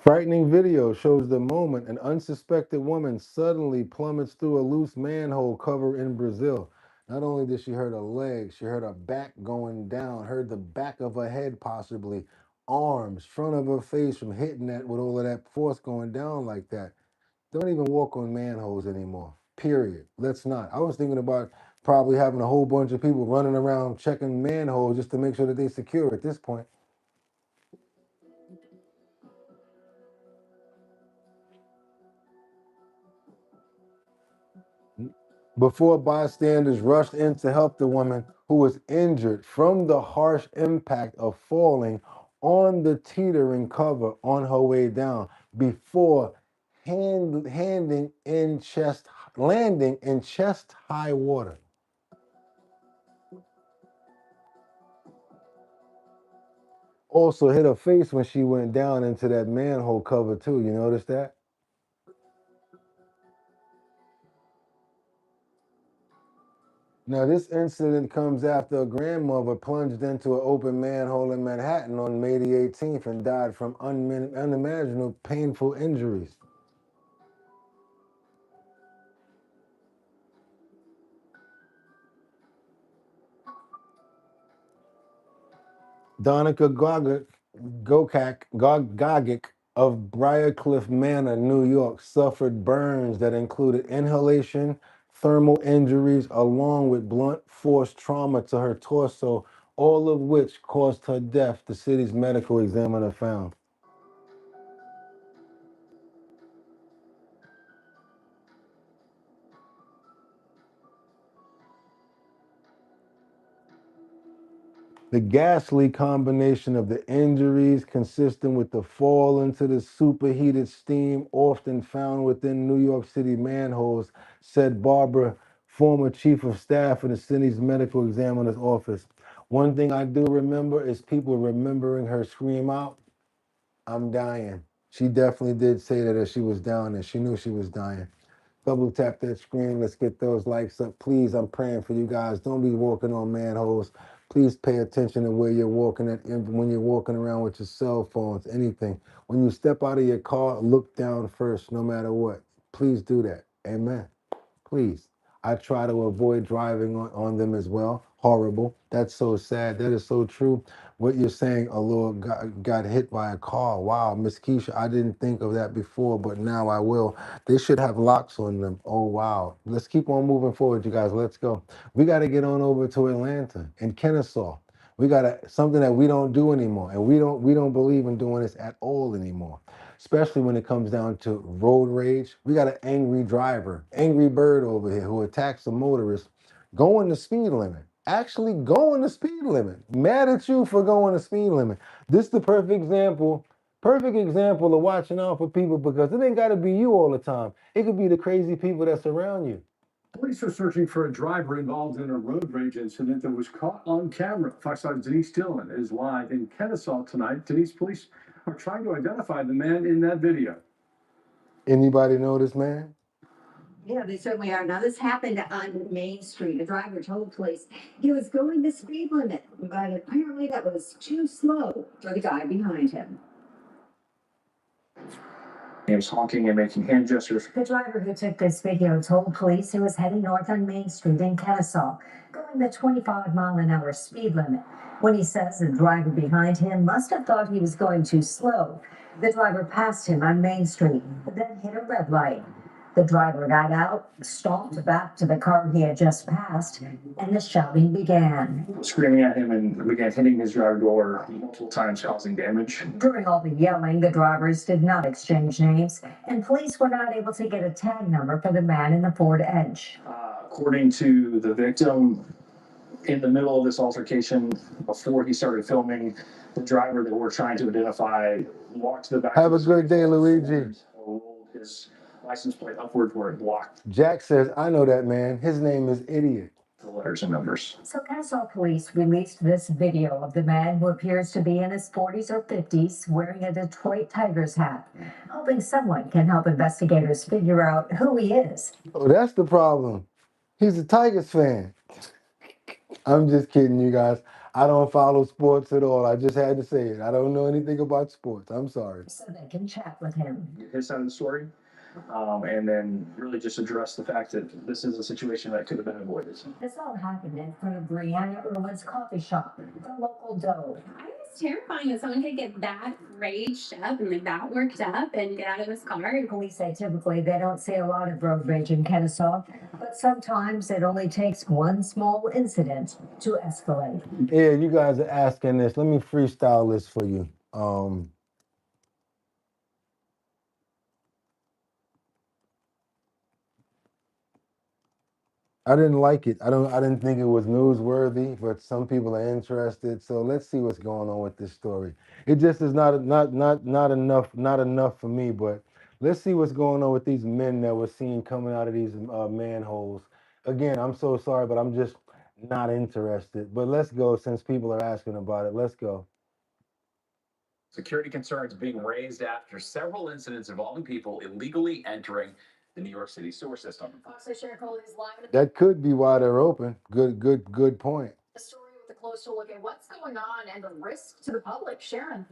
Frightening video shows the moment an unsuspected woman suddenly plummets through a loose manhole cover in Brazil. Not only did she hurt her leg, she hurt her back going down, hurt the back of her head possibly, arms, front of her face from hitting that with all of that force going down like that. Don't even walk on manholes anymore, period. Let's not. I was thinking about probably having a whole bunch of people running around checking manholes just to make sure that they secure at this point. Before bystanders rushed in to help the woman who was injured from the harsh impact of falling on the teetering cover on her way down before landing in chest high water. Also hit her face when she went down into that manhole cover too. You notice that? Now, this incident comes after a grandmother plunged into an open manhole in Manhattan on May the 18th and died from unimaginable painful injuries. Donica Gogic of Briarcliff Manor, New York, suffered burns that included inhalation, thermal injuries, along with blunt force trauma to her torso, all of which caused her death, the city's medical examiner found. The ghastly combination of the injuries consistent with the fall into the superheated steam often found within New York City manholes, said Barbara, former chief of staff in the city's medical examiner's office. One thing I do remember is people remembering her scream out, "I'm dying." She definitely did say that as she was down there. She knew she was dying. Double tap that screen. Let's get those likes up. Please, I'm praying for you guys. Don't be walking on manholes. Please pay attention to where you're walking at when you're walking around with your cell phones, anything. When you step out of your car, look down first, no matter what. Please do that. Amen. Please. I try to avoid driving on them as well. Horrible. That's so sad. That is so true. What you're saying, a little got hit by a car. Wow, Miss Keisha, I didn't think of that before, but now I will. They should have locks on them. Oh, wow. Let's keep on moving forward, you guys. Let's go. We got to get on over to Atlanta and Kennesaw. We got something that we don't do anymore, and we don't believe in doing this at all anymore, especially when it comes down to road rage. We got an angry driver, angry bird over here who attacks a motorist going the speed limit. Actually going the speed limit. Mad at you for going the speed limit. This is the perfect example of watching out for people, because it ain't got to be you all the time. It could be the crazy people that surround you. Police are searching for a driver involved in a road rage incident that was caught on camera. Fox 5's Denise Dillon is live in Kennesaw tonight. Denise, police are trying to identify the man in that video. Anybody know this man? Yeah, they certainly are. Now, this happened on Main Street. A driver told police he was going the speed limit, but apparently that was too slow for the guy behind him. He was honking and making hand gestures. The driver who took this video told police he was heading north on Main Street in Kennesaw, going the 25-mile-an-hour speed limit. When he says the driver behind him must have thought he was going too slow, the driver passed him on Main Street, then hit a red light. The driver got out, stomped back to the car he had just passed, and the shouting began. Screaming at him and began hitting his driver door multiple times, causing damage. During all the yelling, the drivers did not exchange names, and police were not able to get a tag number for the man in the Ford Edge. According to the victim, in the middle of this altercation, before he started filming, the driver that we're trying to identify walked to the back. Have a good day, Luigi. Rolled his license plate upward where it blocked Jack says, I know that man. His name is Idiot. the letters and numbers. So Kennesaw police released this video of the man who appears to be in his 40s or 50s wearing a Detroit Tigers hat, hoping someone can help investigators figure out who he is. Oh, that's the problem. He's a Tigers fan. I'm just kidding, you guys. I don't follow sports at all. I just had to say it. I don't know anything about sports. I'm sorry. So they can chat with him. His side of the story, and then really just address the fact that this is a situation that could have been avoided. This all happened in front of Brianna Irwin's coffee shop, the local dough. It's terrifying that someone could get that raged up and like that worked up and get out of his car. Police say typically they don't see a lot of road rage in Kennesaw, but sometimes it only takes one small incident to escalate. Yeah, you guys are asking this. Let me freestyle this for you. I didn't like it. I didn't think it was newsworthy, but some people are interested. So let's see what's going on with this story. It just is not enough for me, but let's see what's going on with these men that we're seeing coming out of these manholes. Again, I'm so sorry, but I'm just not interested. But let's go, since people are asking about it. Let's go. Security concerns being raised after several incidents involving people illegally entering the New York City sewer system. Fox News Sharon Cole is live in That could be why they're open. Good point. the story with a closer look at what's going on and the risk to the public. Sharon.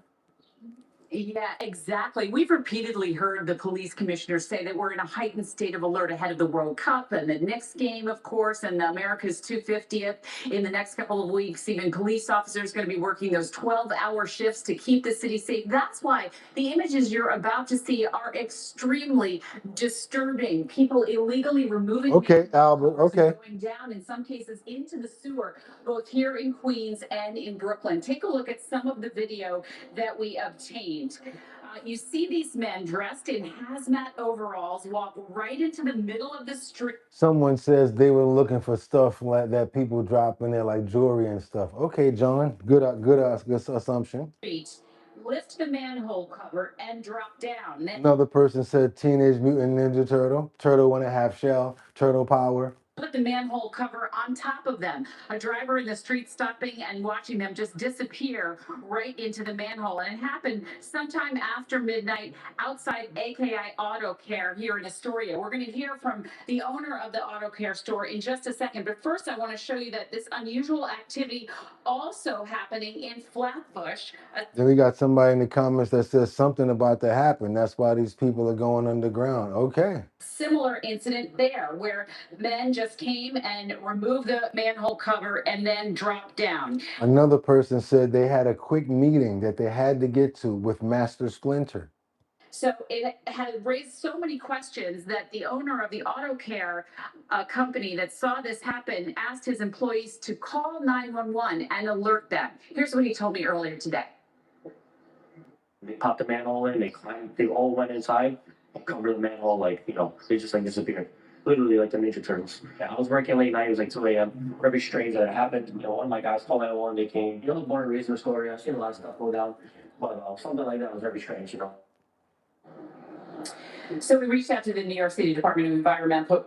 Yeah, exactly. We've repeatedly heard the police commissioners say that we're in a heightened state of alert ahead of the World Cup and the Knicks game, of course, and America's 250th. In the next couple of weeks, even police officers are going to be working those 12-hour shifts to keep the city safe. That's why the images you're about to see are extremely disturbing. People illegally removing Albert. Okay. going down, in some cases, into the sewer, both here in Queens and in Brooklyn. Take a look at some of the video that we obtained. You see these men dressed in hazmat overalls walk right into the middle of the street. Someone says they were looking for stuff like that people drop in there, like jewelry and stuff. Okay, John. Good assumption. Lift the manhole cover and drop down. Another person said Teenage Mutant Ninja Turtle. Turtle 1.5 shell. Turtle power. Put the manhole cover on top of them. A driver in the street stopping and watching them just disappear right into the manhole. And it happened sometime after midnight outside AKI Auto Care here in Astoria. We're going to hear from the owner of the auto care store in just a second. But first, I want to show you that this unusual activity also happening in Flatbush. Then we got somebody in the comments that says something about to happen. That's why these people are going underground. Okay. Similar incident there where men just just came and removed the manhole cover and then dropped down. Another person said they had a quick meeting that they had to get to with Master Splinter. So it had raised so many questions that the owner of the auto care company that saw this happen asked his employees to call 911 and alert them. Here's what he told me earlier today. They popped the manhole in, they climbed, they all went inside and covered the manhole, like, they just like disappeared. Literally like the Ninja Turtles. Yeah, I was working late night, it was like 2 a.m. Very strange that it happened. One of my guys called 911, they came. Born and raised in Astoria, I've seen a lot of stuff go down. But something like that was very strange. So we reached out to the New York City Department of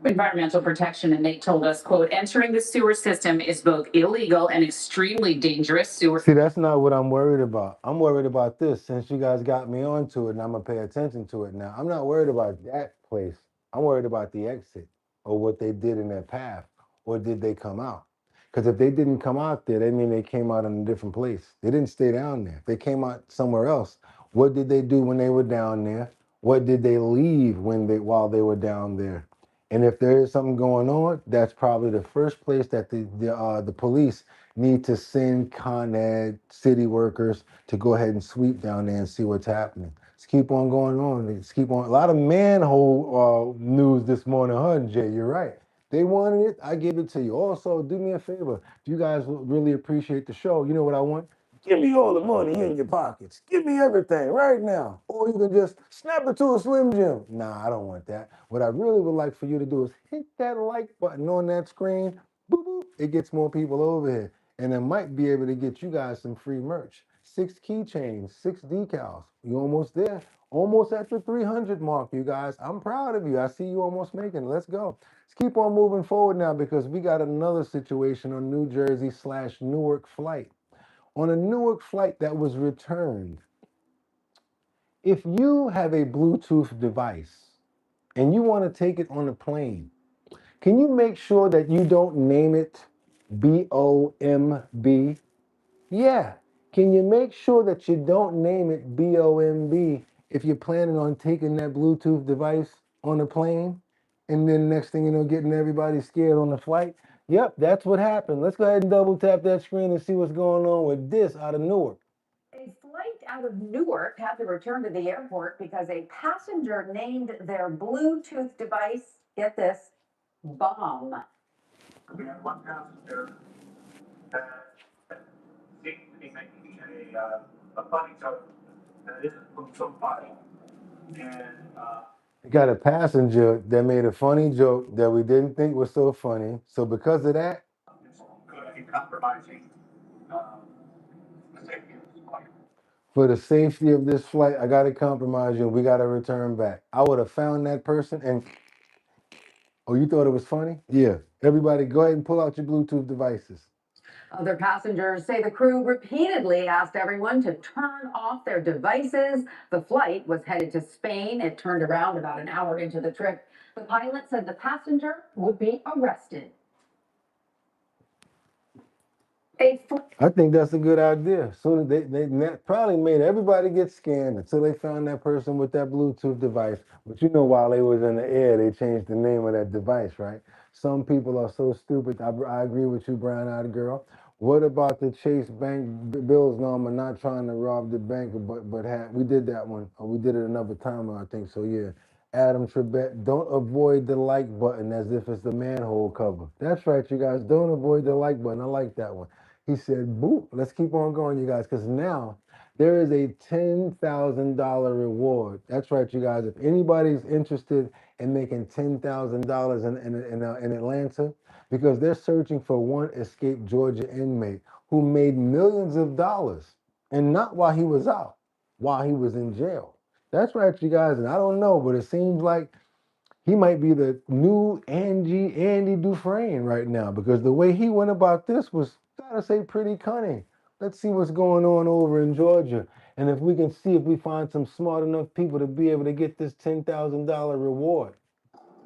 Environmental Protection, and they told us, quote, entering the sewer system is both illegal and extremely dangerous. See, that's not what I'm worried about. I'm worried about this. Since you guys got me onto it and I'm going to pay attention to it now, I'm not worried about that place. I'm worried about the exit or what they did in their path, or did they come out? Because if they didn't come out there, they mean they came out in a different place. They didn't stay down there. They came out somewhere else. What did they do when they were down there? What did they leave while they were down there? And if there is something going on, that's probably the first place that the police need to send Con Ed city workers to go ahead and sweep down there and see what's happening. Let's keep on going on. Let's keep on. A lot of manhole news this morning, huh, Jay? You're right. They wanted it. I give it to you. Also, do me a favor. If you guys really appreciate the show, you know what I want? Give me all the money in your pockets. Give me everything right now. Or you can just snap it to a Slim Jim. Nah, I don't want that. What I really would like for you to do is hit that like button on that screen. Boop, boop. It gets more people over here. And I might be able to get you guys some free merch. 6 keychains, 6 decals. You almost there. Almost at the 300 mark, you guys. I'm proud of you. I see you almost making it. Let's go. Let's keep on moving forward now, because we got another situation on New Jersey/Newark flight. On a Newark flight that was returned, if you have a Bluetooth device and you want to take it on a plane, can you make sure that you don't name it BOMB? Yeah. Can you make sure that you don't name it BOMB if you're planning on taking that Bluetooth device on a plane? And then next thing you know, getting everybody scared on the flight? Yep, that's what happened. Let's go ahead and double tap that screen and see what's going on with this out of Newark. A flight out of Newark had to return to the airport because a passenger named their Bluetooth device, get this, bomb. We have one passenger that seems to be making a funny joke that isn't from somebody. And We got a passenger that made a funny joke that we didn't think was so funny. So because of that, it's could be compromising the safety of the flight. for the safety of this flight, I got to compromise you. We got to return back. I would have found that person and, oh, you thought it was funny? Yeah. Everybody go ahead and pull out your Bluetooth devices. Other passengers say the crew repeatedly asked everyone to turn off their devices. The flight was headed to Spain. It turned around about an hour into the trip. The pilot said the passenger would be arrested. I think that's a good idea. So they probably made everybody get scanned until they found that person with that Bluetooth device. But you know, while they was in the air, they changed the name of that device, right? Some people are so stupid. I agree with you, brown-eyed girl. What about the Chase Bank Bills number? Not trying to rob the bank, but we did that one. We did it another time, I think. So yeah. Adam Trebet, don't avoid the like button as if it's the manhole cover. That's right, you guys. Don't avoid the like button. I like that one. He said, boop, let's keep on going, you guys, because now there is a $10,000 reward. That's right, you guys. If anybody's interested in making $10,000 in Atlanta, because they're searching for one escaped Georgia inmate who made millions of dollars, and not while he was out, while he was in jail. That's right, you guys, and I don't know, but it seems like he might be the new Andy Dufresne right now, because the way he went about this was, gotta say, pretty cunning. Let's see what's going on over in Georgia. And if we can see if we find some smart enough people to be able to get this $10,000 reward.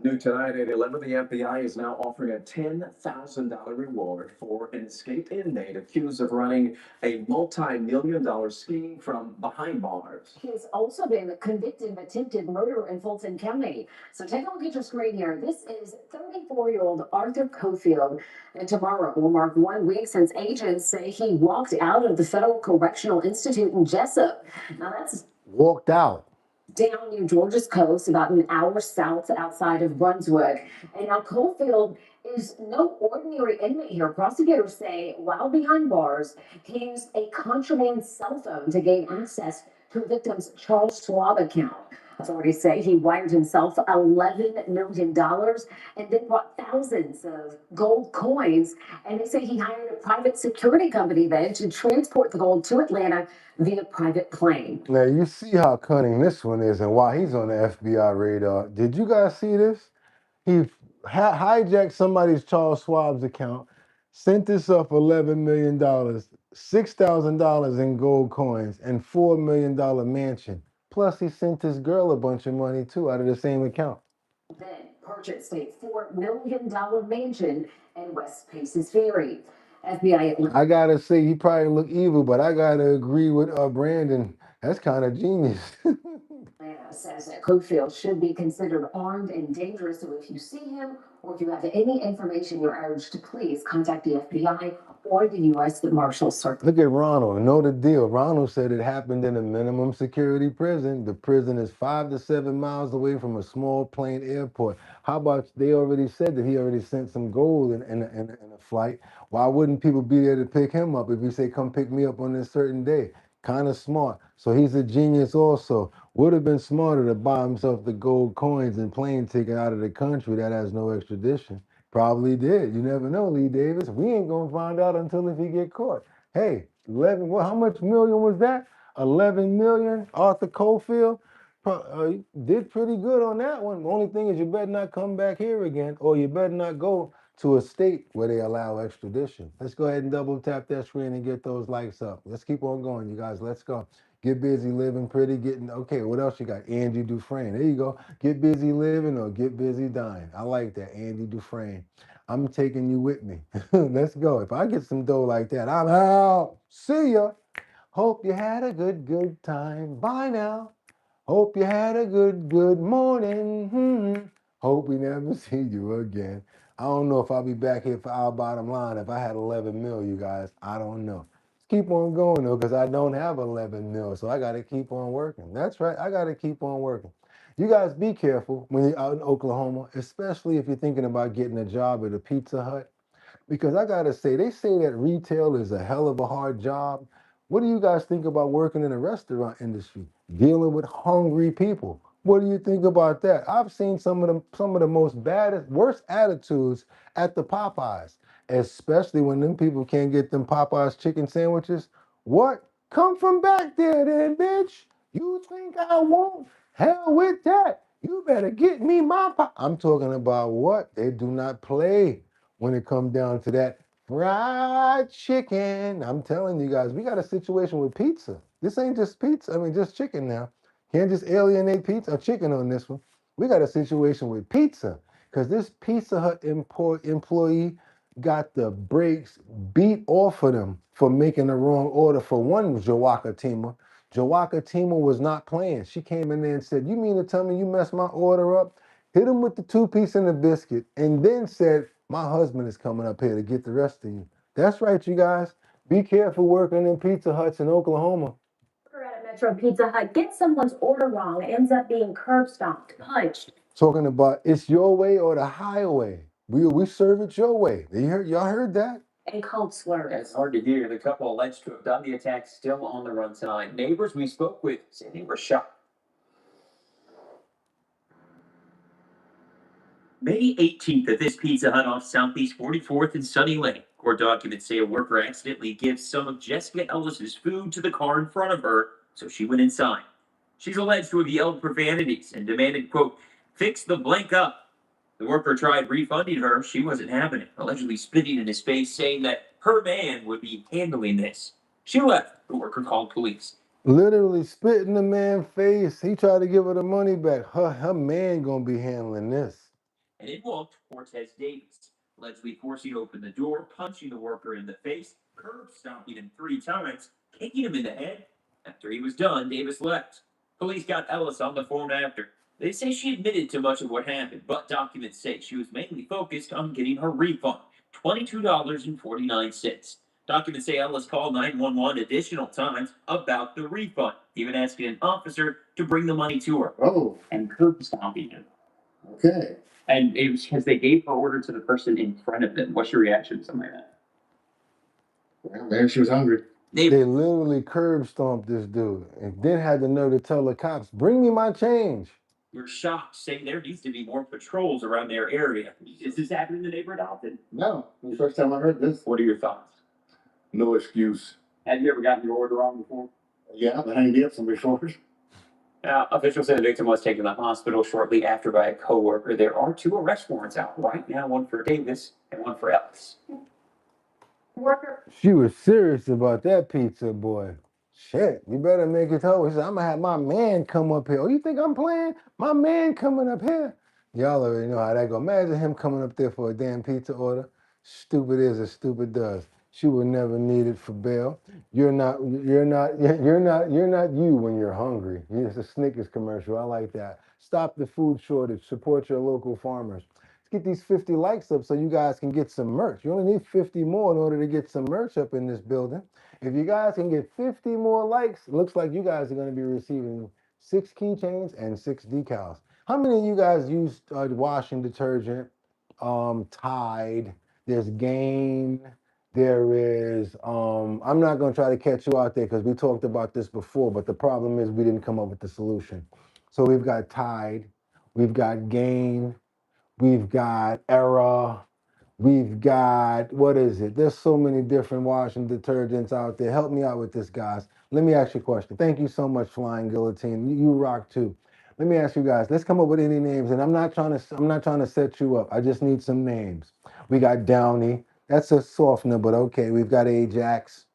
New tonight at 11, the FBI is now offering a $10,000 reward for an escaped inmate accused of running a multi-million-dollar scheme from behind bars. He's also been convicted of attempted murder in Fulton County. So take a look at your screen here. This is 34-year-old Arthur Cofield. And tomorrow will mark 1 week since agents say he walked out of the Federal Correctional Institute in Jessup. Now that's Walked out. down near Georgia's coast, about an hour south outside of Brunswick. And now Cofield is no ordinary inmate here. Prosecutors say while behind bars, he used a contraband cell phone to gain access to the victim's Charles Schwab account. Authorities say he wired himself $11 million and then bought thousands of gold coins. And they say he hired a private security company then to transport the gold to Atlanta via private plane. Now you see how cunning this one is and why he's on the FBI radar. Did you guys see this? He hijacked somebody's Charles Schwab's account, sent this up $11 million, $6,000 in gold coins, and $4 million mansion. Plus, he sent this girl a bunch of money too out of the same account. Then purchased a $4 million mansion in West Paces Ferry. FBI. I gotta say, he probably look evil, but I gotta agree with Brandon. That's kind of genius. Atlanta says that Cofield should be considered armed and dangerous. So if you see him or if you have any information, you're urged to please contact the FBI or the U.S. Marshals Service. Look at Ronald. Know the deal. Ronald said it happened in a minimum security prison. The prison is 5 to 7 miles away from a small plane airport. How about they already said that he already sent some gold in a flight? Why wouldn't people be there to pick him up if he say, come pick me up on this certain day? Kind of smart. So he's a genius also. Would have been smarter to buy himself the gold coins and plane ticket out of the country that has no extradition. Probably did. You never know, Lee Davis. We ain't gonna find out until if he get caught. Hey, 11. Well, how much million was that? 11 million. Arthur Cofield did pretty good on that one. The only thing is, you better not come back here again, or you better not go to a state where they allow extradition. Let's go ahead and double tap that screen and get those likes up. Let's keep on going, you guys. Let's go. Get busy living pretty, getting okay. What else you got? Andy Dufresne. There you go. Get busy living or get busy dying. I like that, Andy Dufresne. I'm taking you with me. Let's go. If I get some dough like that, I'm out. See ya. Hope you had a good time. Bye now. Hope you had a good morning. Hope we never see you again. I don't know if I'll be back here for our bottom line if I had 11 mil, you guys. I don't know. Keep on going though, because I don't have 11 mil, so I got to keep on working. That's right. I got to keep on working. You guys be careful when you're out in Oklahoma, especially if you're thinking about getting a job at a Pizza Hut. Because I gotta say, they say that retail is a hell of a hard job. What do you guys think about working in the restaurant industry, dealing with hungry people? What do you think about that? I've seen some of the worst attitudes at the Popeyes, especially when them people can't get them Popeyes chicken sandwiches. What? Come from back there then, bitch. You think I won't? Hell with that. You better get me my pop. I'm talking about what? They do not play when it comes down to that fried chicken. I'm telling you guys, we got a situation with pizza. This ain't just pizza. I mean, just chicken now. Can't just alienate pizza or chicken on this one. We got a situation with pizza because this Pizza Hut employee got the brakes beat off of them for making the wrong order for one Jawaka Tima. Jawaka Tima was not playing. She came in there and said, you mean to tell me you messed my order up? Hit him with the 2-piece and the biscuit, and then said, my husband is coming up here to get the rest of you. That's right, you guys. Be careful working in Pizza Huts in Oklahoma. At a Metro Pizza Hut gets someone's order wrong, ends up being curb stomped, punched. Talking about it's your way or the highway. We serve it your way. Y'all heard that? And called slurs. It's hard to hear. The couple alleged to have done the attack still on the run tonight. Neighbors we spoke with say they were shocked. May 18th at this Pizza Hut off Southeast 44th and Sunny Lane. Court documents say a worker accidentally gives some of Jessica Ellis's food to the car in front of her, so she went inside. She's alleged to have yelled profanities and demanded, quote, fix the blank up. The worker tried refunding her. She wasn't having it, allegedly spitting in his face, saying that her man would be handling this. She left. The worker called police. Literally spit in the man's face. He tried to give her the money back. Her man gonna be handling this. and in walked Cortez Davis, allegedly forcing open the door, punching the worker in the face, curb stomping him 3 times, kicking him in the head. After he was done, Davis left. Police got Ellis on the phone after. They say she admitted to much of what happened, but documents say she was mainly focused on getting her refund, $22.49. Documents say Ellis called 911 additional times about the refund, even asking an officer to bring the money to her. Oh, And curb stomping him. okay. And it was because they gave her order to the person in front of them. What's your reaction to something like that? Well, maybe she was hungry. They literally curb stomped this dude and then had the nerve to tell the cops, bring me my change. We're shocked, saying there needs to be more patrols around their area. Is this happening in the neighborhood often? No, the first time I heard this. What are your thoughts? No excuse. Have you ever gotten your order wrong before? Yeah, but I didn't get some before. Officials say the victim was taken to the hospital shortly after by a coworker. There are 2 arrest warrants out right now, one for Davis and one for Ellis. Worker. She was serious about that pizza, boy. Shit, you better make it home. She said, I'm gonna have my man come up here. Oh, you think I'm playing? My man coming up here. Y'all already know how that go. Imagine him coming up there for a damn pizza order. Stupid is as stupid does. She would never need it for bail. You're not you when you're hungry. It's a Snickers commercial. I like that. Stop the food shortage. Support your local farmers. Let's get these 50 likes up so you guys can get some merch. You only need 50 more in order to get some merch up in this building. If you guys can get 50 more likes, it looks like you guys are going to be receiving 6 keychains and 6 decals. How many of you guys use washing detergent? Tide, there's Gain, there is, I'm not going to try to catch you out there because we talked about this before, but the problem is we didn't come up with the solution. So we've got Tide, we've got Gain, we've got Era, we've got, what is it? There's so many different washing detergents out there. Help me out with this, guys. Let me ask you a question. Thank you so much, Flying Guillotine. You rock too. Let me ask you guys, let's come up with any names, and I'm not trying to set you up. I just need some names. We got Downy. That's a softener, but okay. We've got Ajax.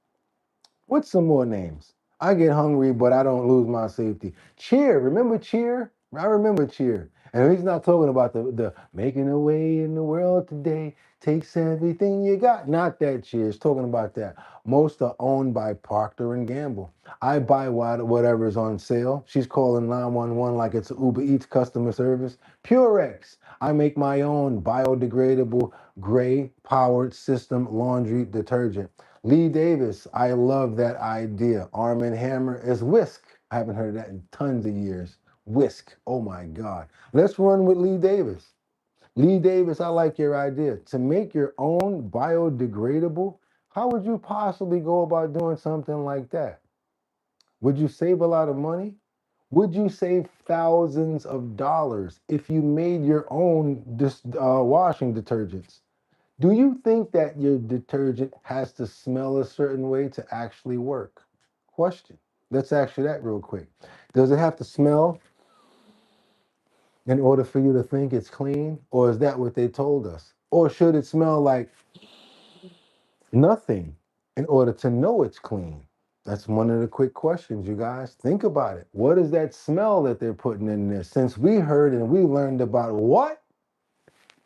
What's some more names? I get hungry, but I don't lose my safety. Cheer. Remember Cheer? I remember Cheer. And he's not talking about the making a way in the world today takes everything you got. Not that Cheer. He's talking about that. Most are owned by Procter and Gamble. I buy whatever's on sale. She's calling 911 like it's Uber Eats customer service. Purex. I make my own biodegradable gray powered system laundry detergent. Lee Davis, I love that idea. Arm & Hammer is Whisk. I haven't heard that in tons of years. Whisk, oh my God. Let's run with Lee Davis. Lee Davis, I like your idea. To make your own biodegradable, how would you possibly go about doing something like that? Would you save a lot of money? Would you save thousands of dollars if you made your own washing detergents? Do you think that your detergent has to smell a certain way to actually work? Question. Let's ask you that real quick. Does it have to smell in order for you to think it's clean? Or is that what they told us? Or should it smell like nothing in order to know it's clean? That's one of the quick questions, you guys. Think about it. What is that smell that they're putting in there? Since we heard and we learned about what?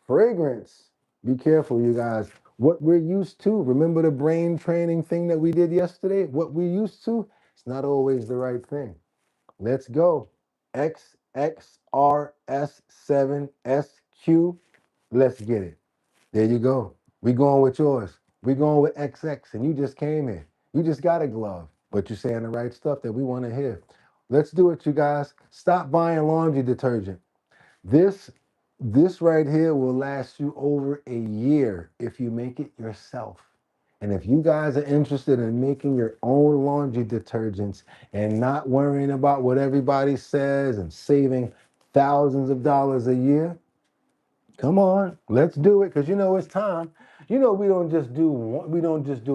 Fragrance. Be careful, you guys. What we're used to, remember the brain training thing that we did yesterday? What we're used to, it's not always the right thing. Let's go. XXRS7SQ. Let's get it. There you go. We going with yours. We going with XX, and you just came in. You just got a glove, but you're saying the right stuff that we want to hear. Let's do it, you guys. Stop buying laundry detergent. This right here will last you over a year if you make it yourself. And if you guys are interested in making your own laundry detergents and not worrying about what everybody says and saving thousands of dollars a year, come on, let's do it, because you know it's time. You know we don't just do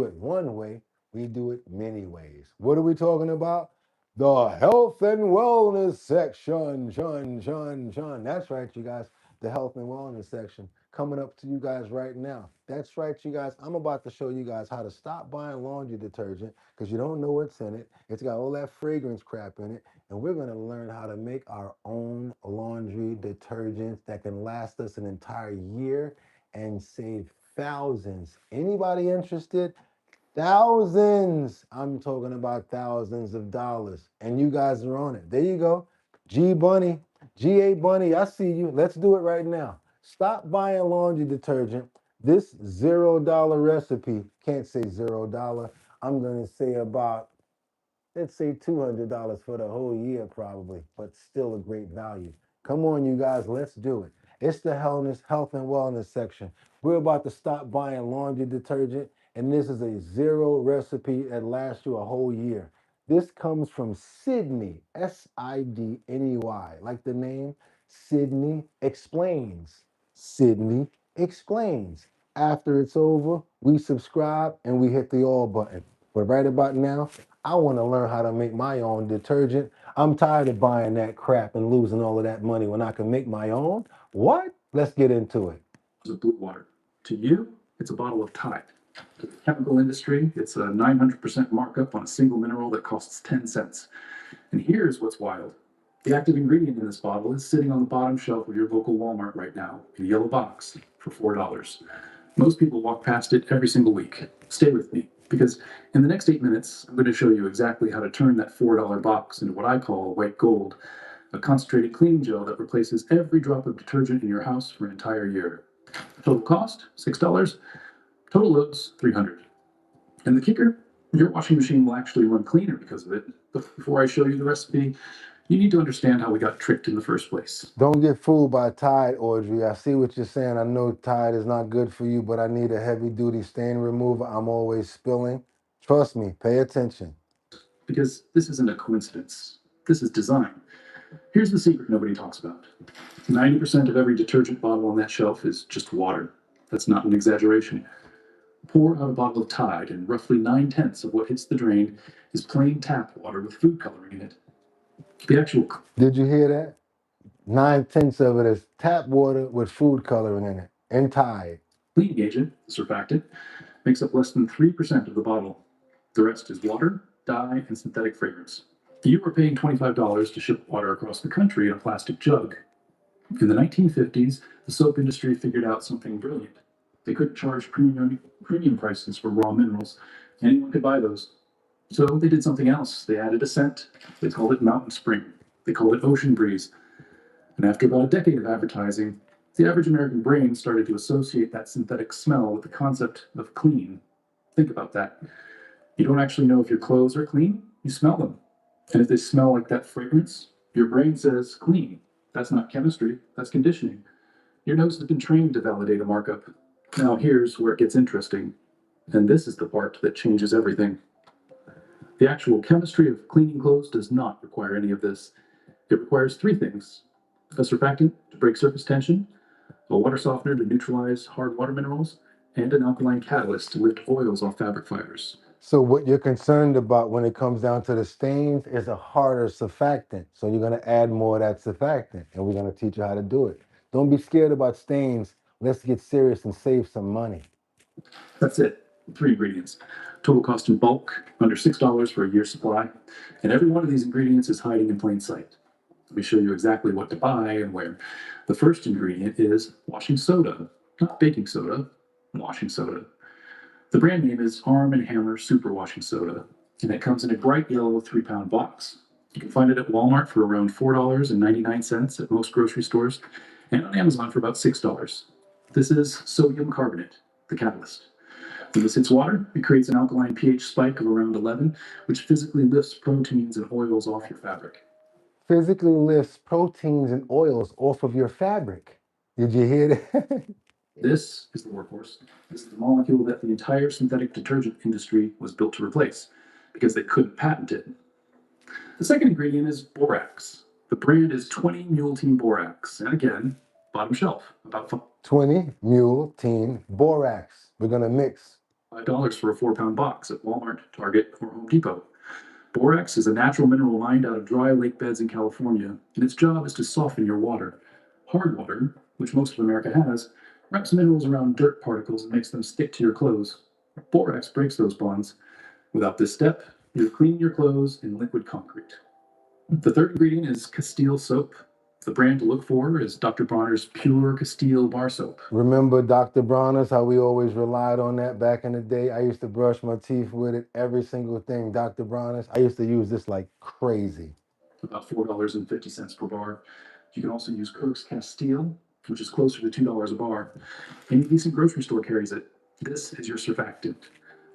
it one way, we do it many ways. What are we talking about? The health and wellness section. Shun. That's right, you guys. the health and wellness section, coming up to you guys right now. That's right, you guys. I'm about to show you guys how to stop buying laundry detergent because you don't know what's in it. It's got all that fragrance crap in it. And we're going to learn how to make our own laundry detergents that can last us an entire year and save thousands. Anybody interested? Thousands. I'm talking about thousands of dollars. And you guys are on it. There you go. G Bunny, GA Bunny, I see you. Let's do it right now. Stop buying laundry detergent. This $0 recipe, can't say $0. I'm going to say about, let's say $200 for the whole year probably, but still a great value. Come on, you guys, let's do it. It's the health and wellness section. We're about to stop buying laundry detergent, and this is a zero recipe that lasts you a whole year. This comes from Sydney, Sidney, like the name Sydney Explains. Sydney Explains. After it's over, we subscribe and we hit the all button. But right about now, I want to learn how to make my own detergent. I'm tired of buying that crap and losing all of that money when I can make my own. What? Let's get into it. Of blue water. To you, it's a bottle of Tide. To the chemical industry, it's a 900% markup on a single mineral that costs 10 cents. And here's what's wild. The active ingredient in this bottle is sitting on the bottom shelf of your local Walmart right now in a yellow box for $4. Most people walk past it every single week. Stay with me, because in the next 8 minutes, I'm going to show you exactly how to turn that $4 box into what I call white gold, a concentrated cleaning gel that replaces every drop of detergent in your house for an entire year. Total cost, $6. Total loads, $300. And the kicker, your washing machine will actually run cleaner because of it. But before I show you the recipe, you need to understand how we got tricked in the first place. Don't get fooled by Tide, Audrey. I see what you're saying. I know Tide is not good for you, but I need a heavy-duty stain remover. I'm always spilling. Trust me, pay attention. Because this isn't a coincidence. This is design. Here's the secret nobody talks about. 90% of every detergent bottle on that shelf is just water. That's not an exaggeration. Pour out a bottle of Tide, and roughly 9/10 of what hits the drain is plain tap water with food coloring in it. The actual... Did you hear that? 9/10 of it is tap water with food coloring in it, and Tide. Cleaning agent, the surfactant, makes up less than 3% of the bottle. The rest is water, dye, and synthetic fragrance. You were paying $25 to ship water across the country in a plastic jug. In the 1950s, the soap industry figured out something brilliant. They couldn't charge premium prices for raw minerals. Anyone could buy those. So they did something else. They added a scent. They called it Mountain Spring. They called it Ocean Breeze. And after about a decade of advertising, the average American brain started to associate that synthetic smell with the concept of clean. Think about that. You don't actually know if your clothes are clean, you smell them. And if they smell like that fragrance, your brain says clean. That's not chemistry, that's conditioning. Your nose has been trained to validate a markup. Now here's where it gets interesting. And this is the part that changes everything. The actual chemistry of cleaning clothes does not require any of this. It requires three things: a surfactant to break surface tension, a water softener to neutralize hard water minerals, and an alkaline catalyst to lift oils off fabric fibers. So what you're concerned about when it comes down to the stains is a harder surfactant. So you're going to add more of that surfactant, and we're going to teach you how to do it. Don't be scared about stains. Let's get serious and save some money. That's it. 3 ingredients. Total cost in bulk, under $6 for a year's supply. And every one of these ingredients is hiding in plain sight. Let me show you exactly what to buy and where. The first ingredient is washing soda, not baking soda, washing soda. The brand name is Arm & Hammer Super Washing Soda, and it comes in a bright yellow 3-pound box. You can find it at Walmart for around $4.99 at most grocery stores, and on Amazon for about $6. This is sodium carbonate, the catalyst. When this hits water, it creates an alkaline pH spike of around 11, which physically lifts proteins and oils off your fabric. Physically lifts proteins and oils off of your fabric. Did you hear that? This is the workhorse. This is the molecule that the entire synthetic detergent industry was built to replace because they couldn't patent it. The second ingredient is borax. The brand is 20 Mule Team Borax. And again, bottom shelf, about 20 Mule Team Borax. We're going to mix. $5 for a 4-pound box at Walmart, Target, or Home Depot. Borax is a natural mineral mined out of dry lake beds in California, and its job is to soften your water. Hard water, which most of America has, wraps minerals around dirt particles and makes them stick to your clothes. Borax breaks those bonds. Without this step, you're cleaning your clothes in liquid concrete. The third ingredient is Castile soap. The brand to look for is Dr. Bronner's Pure Castile Bar Soap. Remember Dr. Bronner's, how we always relied on that back in the day? I used to brush my teeth with it, every single thing. Dr. Bronner's, I used to use this like crazy. About $4.50 per bar. You can also use Kirk's Castile, which is closer to $2 a bar. Any decent grocery store carries it. This is your surfactant,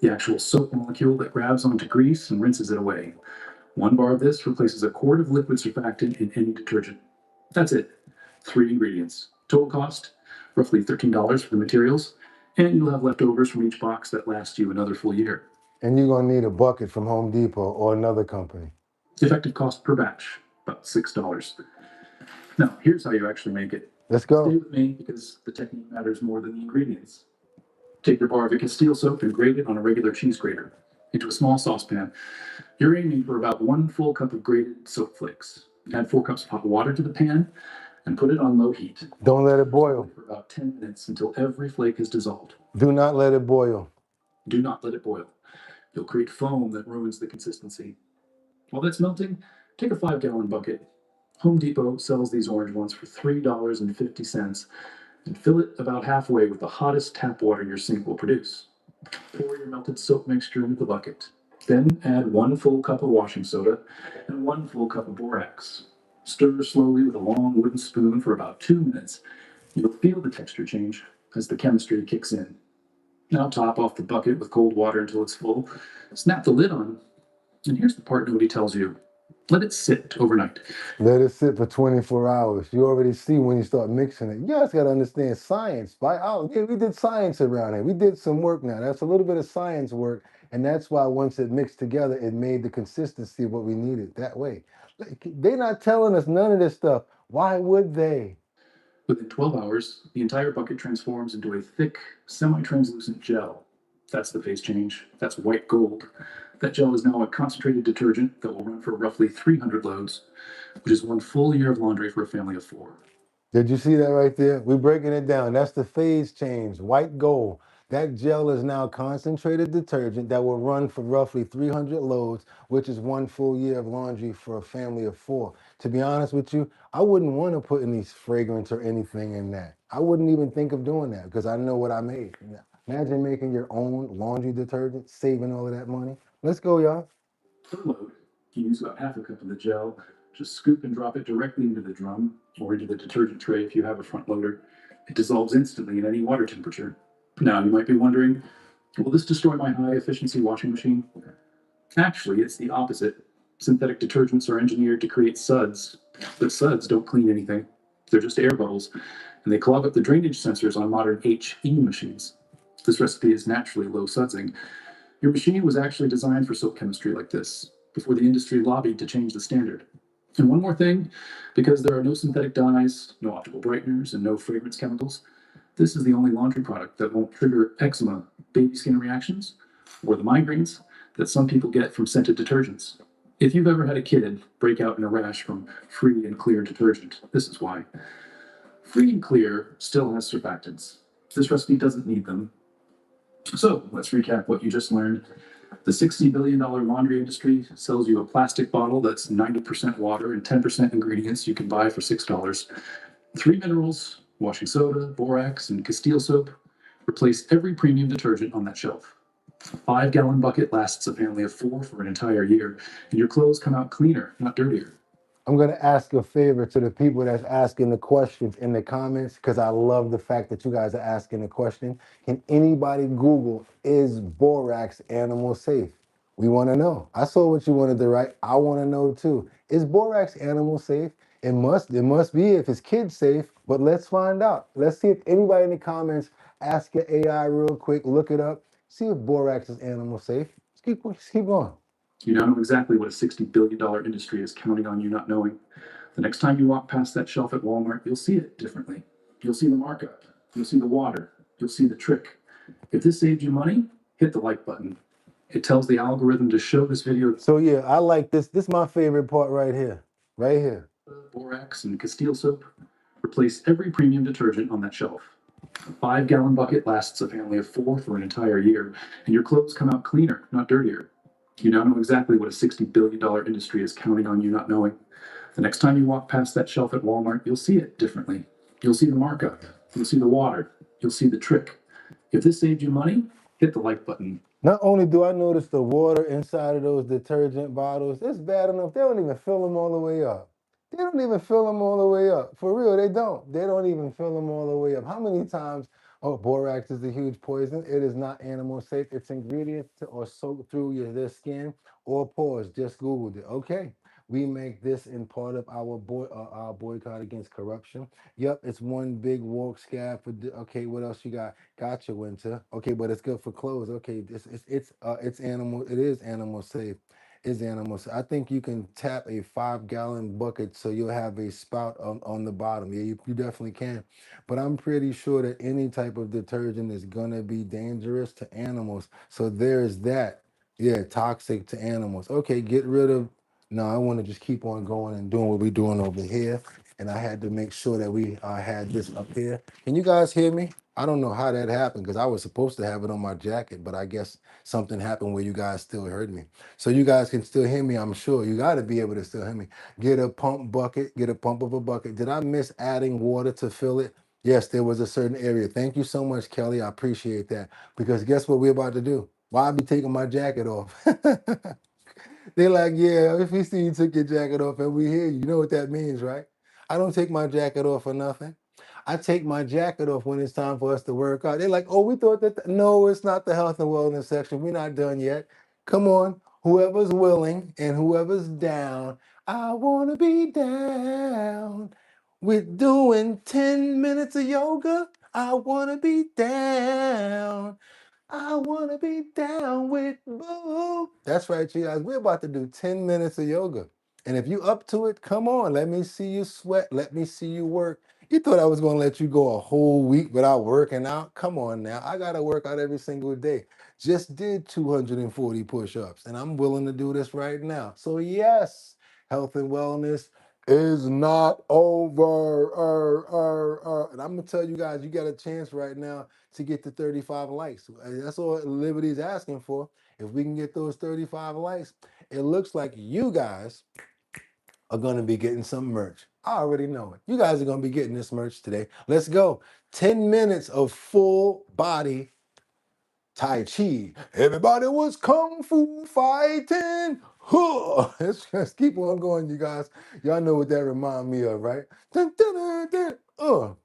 the actual soap molecule that grabs onto grease and rinses it away. 1 bar of this replaces a quart of liquid surfactant in any detergent. That's it. 3 ingredients. Total cost, roughly $13 for the materials, and you'll have leftovers from each box that last you another full year. And you're gonna need a bucket from Home Depot or another company. Effective cost per batch, about $6. Now, here's how you actually make it. Let's go. Stay with me because the technique matters more than the ingredients. Take your bar of your Castile soap and grate it on a regular cheese grater into a small saucepan. You're aiming for about 1 full cup of grated soap flakes. Add 4 cups of hot water to the pan and put it on low heat. Don't let it boil. For about 10 minutes until every flake is dissolved. Do not let it boil. Do not let it boil. You'll create foam that ruins the consistency. While that's melting, take a 5-gallon bucket. Home Depot sells these orange ones for $3.50 and fill it about halfway with the hottest tap water your sink will produce. Pour your melted soap mixture into the bucket. Then add 1 full cup of washing soda and 1 full cup of borax. Stir slowly with a long wooden spoon for about 2 minutes. You'll feel the texture change as the chemistry kicks in. Now top off the bucket with cold water until it's full. Snap the lid on. And here's the part nobody tells you. Let it sit overnight. Let it sit for 24 hours. You already see when you start mixing it. You guys got to understand science. Yeah, we did science around here. We did some work now. That's a little bit of science work. And that's why once it mixed together, it made the consistency of what we needed that way. They're not telling us none of this stuff. Why would they? Within 12 hours, the entire bucket transforms into a thick, semi-translucent gel. That's the phase change. That's white gold. That gel is now a concentrated detergent that will run for roughly 300 loads, which is 1 full year of laundry for a family of 4. Did you see that right there? We're breaking it down. That's the phase change, white gold. That gel is now concentrated detergent that will run for roughly 300 loads, which is 1 full year of laundry for a family of 4. To be honest with you, I wouldn't want to put any fragrance or anything in that. I wouldn't even think of doing that because I know what I made. Imagine making your own laundry detergent, saving all of that money. Let's go, y'all. Per load, you use about half a cup of the gel. Just scoop and drop it directly into the drum or into the detergent tray if you have a front loader. It dissolves instantly at any water temperature. Now, you might be wondering, will this destroy my high-efficiency washing machine? Actually, it's the opposite. Synthetic detergents are engineered to create suds, but suds don't clean anything. They're just air bubbles, and they clog up the drainage sensors on modern HE machines. This recipe is naturally low sudsing. Your machine was actually designed for soap chemistry like this, before the industry lobbied to change the standard. And one more thing, because there are no synthetic dyes, no optical brighteners, and no fragrance chemicals, this is the only laundry product that won't trigger eczema, baby skin reactions, or the migraines that some people get from scented detergents. If you've ever had a kid break out in a rash from free and clear detergent, this is why. Free and clear still has surfactants. This recipe doesn't need them. So let's recap what you just learned. The $60 billion laundry industry sells you a plastic bottle that's 90% water and 10% ingredients you can buy for $6. 3 minerals, washing soda, borax, and Castile soap replace every premium detergent on that shelf. A 5-gallon bucket lasts a family of 4 for an entire year, and your clothes come out cleaner, not dirtier. I'm going to ask a favor to the people that's asking the questions in the comments because I love the fact that you guys are asking the question. Can anybody Google, is borax animal safe? We want to know. I saw what you wanted to write. I want to know too. Is borax animal safe? It must be if it's kid safe, but let's find out. Let's see if anybody in the comments ask your AI real quick, look it up, see if borax is animal safe. Let's keep going. You now know exactly what a $60 billion industry is counting on you not knowing. The next time you walk past that shelf at Walmart, you'll see it differently. You'll see the markup. You'll see the water. You'll see the trick. If this saved you money, hit the like button. It tells the algorithm to show this video. So yeah, I like this. This is my favorite part right here. Right here. Borax and Castile soap Replace every premium detergent on that shelf. A 5-gallon bucket lasts a family of 4 for an entire year, and your clothes come out cleaner, not dirtier. You now know exactly what a $60 billion industry is counting on you not knowing. The next time you walk past that shelf at Walmart, you'll see it differently. You'll see the markup. You'll see the water. You'll see the trick. If this saved you money, hit the like button. Not only do I notice the water inside of those detergent bottles, it's bad enough they don't even fill them all the way up. They don't even fill them all the way up. For real, they don't. They don't even fill them all the way up. How many times, oh, borax is a huge poison. It is not animal safe. Its ingredients or soak through their skin or pores. Just Googled it. Okay. We make this in part of our boycott against corruption. Yep, it's one big woke scab for. Okay, what else you got? Gotcha, Winter. Okay, but it's good for clothes. Okay, it's animal. It is animal safe. Is animal safe. I think you can tap a 5-gallon bucket so you'll have a spout on the bottom. Yeah, you definitely can. But I'm pretty sure that any type of detergent is gonna be dangerous to animals. So there's that. Yeah, toxic to animals. Okay, get rid of. No, I want to just keep on going and doing what we're doing over here. And I had to make sure that we had this up here. Can you guys hear me? I don't know how that happened because I was supposed to have it on my jacket, but I guess something happened where you guys still heard me. So you guys can still hear me, I'm sure. You got to be able to still hear me. Get a pump bucket, get a pump of a bucket. Did I miss adding water to fill it? Yes, there was a certain area. Thank you so much, Kelly. I appreciate that. Because guess what we're about to do? Why I be taking my jacket off? They like, yeah, if we see you took your jacket off and we hear you, you know what that means, right? I don't take my jacket off for nothing. I take my jacket off when it's time for us to work out. They're like, oh, we thought that. No, it's not the health and wellness section. We're not done yet. Come on, whoever's willing and whoever's down. I want to be down. We're doing 10 minutes of yoga. I want to be down. I want to be down with Boo. That's right, you guys. We're about to do 10 minutes of yoga. And if you up to it, come on. Let me see you sweat. Let me see you work. You thought I was going to let you go a whole week without working out? Come on now. I got to work out every single day. Just did 240 push-ups, and I'm willing to do this right now. So yes, health and wellness is not over. And I'm going to tell you guys, you got a chance right now to get to 35 likes. That's all Liberty's asking for. If we can get those 35 likes, it looks like you guys are going to be getting some merch. I already know it. You guys are going to be getting this merch today. Let's go. 10 minutes of full body Tai Chi. Everybody was Kung Fu fighting. Huh. Let's keep on going, you guys. Y'all know what that remind me of, right? Dun, dun, dun, dun.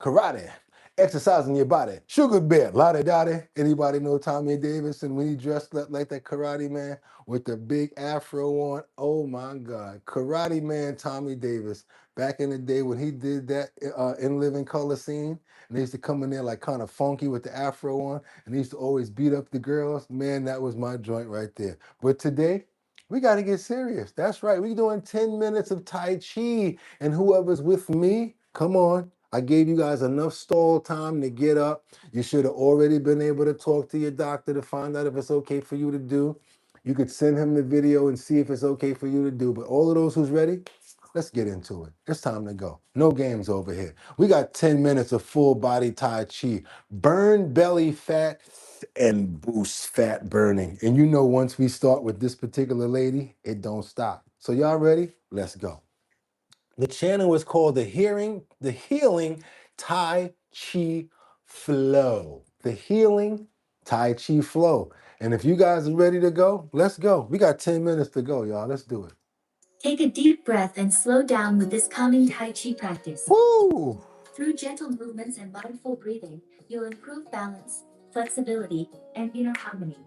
Karate, exercising your body. Sugar Bear, Lottie Dottie. Anybody know Tommy Davidson when he dressed up like that karate man with the big afro on? Oh my God. Karate man Tommy Davis. Back in the day when he did that In Living Color scene, and they used to come in there like kind of funky with the afro on, and he used to always beat up the girls. Man, that was my joint right there. But today, we got to get serious. That's right. We're doing 10 minutes of Tai Chi. And whoever's with me, come on. I gave you guys enough stall time to get up. You should have already been able to talk to your doctor to find out if it's okay for you to do. You could send him the video and see if it's okay for you to do. But all of those who's ready, let's get into it. It's time to go. No games over here. We got 10 minutes of full body Tai Chi. Burn belly fat and boost fat burning. And you know once we start with this particular lady, it don't stop. So y'all ready? Let's go. The channel is called the Healing Tai Chi Flow. The Healing Tai Chi Flow. And if you guys are ready to go, let's go. We got 10 minutes to go, y'all. Let's do it. Take a deep breath and slow down with this calming Tai Chi practice. Woo! Through gentle movements and mindful breathing, you'll improve balance, flexibility, and inner harmony.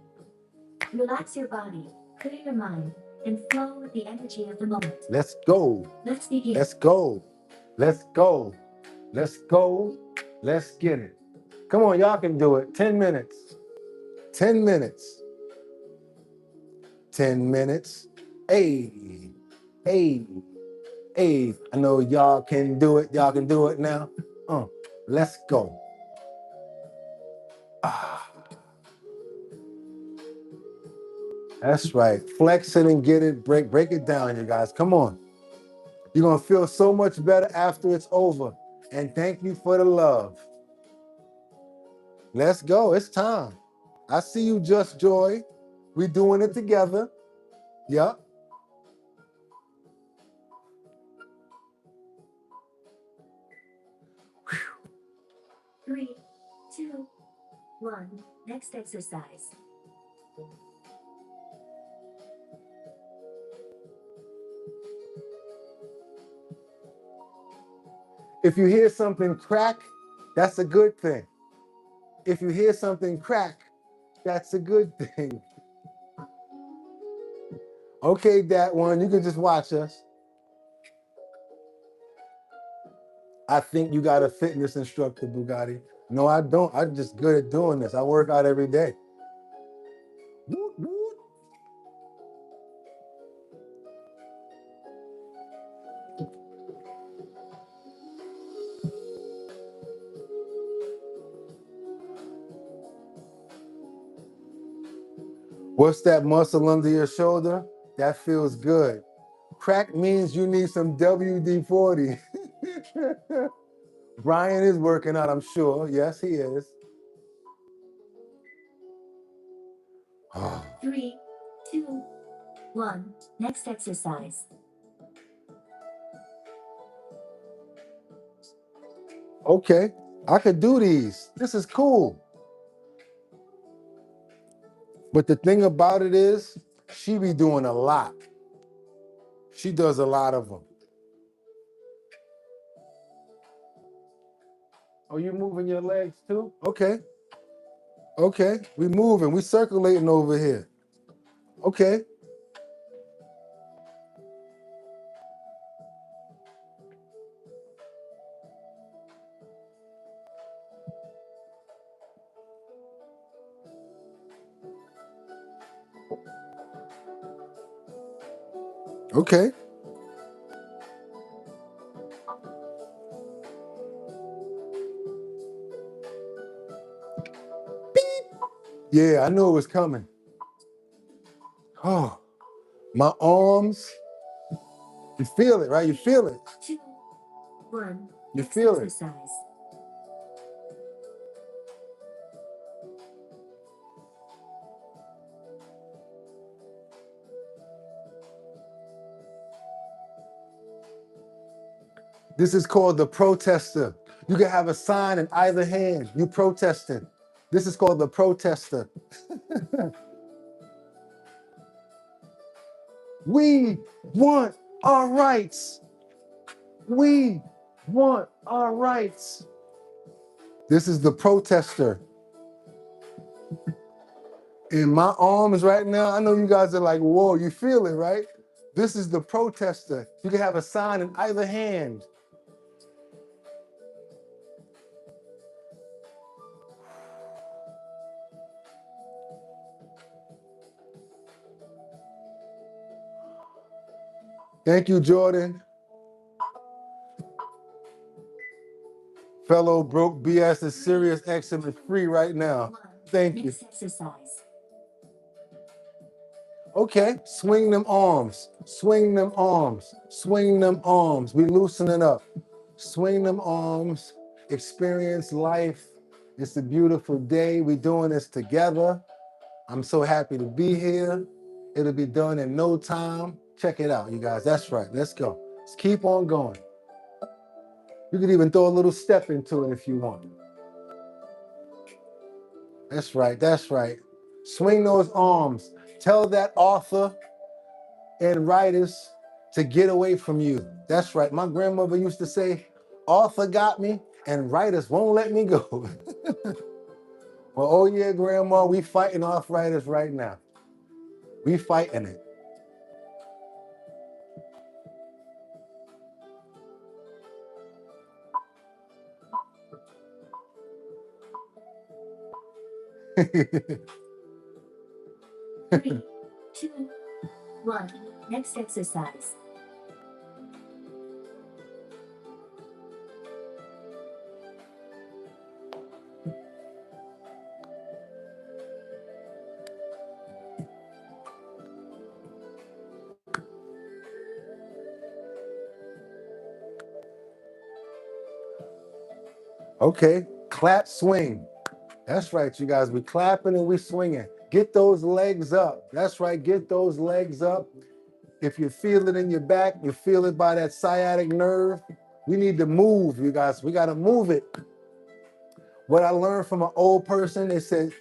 Relax your body, clear your mind, and flow with the energy of the moment. Let's go. Let's begin. Let's go. Let's go. Let's go. Let's get it. Come on, y'all can do it. 10 minutes. 10 minutes. 10 minutes. Hey, hey, hey. I know y'all can do it. Y'all can do it now. Let's go. That's right. Flex it and get it. Break it down, you guys. Come on. You're going to feel so much better after it's over. And thank you for the love. Let's go. It's time. I see you, Just Joy. We doing it together. Yep. Three, two, one. Next exercise. If you hear something crack, that's a good thing. If you hear something crack, that's a good thing. Okay, that one, you can just watch us. I think you got a fitness instructor, Boogotti. No, I don't. I'm just good at doing this. I work out every day. Woot, woot. What's that muscle under your shoulder? That feels good. Crack means you need some WD-40. Brian is working out, I'm sure. Yes, he is. Three, two, one. Next exercise. Okay, I could do these. This is cool. But the thing about it is, she be doing a lot. She does a lot of them. Oh, you moving your legs too? Okay. Okay, we moving. We circulating over here. Okay. Okay. Yeah, I knew it was coming. Oh, my arms. You feel it, right? You feel it. Two, one. You Next feel it. exercise. This is called the protester. You can have a sign in either hand. You protesting. This is called the protester. We want our rights. We want our rights. This is the protester. In my arms right now, I know you guys are like, whoa, you feel it, right? This is the protester. You can have a sign in either hand. Thank you, Jordan. Fellow broke BS is serious XM is free right now. Thank you. Next exercise. Okay, swing them arms, swing them arms, swing them arms. We loosening up. Swing them arms, experience life. It's a beautiful day. We doing this together. I'm so happy to be here. It'll be done in no time. Check it out, you guys. That's right. Let's go. Let's keep on going. You could even throw a little step into it if you want. That's right. That's right. Swing those arms. Tell that author and writers to get away from you. That's right. My grandmother used to say, author got me and writers won't let me go. Well, oh yeah, Grandma, we fighting arthritis right now. We fighting it. Three, two, one. Next exercise. Okay, clap, swing. That's right, you guys. We clapping and we swinging. Get those legs up. That's right, get those legs up. If you feel it in your back, you feel it by that sciatic nerve. We need to move, you guys. We got to move it. What I learned from an old person, they said,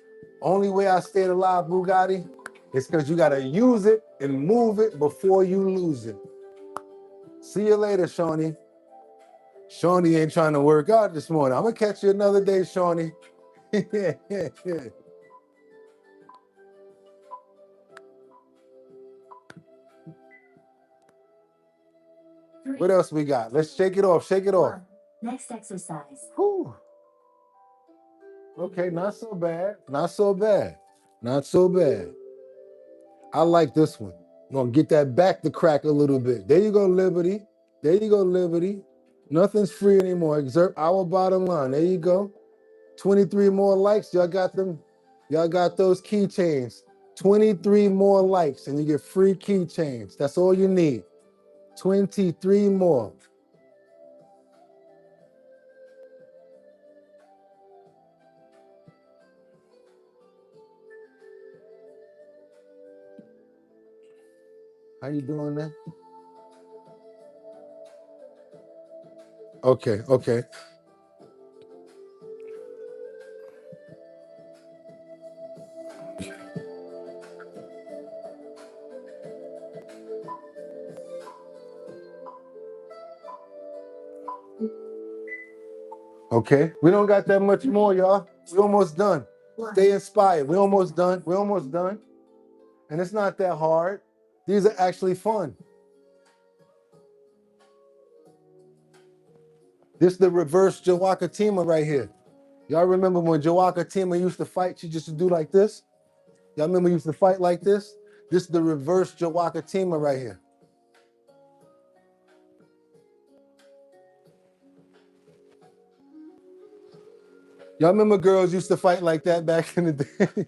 only way I stayed alive, Boogotti, is because you got to use it and move it before you lose it. See you later, Shawnee. Shawnee ain't trying to work out this morning. I'm going to catch you another day, Shawnee. What else we got? Let's shake it off. Shake it off. Next exercise. Whew. Okay, not so bad. Not so bad. Not so bad. I like this one. I'm going to get that back to crack a little bit. There you go, Liberty. There you go, Liberty. Nothing's free anymore. Exert our bottom line. There you go. 23 more likes. Y'all got them. Y'all got those keychains. 23 more likes and you get free keychains. That's all you need. 23 more. How you doing there? Okay, okay. Okay, we don't got that much more, y'all. We almost done. Stay inspired. We almost done. We almost done. And it's not that hard. These are actually fun. This is the reverse Jawakatima right here. Y'all remember when Jawakatima used to fight, she just used to do like this? Y'all remember used to fight like this? This is the reverse Jawakatima right here. Y'all remember girls used to fight like that back in the day?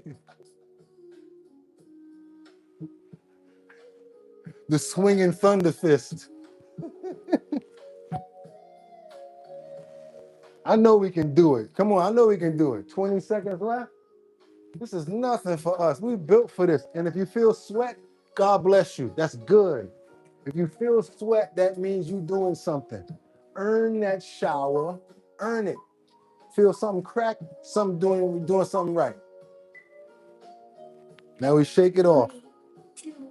The swinging thunder fist. I know we can do it. Come on, I know we can do it. 20 seconds left. This is nothing for us. We built for this. And if you feel sweat, God bless you. That's good. If you feel sweat, that means you're doing something. Earn that shower. Earn it. Feel something crack, something doing something right. Now we shake it off.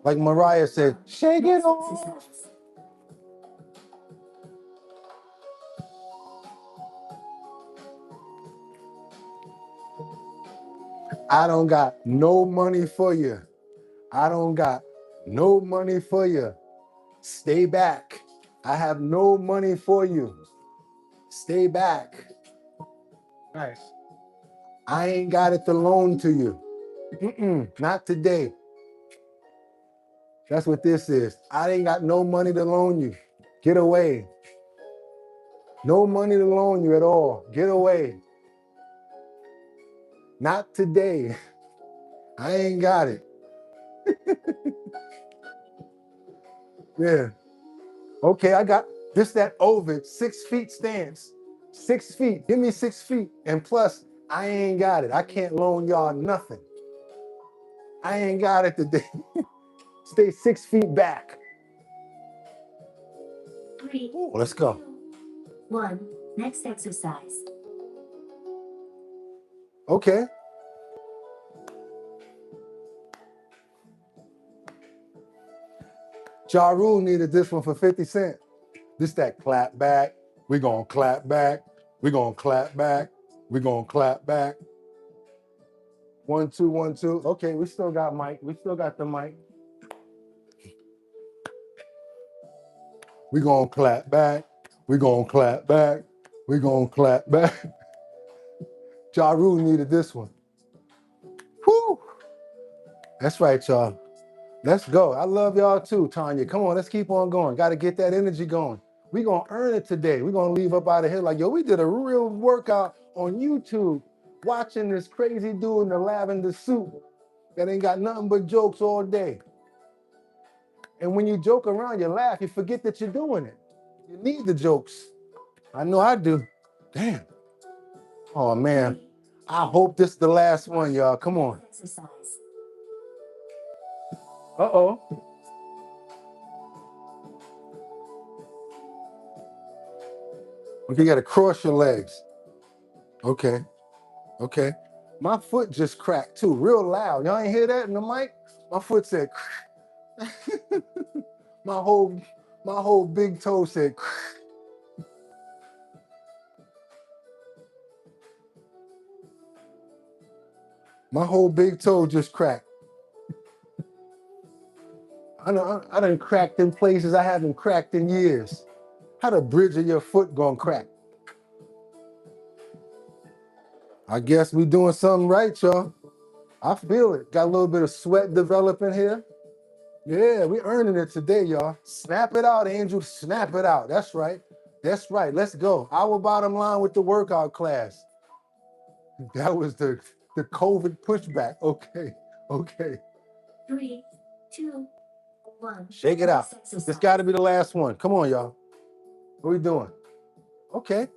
Like Mariah said, shake it off. I don't got no money for you. I don't got no money for you. Stay back. I have no money for you. Stay back. Right. I ain't got it to loan to you. Not today. That's what this is. I ain't got no money to loan you. Get away. No money to loan you at all. Get away. Not today. I ain't got it. Yeah. Okay, I got this, that Ovid, 6 feet stance. 6 feet. Give me 6 feet. And plus, I ain't got it. I can't loan y'all nothing. I ain't got it today. Stay 6 feet back. 3, Let's go. 2, 1. Next exercise. Okay. Ja Rule needed this one for 50 cents. This that clap back. We're going to clap back. We're going to clap back. We're going to clap back. 1, 2, 1, 2. Okay, we still got mic. We still got the mic. We're going to clap back. We're going to clap back. We're going to clap back. Ja Rule needed this one. Whew. That's right, y'all. Let's go. I love y'all too, Tanya. Come on, let's keep on going. Got to get that energy going. We're going to earn it today. We're going to leave up out of here like, yo, we did a real workout on YouTube watching this crazy dude in the lavender suit that ain't got nothing but jokes all day. And when you joke around, you laugh, you forget that you're doing it. You need the jokes. I know I do. Damn. Oh man, I hope this is the last one, y'all. Come on. Exercise. Uh-oh. Okay, you gotta cross your legs. Okay, okay. My foot just cracked too, real loud. Y'all ain't hear that in the mic? My foot said, my whole big toe said, my whole big toe just cracked. I done cracked in places I haven't cracked in years. How the bridge of your foot gonna crack? I guess we doing something right, y'all. I feel it. Got a little bit of sweat developing here. Yeah, we earning it today, y'all. Snap it out, Angel. Snap it out. That's right. That's right. Let's go. Our bottom line with the workout class. That was the COVID pushback. Okay. Okay. 3, 2, 1. Shake it out. This got to be the last one. Come on, y'all. What we doing? Okay.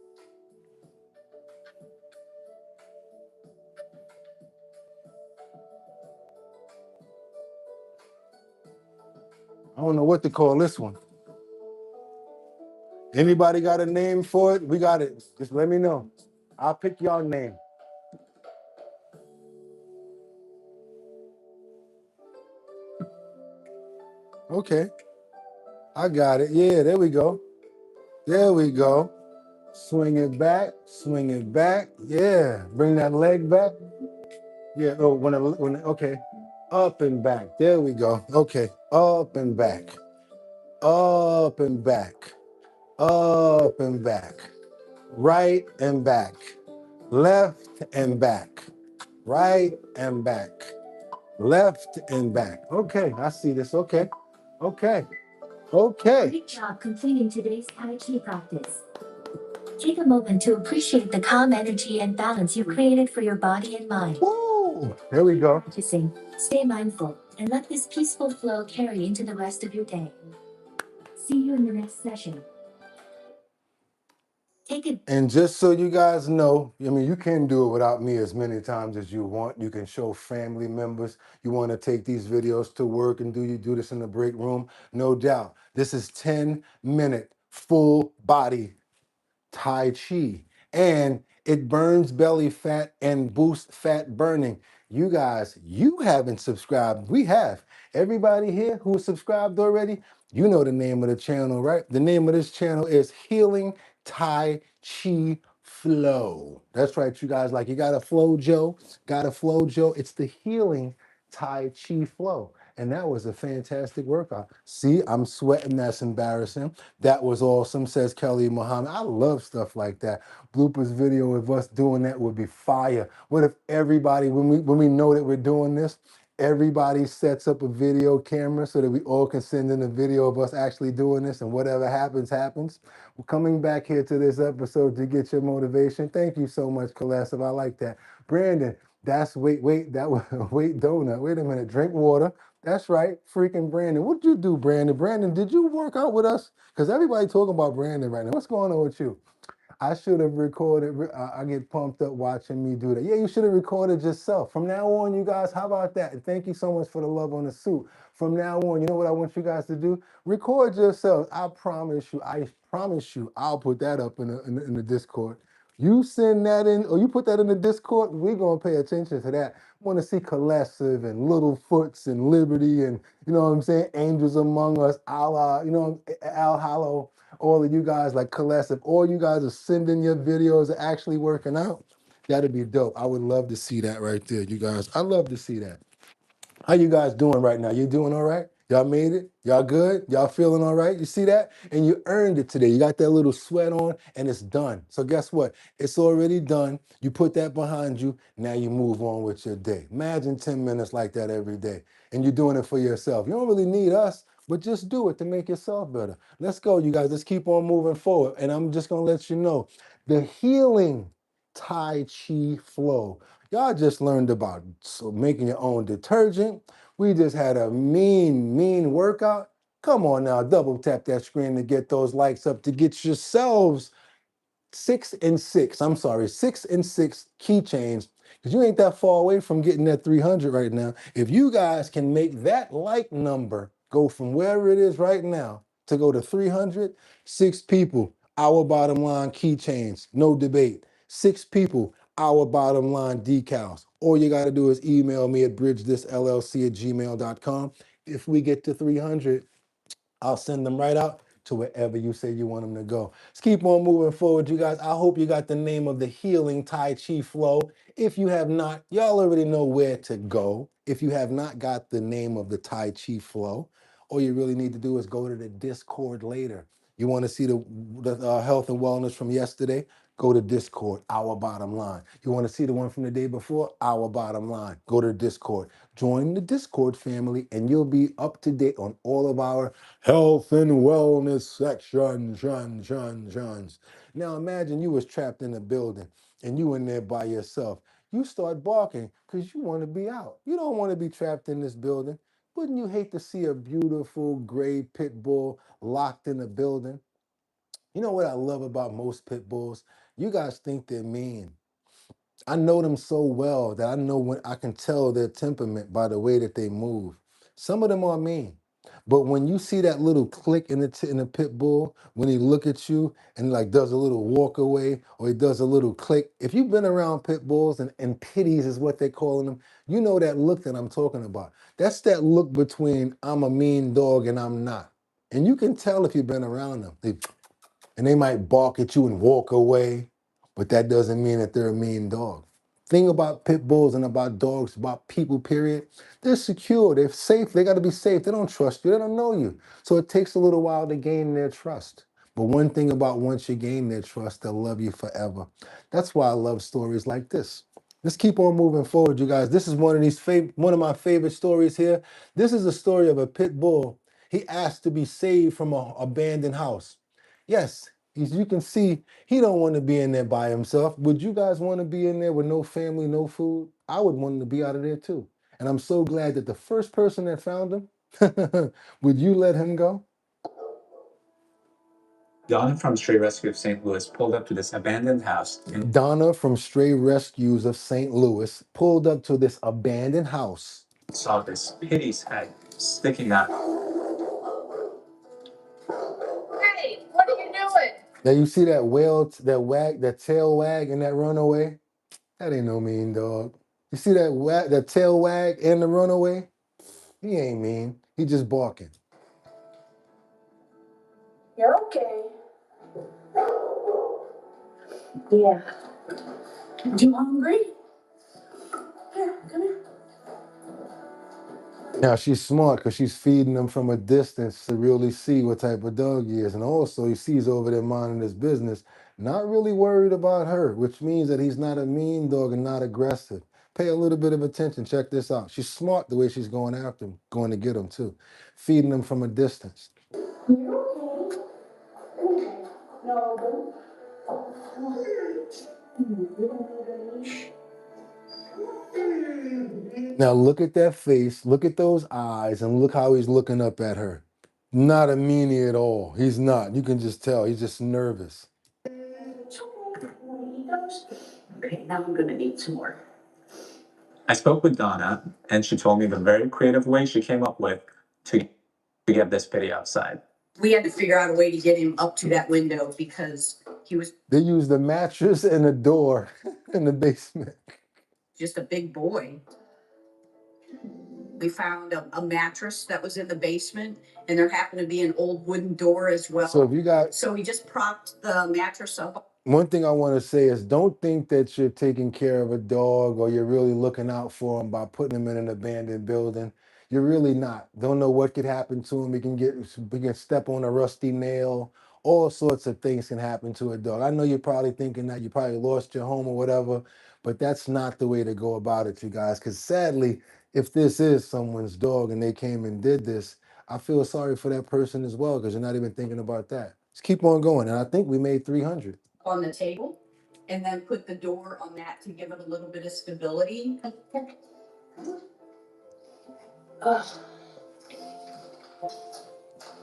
I don't know what to call this one. Anybody got a name for it? We got it. Just let me know. I'll pick y'all name. Okay. I got it. Yeah, there we go. There we go. Swing it back. Swing it back. Yeah. Bring that leg back. Yeah. Oh, okay. Up and back. There we go. Okay. Up and back. Up and back. Up and back. Right and back. Left and back. Right and back. Left and back. Okay, I see this. Okay. Okay. Okay. Great job completing today's Tai Chi practice. Take a moment to appreciate the calm energy and balance you created for your body and mind. Woo! There we go. Practicing. Stay mindful and let this peaceful flow carry into the rest of your day. See you in the next session. And just so you guys know, I mean, you can do it without me as many times as you want. You can show family members. You want to take these videos to work and do this in the break room. No doubt. This is 10-minute full body Tai Chi, and it burns belly fat and boosts fat burning. You guys, you haven't subscribed. We have. Everybody here who is subscribed already, you know the name of the channel, right? The name of this channel is Healing Tai Chi Flow. That's right, you guys. Like, you got a flow, Joe? Got a flow, Joe? It's the Healing Tai Chi Flow. And that was a fantastic workout. See, I'm sweating. That's embarrassing. That was awesome, says Kelly Muhammad. I love stuff like that. Bloopers video of us doing that would be fire. What if everybody, when we know that we're doing this, everybody sets up a video camera so that we all can send in a video of us actually doing this, and whatever happens, happens. We're coming back here to this episode to get your motivation. Thank you so much, Kalesov. I like that. Brandon, that's that was wait donut. Wait a minute, drink water. That's right, freaking Brandon. What'd you do, Brandon? Brandon, did you work out with us? Because everybody talking about Brandon right now. What's going on with you? I should have recorded. I get pumped up watching me do that. Yeah, you should have recorded yourself. From now on, you guys, how about that? And thank you so much for the love on the suit. From now on, you know what I want you guys to do? Record yourselves. I promise you, I'll put that up in the Discord. You send that in, or you put that in the Discord, we're going to pay attention to that. I want to see Colessive and Littlefoots and Liberty and, you know what I'm saying, Angels Among Us, Allah, you know, Al Hallow, all of you guys like Colessive, all you guys are sending your videos are actually working out. That'd be dope. I would love to see that right there, you guys. I'd love to see that. How you guys doing right now? You doing all right? Y'all made it? Y'all good? Y'all feeling all right? You see that? And you earned it today. You got that little sweat on and it's done. So guess what? It's already done. You put that behind you. Now you move on with your day. Imagine 10 minutes like that every day. And you're doing it for yourself. You don't really need us, but just do it to make yourself better. Let's go, you guys. Let's keep on moving forward. And I'm just going to let you know, the healing Tai Chi flow. Y'all just learned about making your own detergent. We just had a mean workout. Come on now, double tap that screen to get those likes up, to get yourselves 6 and 6. I'm sorry, 6 and 6 keychains. Because you ain't that far away from getting that 300 right now. If you guys can make that like number go from wherever it is right now to go to 300, 6 people, our bottom line keychains, no debate. 6 people, our bottom line decals. All you got to do is email me at bridgethisllc@gmail.com. If we get to 300, I'll send them right out to wherever you say you want them to go. Let's keep on moving forward, you guys. I hope you got the name of the healing Tai Chi flow. If you have not, y'all already know where to go. If you have not got the name of the Tai Chi flow, all you really need to do is go to the Discord later. You want to see the health and wellness from yesterday? Go to Discord, our bottom line. You want to see the one from the day before? Our bottom line. Go to Discord. Join the Discord family and you'll be up to date on all of our health and wellness sections. Now imagine you was trapped in a building and you in there by yourself. You start barking because you want to be out. You don't want to be trapped in this building. Wouldn't you hate to see a beautiful gray pit bull locked in a building? You know what I love about most pit bulls? You guys think they're mean. I know them so well that I know when I can tell their temperament by the way that they move. Some of them are mean. But when you see that little click in the pit bull, when he look at you and like does a little walk away or he does a little click, if you've been around pit bulls and pitties is what they're calling them, you know that look that I'm talking about. That's that look between I'm a mean dog and I'm not. And you can tell if you've been around them. And they might bark at you and walk away, but that doesn't mean that they're a mean dog. Thing about pit bulls and about dogs, about people, period, they're secure, they're safe, they gotta be safe. They don't trust you, they don't know you. So it takes a little while to gain their trust. But one thing about once you gain their trust, they'll love you forever. That's why I love stories like this. Let's keep on moving forward, you guys. This is one of my favorite stories here. This is a story of a pit bull. He asked to be saved from an abandoned house. Yes, as you can see, he don't want to be in there by himself. Would you guys want to be in there with no family, no food? I would want to be out of there too. And I'm so glad that the first person that found him, would you let him go? Donna from Stray Rescue of St. Louis pulled up to this abandoned house. Donna from Stray Rescues of St. Louis pulled up to this abandoned house. Saw this pitty's head sticking out. Hey, what are you doing? Now you see that that tail wag and that runaway? That ain't no mean dog. You see that tail wag and the runaway? He ain't mean. He just barking. You're okay. Yeah. You hungry? Here, come here. Now she's smart because she's feeding him from a distance to really see what type of dog he is. And also he sees over there minding his business, not really worried about her, which means that he's not a mean dog and not aggressive. Pay a little bit of attention. Check this out. She's smart the way she's going after him, going to get him too. Feeding him from a distance. You okay? Okay. No, come on. You don't need a leash. Now look at that face, look at those eyes, and look how he's looking up at her. Not a meanie at all. He's not. You can just tell. He's just nervous. Okay, now I'm gonna need some more. I spoke with Donna, and she told me the very creative way she came up with to get this pitty outside. We had to figure out a way to get him up to that window because he was They used the mattress and the door in the basement. just a big boy. We found a mattress that was in the basement, and there happened to be an old wooden door as well. So if you got, So we just propped the mattress up. one thing I want to say is don't think that you're taking care of a dog or you're really looking out for him by putting him in an abandoned building. You're really not. Don't know what could happen to him. He can step on a rusty nail. All sorts of things can happen to a dog. I know you're probably thinking that you probably lost your home or whatever, but that's not the way to go about it, you guys. Because sadly, if this is someone's dog and they came and did this, I feel sorry for that person as well because you're not even thinking about that. Let's keep on going. And I think we made 300. On the table, and then put the door on that to give it a little bit of stability.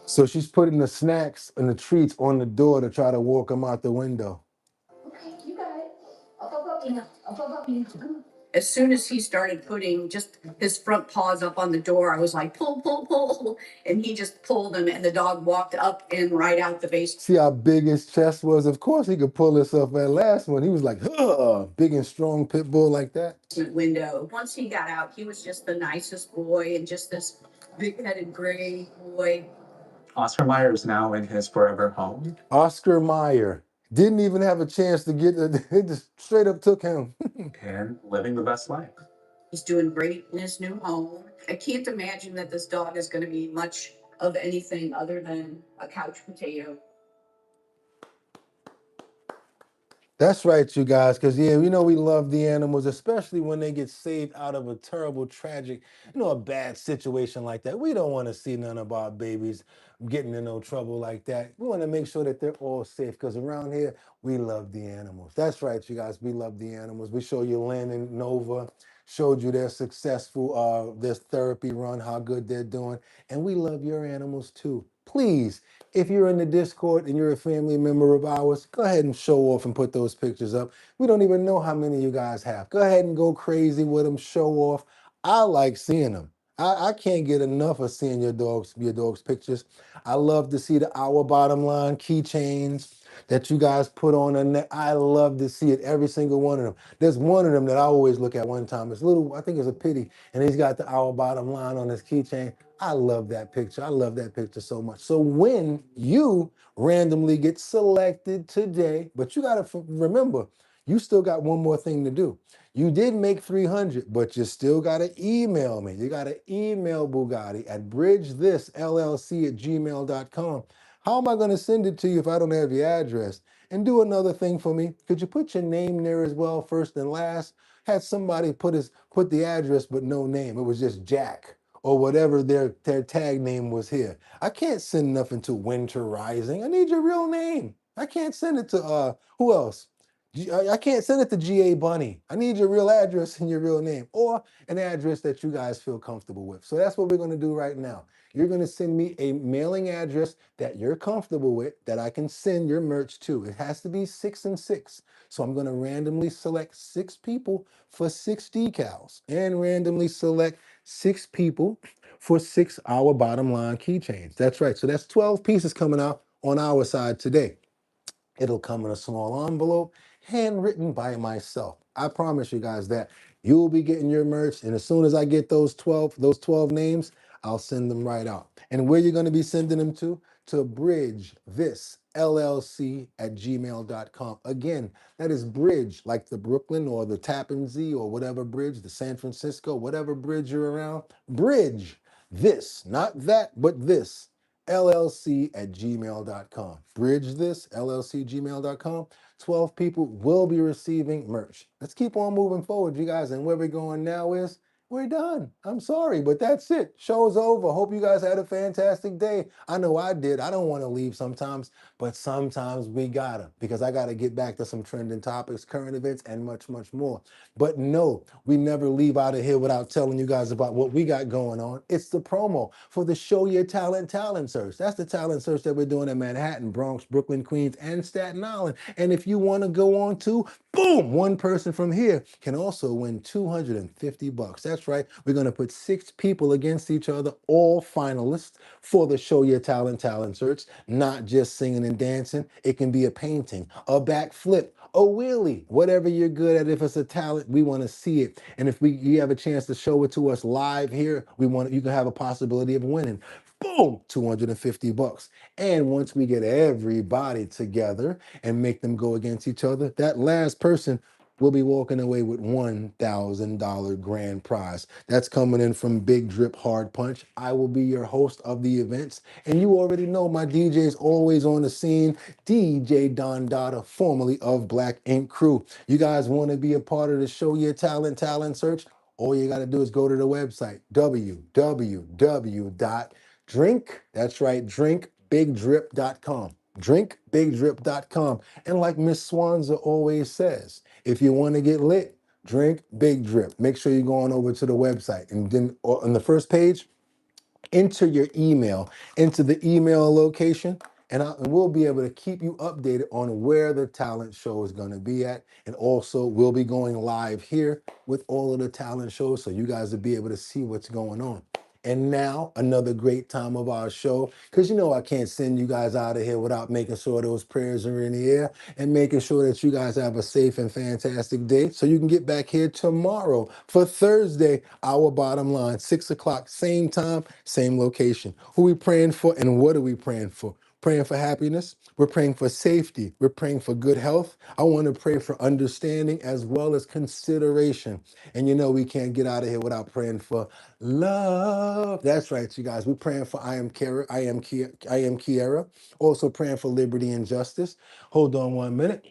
So she's putting the snacks and the treats on the door to try to walk him out the window. As soon as he started putting just his front paws up on the door, I was like, pull, pull, pull. And he just pulled him, and the dog walked up and right out the basement See how big his chest was? Of course he could pull himself that last one. He was like, huh, big and strong pit bull like that. window. Once he got out, he was just the nicest boy and just this big-headed gray boy. Oscar Mayer is now in his forever home. Oscar Mayer didn't even have a chance to get it, just straight up took him. And living the best life. He's doing great in his new home. I can't imagine that this dog is going to be much of anything other than a couch potato. That's right, you guys, because, yeah, we know we love the animals, especially when they get saved out of a terrible, tragic, a bad situation like that. We don't want to see none of our babies getting in no trouble like that. We want to make sure that they're all safe, because around here, we love the animals. That's right, you guys, we love the animals. We show you Lynn and Nova, showed you their successful, this therapy run, how good they're doing, and we love your animals too. Please, if you're in the Discord and you're a family member of ours, go ahead and show off and put those pictures up. We don't even know how many you guys have. Go ahead and go crazy with them, show off. I like seeing them. I can't get enough of seeing your dog's pictures. I love to see the Our Bottom Line keychains that you guys put on the neck. I love to see it, every single one of them. There's one of them that I always look at one time. It's little, I think it's a pity, and he's got the Our Bottom Line on his keychain. I love that picture. I love that picture so much. So when you randomly get selected today, but you got to remember, you still got one more thing to do. You did make 300, but you still got to email me. You got to email Boogotti at bridgethisllc@gmail.com. How am I going to send it to you if I don't have your address? And do another thing for me. Could you put your name there as well, first and last? Had somebody put the address but no name. It was just Jack or whatever their tag name was here. I can't send nothing to Winter Rising. I need your real name. I can't send it to who else? I can't send it to GA Bunny. I need your real address and your real name, or an address that you guys feel comfortable with. So that's what we're going to do right now. You're going to send me a mailing address that you're comfortable with, that I can send your merch to. It has to be 6 and 6. So I'm going to randomly select 6 people for 6 decals, and randomly select 6 people for 6 Our Bottom Line keychains. That's right. So that's 12 pieces coming out on our side today. It'll come in a small envelope, handwritten by myself. I promise you guys that you'll be getting your merch, and as soon as I get those 12 names, I'll send them right out. And where you're going to be sending them to bridgethisllc@gmail.com. Again, that is bridge, like the Brooklyn or the Tappan Zee or whatever bridge, the San Francisco, whatever bridge you're around. Bridge this, not that, but this. LLC@gmail.com. Bridge this, LLC@gmail.com. 12 people will be receiving merch. Let's keep on moving forward, you guys. And where we're going now is, we're done. I'm sorry, but that's it. Show's over. Hope you guys had a fantastic day. I know I did. I don't want to leave sometimes, but sometimes we gotta, because I gotta get back to some trending topics, current events, and much, much more. But no, we never leave out of here without telling you guys about what we got going on. It's the promo for the Show Your Talent search. That's the talent search that we're doing in Manhattan, Bronx, Brooklyn, Queens, and Staten Island. And if you want to go on to, boom, one person from here can also win $250. That's right. We're going to put 6 people against each other, all finalists for the Show Your Talent search. Not just singing and dancing. It can be a painting, a backflip, a wheelie, whatever you're good at. If it's a talent, we want to see it. And if you have a chance to show it to us live here, you can have a possibility of winning. Boom, $250. And once we get everybody together and make them go against each other, that last person will be walking away with $1,000 grand prize. That's coming in from Big Drip Hard Punch. I will be your host of the events. And you already know my DJ is always on the scene, DJ Don Dada, formerly of Black Ink Crew. You guys want to be a part of the Show Your Talent search? All you got to do is go to the website, drinkbigdrip.com. Drinkbigdrip.com. And like Miss Swanza always says, if you want to get lit, drink Big Drip. Make sure you're going over to the website. And then on the first page, enter your email into the email location, and we'll be able to keep you updated on where the talent show is going to be at. And also, we'll be going live here with all of the talent shows, so you guys will be able to see what's going on. And now, another great time of our show, because you know I can't send you guys out of here without making sure those prayers are in the air and making sure that you guys have a safe and fantastic day, so you can get back here tomorrow for Thursday, our bottom line, 6 o'clock, same time, same location. Who we praying for and what are we praying for? Praying for happiness. We're praying for safety. We're praying for good health. I want to pray for understanding as well as consideration. And you know we can't get out of here without praying for love. That's right, you guys. We're praying for I am Kiara. Also praying for liberty and justice. Hold on 1 minute.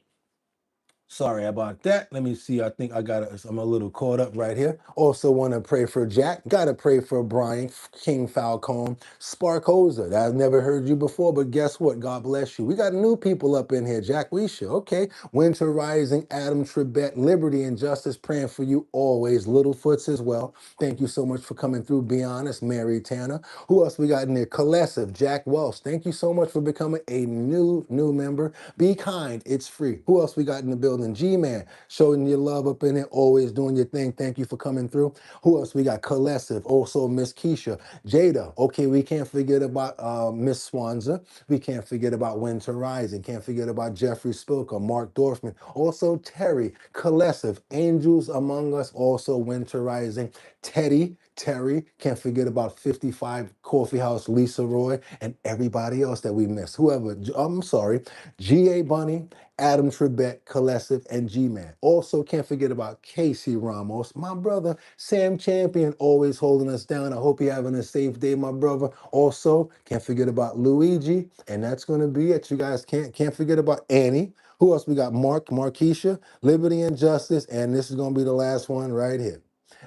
Sorry about that. Let me see. I think I'm a little caught up right here. Also want to pray for Jack. Got to pray for Brian, King Falcone, Sparkoza. I've never heard you before, but guess what? God bless you. We got new people up in here. Jack Weisha. Okay. Winter Rising, Adam Trebet, Liberty and Justice. Praying for you always. Littlefoots as well. Thank you so much for coming through. Be honest, Mary Tanner. Who else we got in there? Colessive, Jack Welsh. Thank you so much for becoming a new member. Be kind. It's free. Who else we got in the building? G-Man, showing your love up in there, always doing your thing. Thank you for coming through. Who else we got? Colessive, also Miss Keisha, Jada. Okay, we can't forget about Miss Swanza. We can't forget about Winter Rising. Can't forget about Jeffrey Spilker, Mark Dorfman. Also Terry, Colessive, Angels Among Us. Also Winter Rising. Terry, can't forget about 55 Coffee House, Lisa Roy, and everybody else that we missed. I'm sorry, G.A. Bunny, Adam Trebet, Colessive, and G-Man. Also, can't forget about Casey Ramos, my brother, Sam Champion, always holding us down. I hope you're having a safe day, my brother. Also, can't forget about Luigi, and that's going to be it. You guys can't forget about Annie. Who else we got? Marquisha, Liberty and Justice, and this is going to be the last one right here.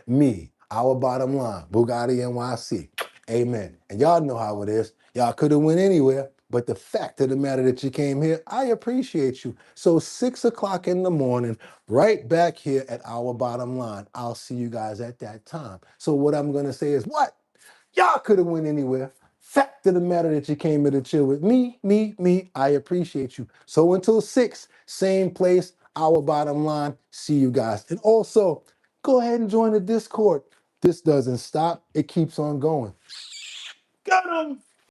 Me, our bottom line, Boogotti NYC. Amen. And y'all know how it is. Y'all could have went anywhere, but the fact of the matter that you came here, I appreciate you. So 6 o'clock in the morning, right back here at our bottom line. I'll see you guys at that time. So what I'm going to say is what? Y'all could have went anywhere. Fact of the matter that you came here to chill with me. I appreciate you. So until 6, same place, our bottom line. See you guys. And also, go ahead and join the Discord. This doesn't stop. It keeps on going. Got 'em!